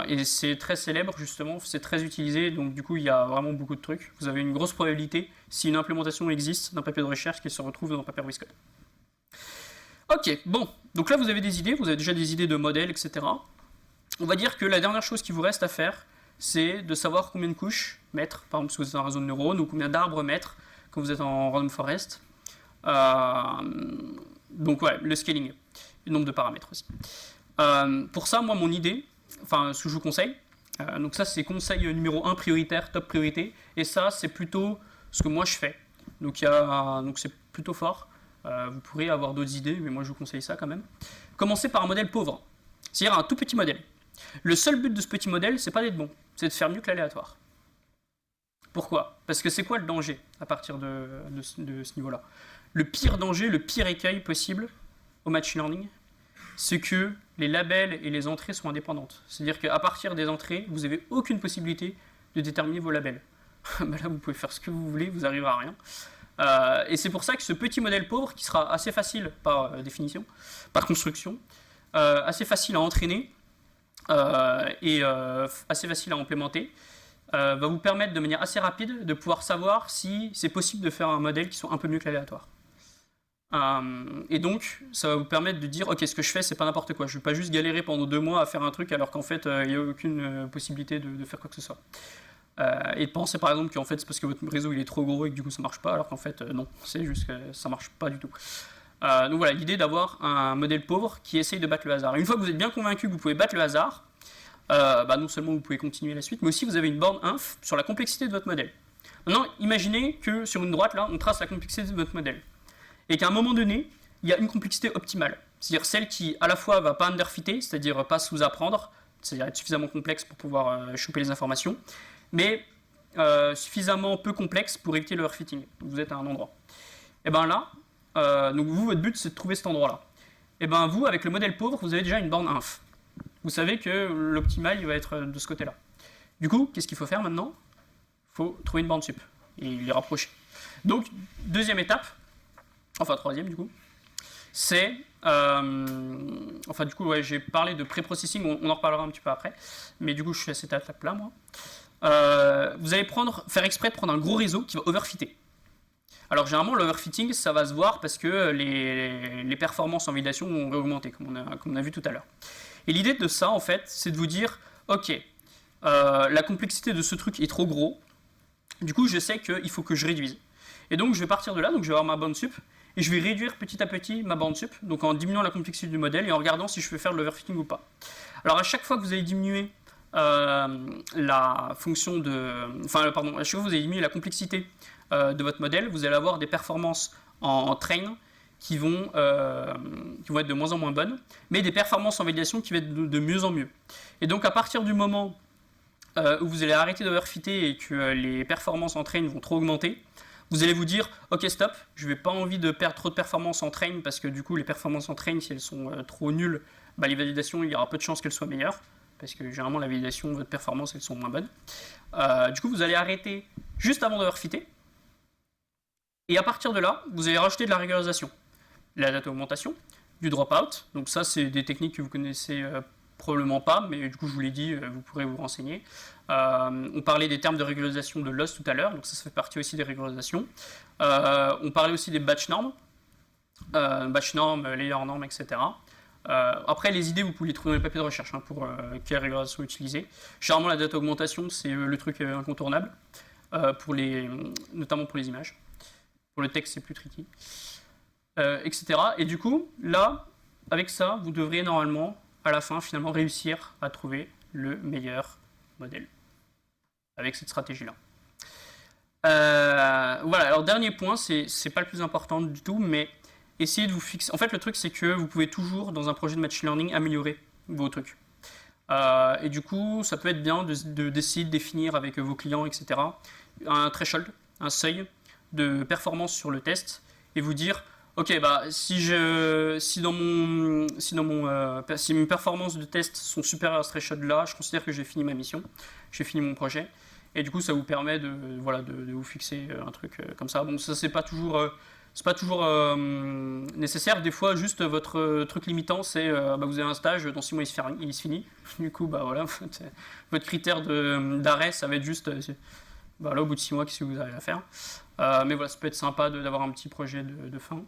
[SPEAKER 1] Et c'est très célèbre justement, c'est très utilisé, donc du coup il y a vraiment beaucoup de trucs. Vous avez une grosse probabilité, si une implémentation existe d'un papier de recherche, qu'elle se retrouve dans Paper.Code. Ok, bon, donc là vous avez des idées, vous avez déjà des idées de modèles, etc. On va dire que la dernière chose qui vous reste à faire, c'est de savoir combien de couches mettre, par exemple si vous êtes dans un réseau de neurones, ou combien d'arbres mettre quand vous êtes en random forest. Donc ouais, le scaling, le nombre de paramètres aussi. Pour ça, moi mon idée, ce que je vous conseille, donc ça c'est conseil numéro 1 prioritaire, top priorité, et ça c'est plutôt ce que moi je fais. Donc c'est plutôt fort. Vous pourrez avoir d'autres idées, mais moi je vous conseille ça quand même. Commencez par un modèle pauvre, c'est-à-dire un tout petit modèle. Le seul but de ce petit modèle, c'est pas d'être bon, c'est de faire mieux que l'aléatoire. Pourquoi? Parce que c'est quoi le danger à partir de ce niveau-là? Le pire danger, le pire écueil possible au machine learning, c'est que les labels et les entrées sont indépendantes. C'est-à-dire qu'à partir des entrées, vous n'avez aucune possibilité de déterminer vos labels. Là, vous pouvez faire ce que vous voulez, vous n'arriverez à rien. Et c'est pour ça que ce petit modèle pauvre, qui sera assez facile par définition, par construction, assez facile à entraîner et assez facile à implémenter, va vous permettre de manière assez rapide de pouvoir savoir si c'est possible de faire un modèle qui soit un peu mieux que l'aléatoire. Et donc, ça va vous permettre de dire, ok, ce que je fais, c'est pas n'importe quoi. Je ne vais pas juste galérer pendant 2 mois à faire un truc alors qu'en fait, il n'y a aucune possibilité de faire quoi que ce soit. Et pensez par exemple qu'en fait, c'est parce que votre réseau il est trop gros et que du coup ça marche pas, alors qu'en fait, non, c'est juste que ça marche pas du tout. Donc voilà, l'idée d'avoir un modèle pauvre qui essaye de battre le hasard. Et une fois que vous êtes bien convaincu que vous pouvez battre le hasard, non seulement vous pouvez continuer la suite, mais aussi vous avez une borne inf sur la complexité de votre modèle. Maintenant, imaginez que sur une droite, là, on trace la complexité de votre modèle. Et qu'à un moment donné, il y a une complexité optimale. C'est-à-dire celle qui, à la fois, va pas underfitter, c'est-à-dire pas sous-apprendre, c'est-à-dire être suffisamment complexe pour pouvoir choper les informations, mais suffisamment peu complexe pour éviter l'overfitting. Vous êtes à un endroit. Et bien là, donc vous, votre but, c'est de trouver cet endroit-là. Et bien vous, avec le modèle pauvre, vous avez déjà une borne inf. Vous savez que l'optimal, il va être de ce côté-là. Du coup, qu'est-ce qu'il faut faire maintenant? Il faut trouver une borne sup et les rapprocher. Donc, deuxième étape, enfin troisième du coup, c'est... enfin du coup, ouais, j'ai parlé de pré-processing, on en reparlera un petit peu après, mais du coup, je suis à cette étape-là, moi. Vous allez faire exprès de prendre un gros réseau qui va overfitter. Alors généralement l'overfitting ça va se voir parce que les performances en validation vont augmenter comme on a vu tout à l'heure. Et l'idée de ça en fait c'est de vous dire ok la complexité de ce truc est trop gros, du coup je sais qu'il faut que je réduise. Et donc je vais partir de là, donc je vais avoir ma bande sup et je vais réduire petit à petit ma bande sup, donc en diminuant la complexité du modèle et en regardant si je peux faire de l'overfitting ou pas. Alors à chaque fois que vous allez diminuer la fonction de... Enfin pardon, à chaque fois que vous allez diminuer la complexité de votre modèle, vous allez avoir des performances en train qui vont être de moins en moins bonnes, mais des performances en validation qui vont être de mieux en mieux. Et donc à partir du moment où vous allez arrêter d'overfitter et que les performances en train vont trop augmenter, vous allez vous dire ok stop, je n'ai pas envie de perdre trop de performances en train parce que du coup les performances en train si elles sont trop nulles, bah, les validations il y aura peu de chances qu'elles soient meilleures parce que généralement la validation, votre performance elles sont moins bonnes. Du coup vous allez arrêter juste avant d'overfitter. Et à partir de là, vous allez rajouter de la régularisation, la data augmentation, du dropout. Donc ça, c'est des techniques que vous connaissez probablement pas, mais du coup, je vous l'ai dit, vous pourrez vous renseigner. On parlait des termes de régularisation de loss tout à l'heure, donc ça fait partie aussi des régularisations. On parlait aussi des batch norms, layer norms, etc. Après, les idées, vous pouvez les trouver dans les papiers de recherche pour quelle régularisation utiliser. Généralement, la data augmentation, c'est le truc incontournable, notamment pour les images. Pour le texte, c'est plus tricky, etc. Et du coup, là, avec ça, vous devriez normalement, à la fin, finalement, réussir à trouver le meilleur modèle avec cette stratégie-là. Voilà, alors dernier point, c'est pas le plus important du tout, mais essayez de vous fixer... En fait, le truc, c'est que vous pouvez toujours, dans un projet de machine learning, améliorer vos trucs. Et du coup, ça peut être bien d'essayer de définir avec vos clients, etc., un threshold, un seuil, de performance sur le test et vous dire ok bah si mes performances de test sont supérieures à ce threshold là, je considère que j'ai fini ma mission, j'ai fini mon projet et du coup ça vous permet de vous fixer un truc comme ça. Bon ça c'est pas toujours nécessaire, des fois juste votre truc limitant c'est vous avez un stage dans 6 mois il se finit, du coup bah voilà votre critère d'arrêt ça va être juste là au bout de 6 mois qu'est-ce que vous arrivez à faire. Mais voilà, ça peut être sympa d'avoir un petit projet de fin.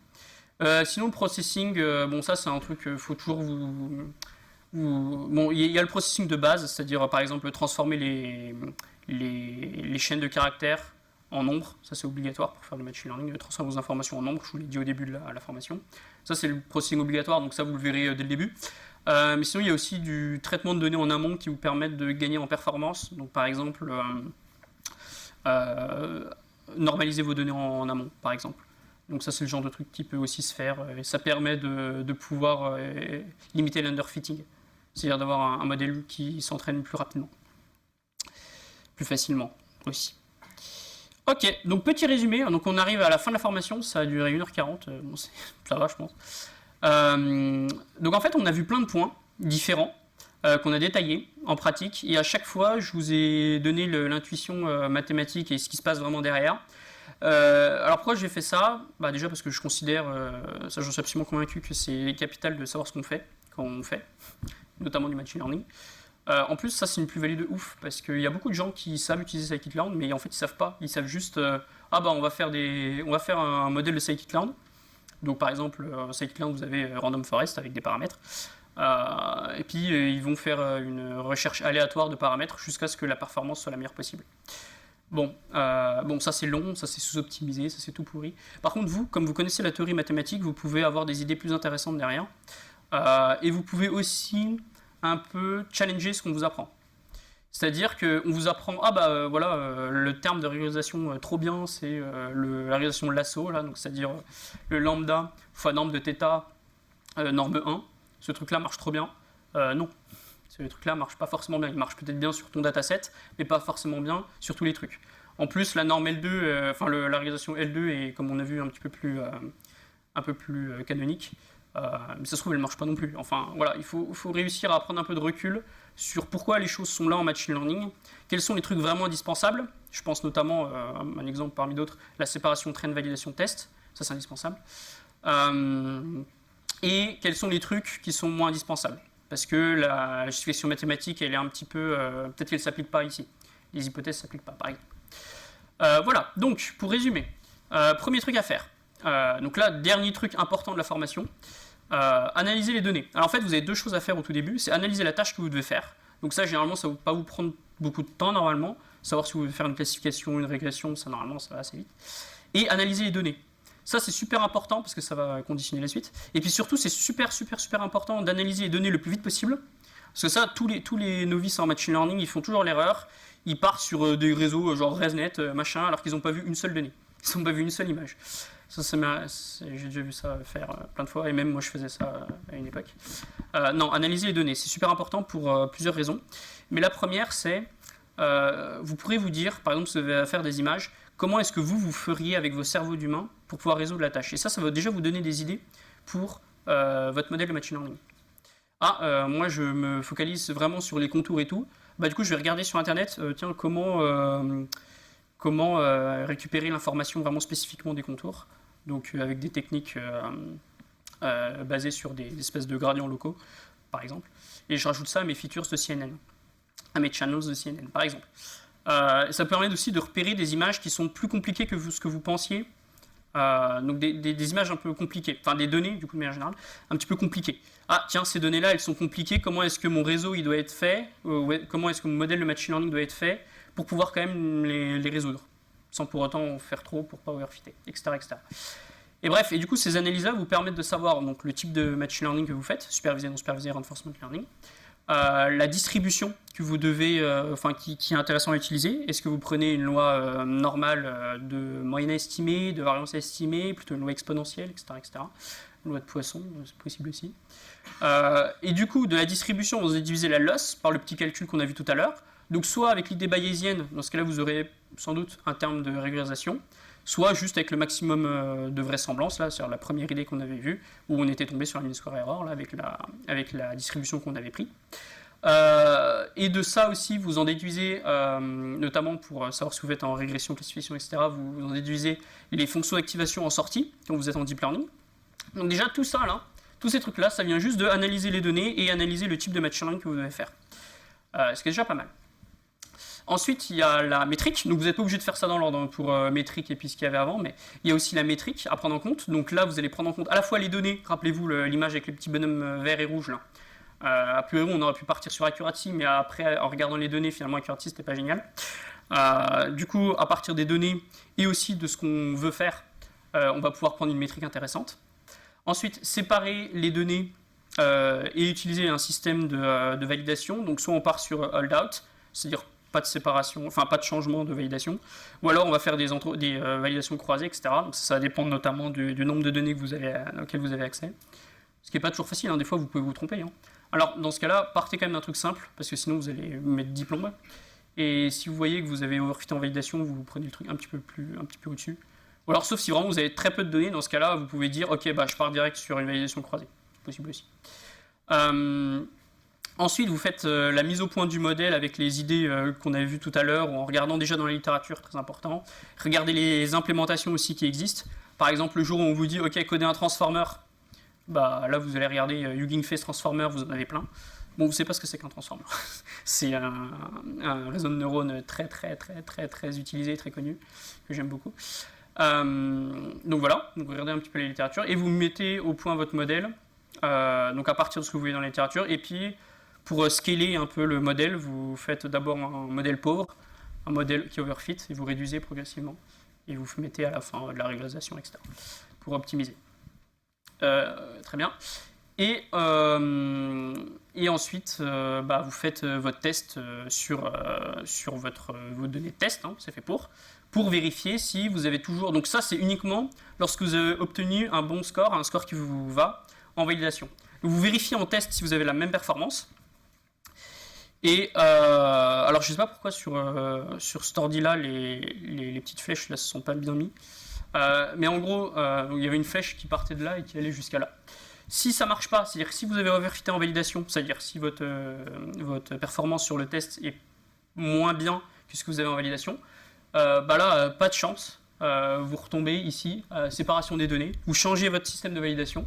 [SPEAKER 1] Sinon, le processing, bon, ça, c'est un truc, faut toujours Bon, il y a le processing de base, c'est-à-dire, par exemple, transformer les chaînes de caractères en nombres. Ça, c'est obligatoire pour faire le machine learning, de transformer vos informations en nombres. Je vous l'ai dit au début de la formation. Ça, c'est le processing obligatoire, donc ça, vous le verrez dès le début. Mais sinon, il y a aussi du traitement de données en amont qui vous permettent de gagner en performance. Donc, par exemple... normaliser vos données en amont, par exemple. Donc ça, c'est le genre de truc qui peut aussi se faire, et ça permet de pouvoir limiter l'underfitting, c'est-à-dire d'avoir un modèle qui s'entraîne plus rapidement, plus facilement aussi. Ok, donc petit résumé, donc on arrive à la fin de la formation, ça a duré 1h40, bon, ça va je pense. Donc en fait, on a vu plein de points différents, qu'on a détaillé en pratique et à chaque fois je vous ai donné l'intuition mathématique et ce qui se passe vraiment derrière. Alors pourquoi j'ai fait ça? Déjà parce que je considère, ça j'en suis absolument convaincu que c'est capital de savoir ce qu'on fait quand on fait, notamment du machine learning. En plus ça c'est une plus-value de ouf parce qu'il y a beaucoup de gens qui savent utiliser scikit-learn mais en fait ils savent pas, ils savent juste on va faire un modèle de scikit-learn. Donc par exemple scikit-learn vous avez random forest avec des paramètres. Et puis ils vont faire une recherche aléatoire de paramètres jusqu'à ce que la performance soit la meilleure possible. Bon, ça c'est long, ça c'est sous-optimisé, ça c'est tout pourri. Par contre vous, comme vous connaissez la théorie mathématique, vous pouvez avoir des idées plus intéressantes derrière. Et vous pouvez aussi un peu challenger ce qu'on vous apprend. C'est-à-dire qu'on vous apprend, le terme de régularisation trop bien, c'est la régularisation de lasso, là, donc c'est-à-dire le lambda fois norme de θ norme 1. Ce truc-là marche trop bien. Non. Ce truc-là marche pas forcément bien. Il marche peut-être bien sur ton dataset, mais pas forcément bien sur tous les trucs. En plus, la norme L2, la régularisation L2 est, comme on a vu, un peu plus canonique. Mais ça se trouve, elle ne marche pas non plus. Enfin, voilà, il faut réussir à prendre un peu de recul sur pourquoi les choses sont là en machine learning, quels sont les trucs vraiment indispensables. Je pense notamment, un exemple parmi d'autres, la séparation train validation test. Ça, c'est indispensable. Et quels sont les trucs qui sont moins indispensables. Parce que la justification mathématique, elle est un petit peu... peut-être qu'elle ne s'applique pas ici. Les hypothèses ne s'appliquent pas, par exemple. Voilà, donc, pour résumer, premier truc à faire. Donc là, dernier truc important de la formation, analyser les données. Alors en fait, vous avez deux choses à faire au tout début. C'est analyser la tâche que vous devez faire. Donc ça, généralement, ça ne va pas vous prendre beaucoup de temps, normalement. Savoir si vous devez faire une classification, une régression, ça, normalement, ça va assez vite. Et analyser les données. Ça, c'est super important parce que ça va conditionner la suite. Et puis surtout, c'est super important d'analyser les données le plus vite possible. Parce que ça, tous les novices en machine learning, ils font toujours l'erreur. Ils partent sur des réseaux genre ResNet, machin, alors qu'ils n'ont pas vu une seule donnée. Ils n'ont pas vu une seule image. J'ai déjà vu ça faire plein de fois, et même moi je faisais ça à une époque. Non, analyser les données, c'est super important pour plusieurs raisons. Mais la première, c'est, vous pourrez vous dire, par exemple, si vous avez à faire des images, comment est-ce que vous feriez avec vos cerveaux d'humains pour pouvoir résoudre la tâche. Et ça va déjà vous donner des idées pour votre modèle de machine learning. Moi je me focalise vraiment sur les contours et tout. Du coup, je vais regarder sur Internet, comment récupérer l'information vraiment spécifiquement des contours. Donc avec des techniques basées sur des espèces de gradients locaux, par exemple. Et je rajoute ça à mes features de CNN, à mes channels de CNN, par exemple. Ça permet aussi de repérer des images qui sont plus compliquées que ce que vous pensiez. Donc des images un peu compliquées, enfin des données, du coup, de manière générale, un petit peu compliquées. Tiens, ces données-là, elles sont compliquées, comment est-ce que mon réseau il doit être fait, comment est-ce que mon modèle de machine learning doit être fait pour pouvoir quand même les résoudre, sans pour autant en faire trop pour pas overfitter, etc., etc. Et bref, et du coup, ces analyses-là vous permettent de savoir donc, le type de machine learning que vous faites, supervisé, non supervisé, reinforcement learning, la distribution que vous devez, qui est intéressant à utiliser. Est-ce que vous prenez une loi normale de moyenne estimée, de variance estimée, plutôt une loi exponentielle, etc., etc. Une loi de Poisson, c'est possible aussi. Et du coup, de la distribution, vous allez diviser la loss par le petit calcul qu'on a vu tout à l'heure. Donc soit avec l'idée bayésienne, dans ce cas-là, vous aurez sans doute un terme de régularisation, soit juste avec le maximum de vraisemblance, là, c'est-à-dire la première idée qu'on avait vue, où on était tombé sur la mean square error, là, avec la distribution qu'on avait pris. Et de ça aussi, vous en déduisez, notamment pour savoir si vous êtes en régression, classification, etc., vous en déduisez les fonctions d'activation en sortie, quand vous êtes en deep learning. Donc déjà, tout ça, là, tous ces trucs-là, ça vient juste d'analyser les données et analyser le type de machine learning que vous devez faire. Ce qui est déjà pas mal. Ensuite, il y a la métrique. Donc, vous n'êtes pas obligé de faire ça dans l'ordre pour métrique et puis ce qu'il y avait avant, mais il y a aussi la métrique à prendre en compte. Donc là, vous allez prendre en compte à la fois les données. Rappelez-vous l'image avec les petits bonhommes verts et rouges, là. A priori, on aurait pu partir sur accuracy, mais après, en regardant les données, finalement, accuracy, c'était pas génial. Du coup, à partir des données et aussi de ce qu'on veut faire, on va pouvoir prendre une métrique intéressante. Ensuite, séparer les données et utiliser un système de validation. Donc, soit on part sur hold-out, c'est-à-dire pas de séparation, enfin pas de changement de validation, ou alors on va faire des validations croisées, etc. Donc ça va dépendre notamment du nombre de données auxquelles vous avez accès. Ce qui n'est pas toujours facile, hein. Des fois vous pouvez vous tromper. Hein. Alors dans ce cas-là, partez quand même d'un truc simple, parce que sinon vous allez mettre 10 plombes. Et si vous voyez que vous avez overfit en validation, vous prenez le truc un petit peu au-dessus. Ou alors sauf si vraiment vous avez très peu de données, dans ce cas-là, vous pouvez dire ok, je pars direct sur une validation croisée. C'est possible aussi. Ensuite, vous faites la mise au point du modèle avec les idées qu'on avait vues tout à l'heure, ou en regardant déjà dans la littérature, très important. Regardez les implémentations aussi qui existent. Par exemple, le jour où on vous dit, ok, coder un transformer, là vous allez regarder Hugging Face Transformer, vous en avez plein. Bon, vous ne savez pas ce que c'est qu'un transformer. C'est un réseau de neurones très utilisé, très connu, que j'aime beaucoup. Donc voilà, vous regardez un petit peu la littérature, et vous mettez au point votre modèle, donc à partir de ce que vous voyez dans la littérature, et puis pour scaler un peu le modèle, vous faites d'abord un modèle pauvre, un modèle qui overfit, et vous réduisez progressivement. Et vous mettez à la fin de la régularisation, etc. pour optimiser. Très bien. Et ensuite, vous faites votre test sur vos données de test, hein, c'est fait pour vérifier si vous avez toujours... Donc ça, c'est uniquement lorsque vous avez obtenu un bon score, un score qui vous va en validation. Donc vous vérifiez en test si vous avez la même performance. Et alors, je sais pas pourquoi sur cet ordi-là, les petites flèches là se sont pas bien mis. Mais en gros, il y avait une flèche qui partait de là et qui allait jusqu'à là. Si ça marche pas, c'est-à-dire que si vous avez overfité en validation, c'est-à-dire si votre performance sur le test est moins bien que ce que vous avez en validation, bah là, pas de chance. Vous retombez ici, séparation des données, vous changez votre système de validation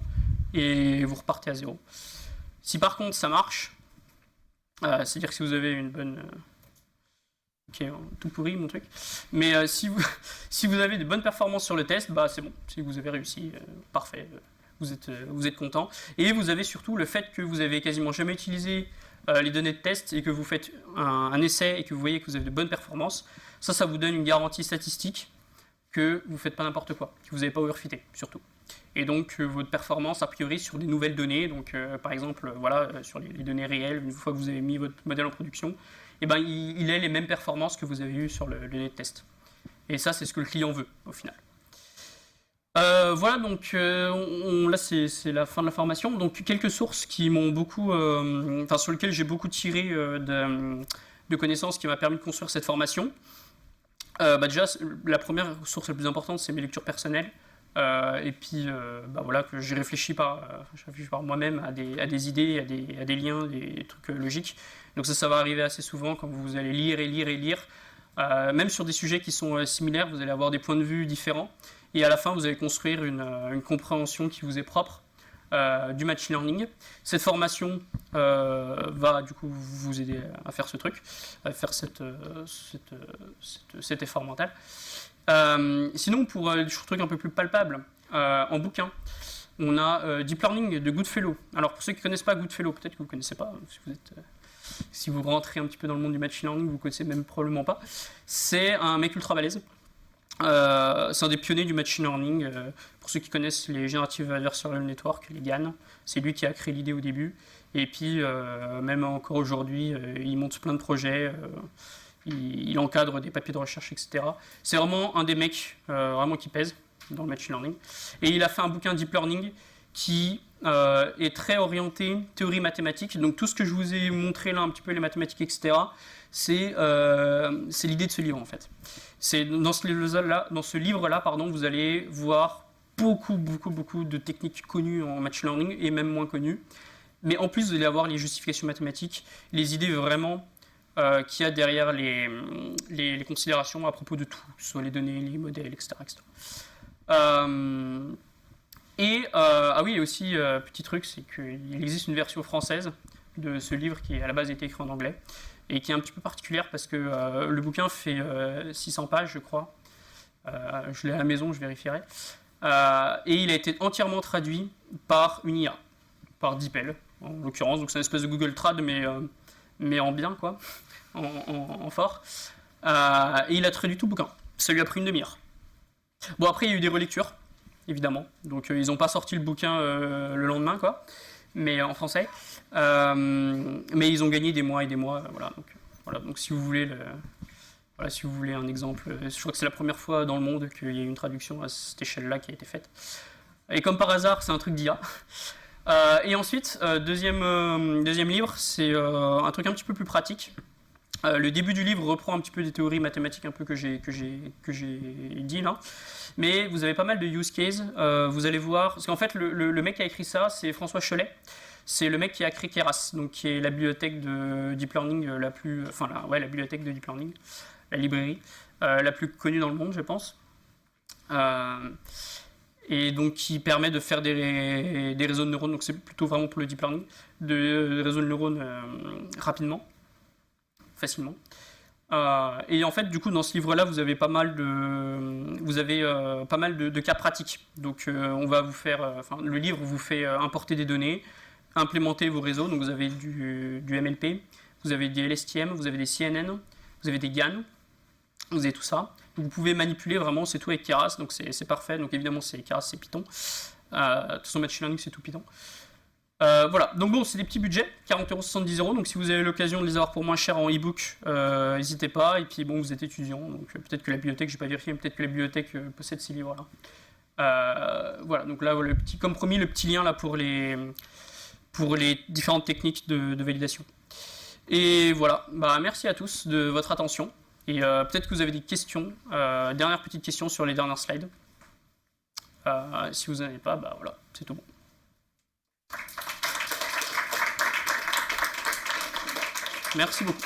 [SPEAKER 1] et vous repartez à zéro. Si par contre ça marche, c'est-à-dire que si vous avez une bonne... Ok, tout pourri mon truc. Mais si vous avez de bonnes performances sur le test, bah c'est bon. Si vous avez réussi, parfait. Vous êtes content. Et vous avez surtout le fait que vous avez quasiment jamais utilisé les données de test et que vous faites un essai et que vous voyez que vous avez de bonnes performances. Ça vous donne une garantie statistique que vous ne faites pas n'importe quoi, que vous n'avez pas overfité surtout. Et donc votre performance a priori sur des nouvelles données, donc par exemple sur les données réelles, une fois que vous avez mis votre modèle en production, et ben, il a les mêmes performances que vous avez eues sur le données de test. Et ça, c'est ce que le client veut au final. Voilà, donc là c'est la fin de la formation. Donc quelques sources qui m'ont beaucoup, sur lesquelles j'ai beaucoup tiré de connaissances qui m'a permis de construire cette formation. Déjà, la première source la plus importante, c'est mes lectures personnelles. Et puis que j'ai réfléchi par moi-même à des idées, à des liens, des trucs logiques. Donc ça va arriver assez souvent quand vous allez lire et lire et lire. Même sur des sujets qui sont similaires, vous allez avoir des points de vue différents. Et à la fin, vous allez construire une compréhension qui vous est propre du machine learning. Cette formation va du coup vous aider à faire ce truc, à faire cet effort mental. Sinon, pour des trucs un peu plus palpables, en bouquin, on a Deep Learning de Goodfellow. Alors pour ceux qui ne connaissent pas Goodfellow, peut-être que vous ne connaissez pas, si vous rentrez un petit peu dans le monde du machine learning, vous ne connaissez même probablement pas. C'est un mec ultra balèze. C'est un des pionniers du machine learning. Pour ceux qui connaissent les Generative Adversarial Network, les GAN, c'est lui qui a créé l'idée au début. Et puis, même encore aujourd'hui, il monte plein de projets. Il encadre des papiers de recherche, etc. C'est vraiment un des mecs vraiment qui pèse dans le machine learning. Et il a fait un bouquin Deep Learning qui est très orienté théorie mathématique. Donc tout ce que je vous ai montré là, un petit peu les mathématiques, etc., c'est l'idée de ce livre en fait. C'est dans ce livre-là, vous allez voir beaucoup de techniques connues en machine learning et même moins connues. Mais en plus, vous allez avoir les justifications mathématiques, les idées vraiment qu'il y a derrière les considérations à propos de tout, que ce soit les données, les modèles, etc. Il y a aussi, petit truc, c'est qu'il existe une version française de ce livre qui à la base était écrit en anglais et qui est un petit peu particulière parce que le bouquin fait 600 pages, je crois. Je l'ai à la maison, je vérifierai. Et il a été entièrement traduit par une IA, par DeepL, en l'occurrence. Donc c'est une espèce de Google Trad, mais en bien, quoi, en fort. Et il a traduit tout le bouquin. Ça lui a pris une demi-heure. Bon, après, il y a eu des relectures, évidemment. Donc ils n'ont pas sorti le bouquin le lendemain, quoi, mais en français. Mais ils ont gagné des mois et des mois. Donc si vous voulez si vous voulez un exemple, je crois que c'est la première fois dans le monde qu'il y a une traduction à cette échelle-là qui a été faite. Et comme par hasard, c'est un truc d'IA. Et ensuite, deuxième livre, c'est un truc un petit peu plus pratique. Le début du livre reprend un petit peu des théories mathématiques un peu que j'ai dit là. Mais vous avez pas mal de use cases. Vous allez voir, parce qu'en fait, le mec qui a écrit ça, c'est François Cholet. C'est le mec qui a créé Keras, donc qui est la bibliothèque de deep learning la bibliothèque de deep learning, la librairie la plus connue dans le monde, je pense. Et donc qui permet de faire des réseaux de neurones, donc c'est plutôt vraiment pour le deep learning, de réseaux de neurones rapidement, facilement. Et en fait, du coup, dans ce livre-là, vous avez pas mal de cas pratiques. Donc, on va vous faire, le livre vous fait importer des données, implémenter vos réseaux. Donc, vous avez du MLP, vous avez des LSTM, vous avez des CNN, vous avez des GAN, vous avez tout ça. Vous pouvez manipuler vraiment, c'est tout avec Keras, donc c'est parfait. Donc, évidemment, Keras, c'est Python. De toute façon, machine learning, c'est tout Python. Voilà, donc bon, c'est des petits budgets, 40 €, 70 €, donc si vous avez l'occasion de les avoir pour moins cher en e-book, n'hésitez pas, et puis bon, vous êtes étudiant, donc peut-être que la bibliothèque, je n'ai pas vérifié, mais peut-être que la bibliothèque possède ces livres-là. Voilà, donc là, comme promis, le petit lien là pour les différentes techniques de validation. Et voilà, bah, merci à tous de votre attention. Et peut-être que vous avez des questions. Dernière petite question sur les dernières slides. Si vous n'en avez pas, bah voilà, c'est tout bon. Merci beaucoup.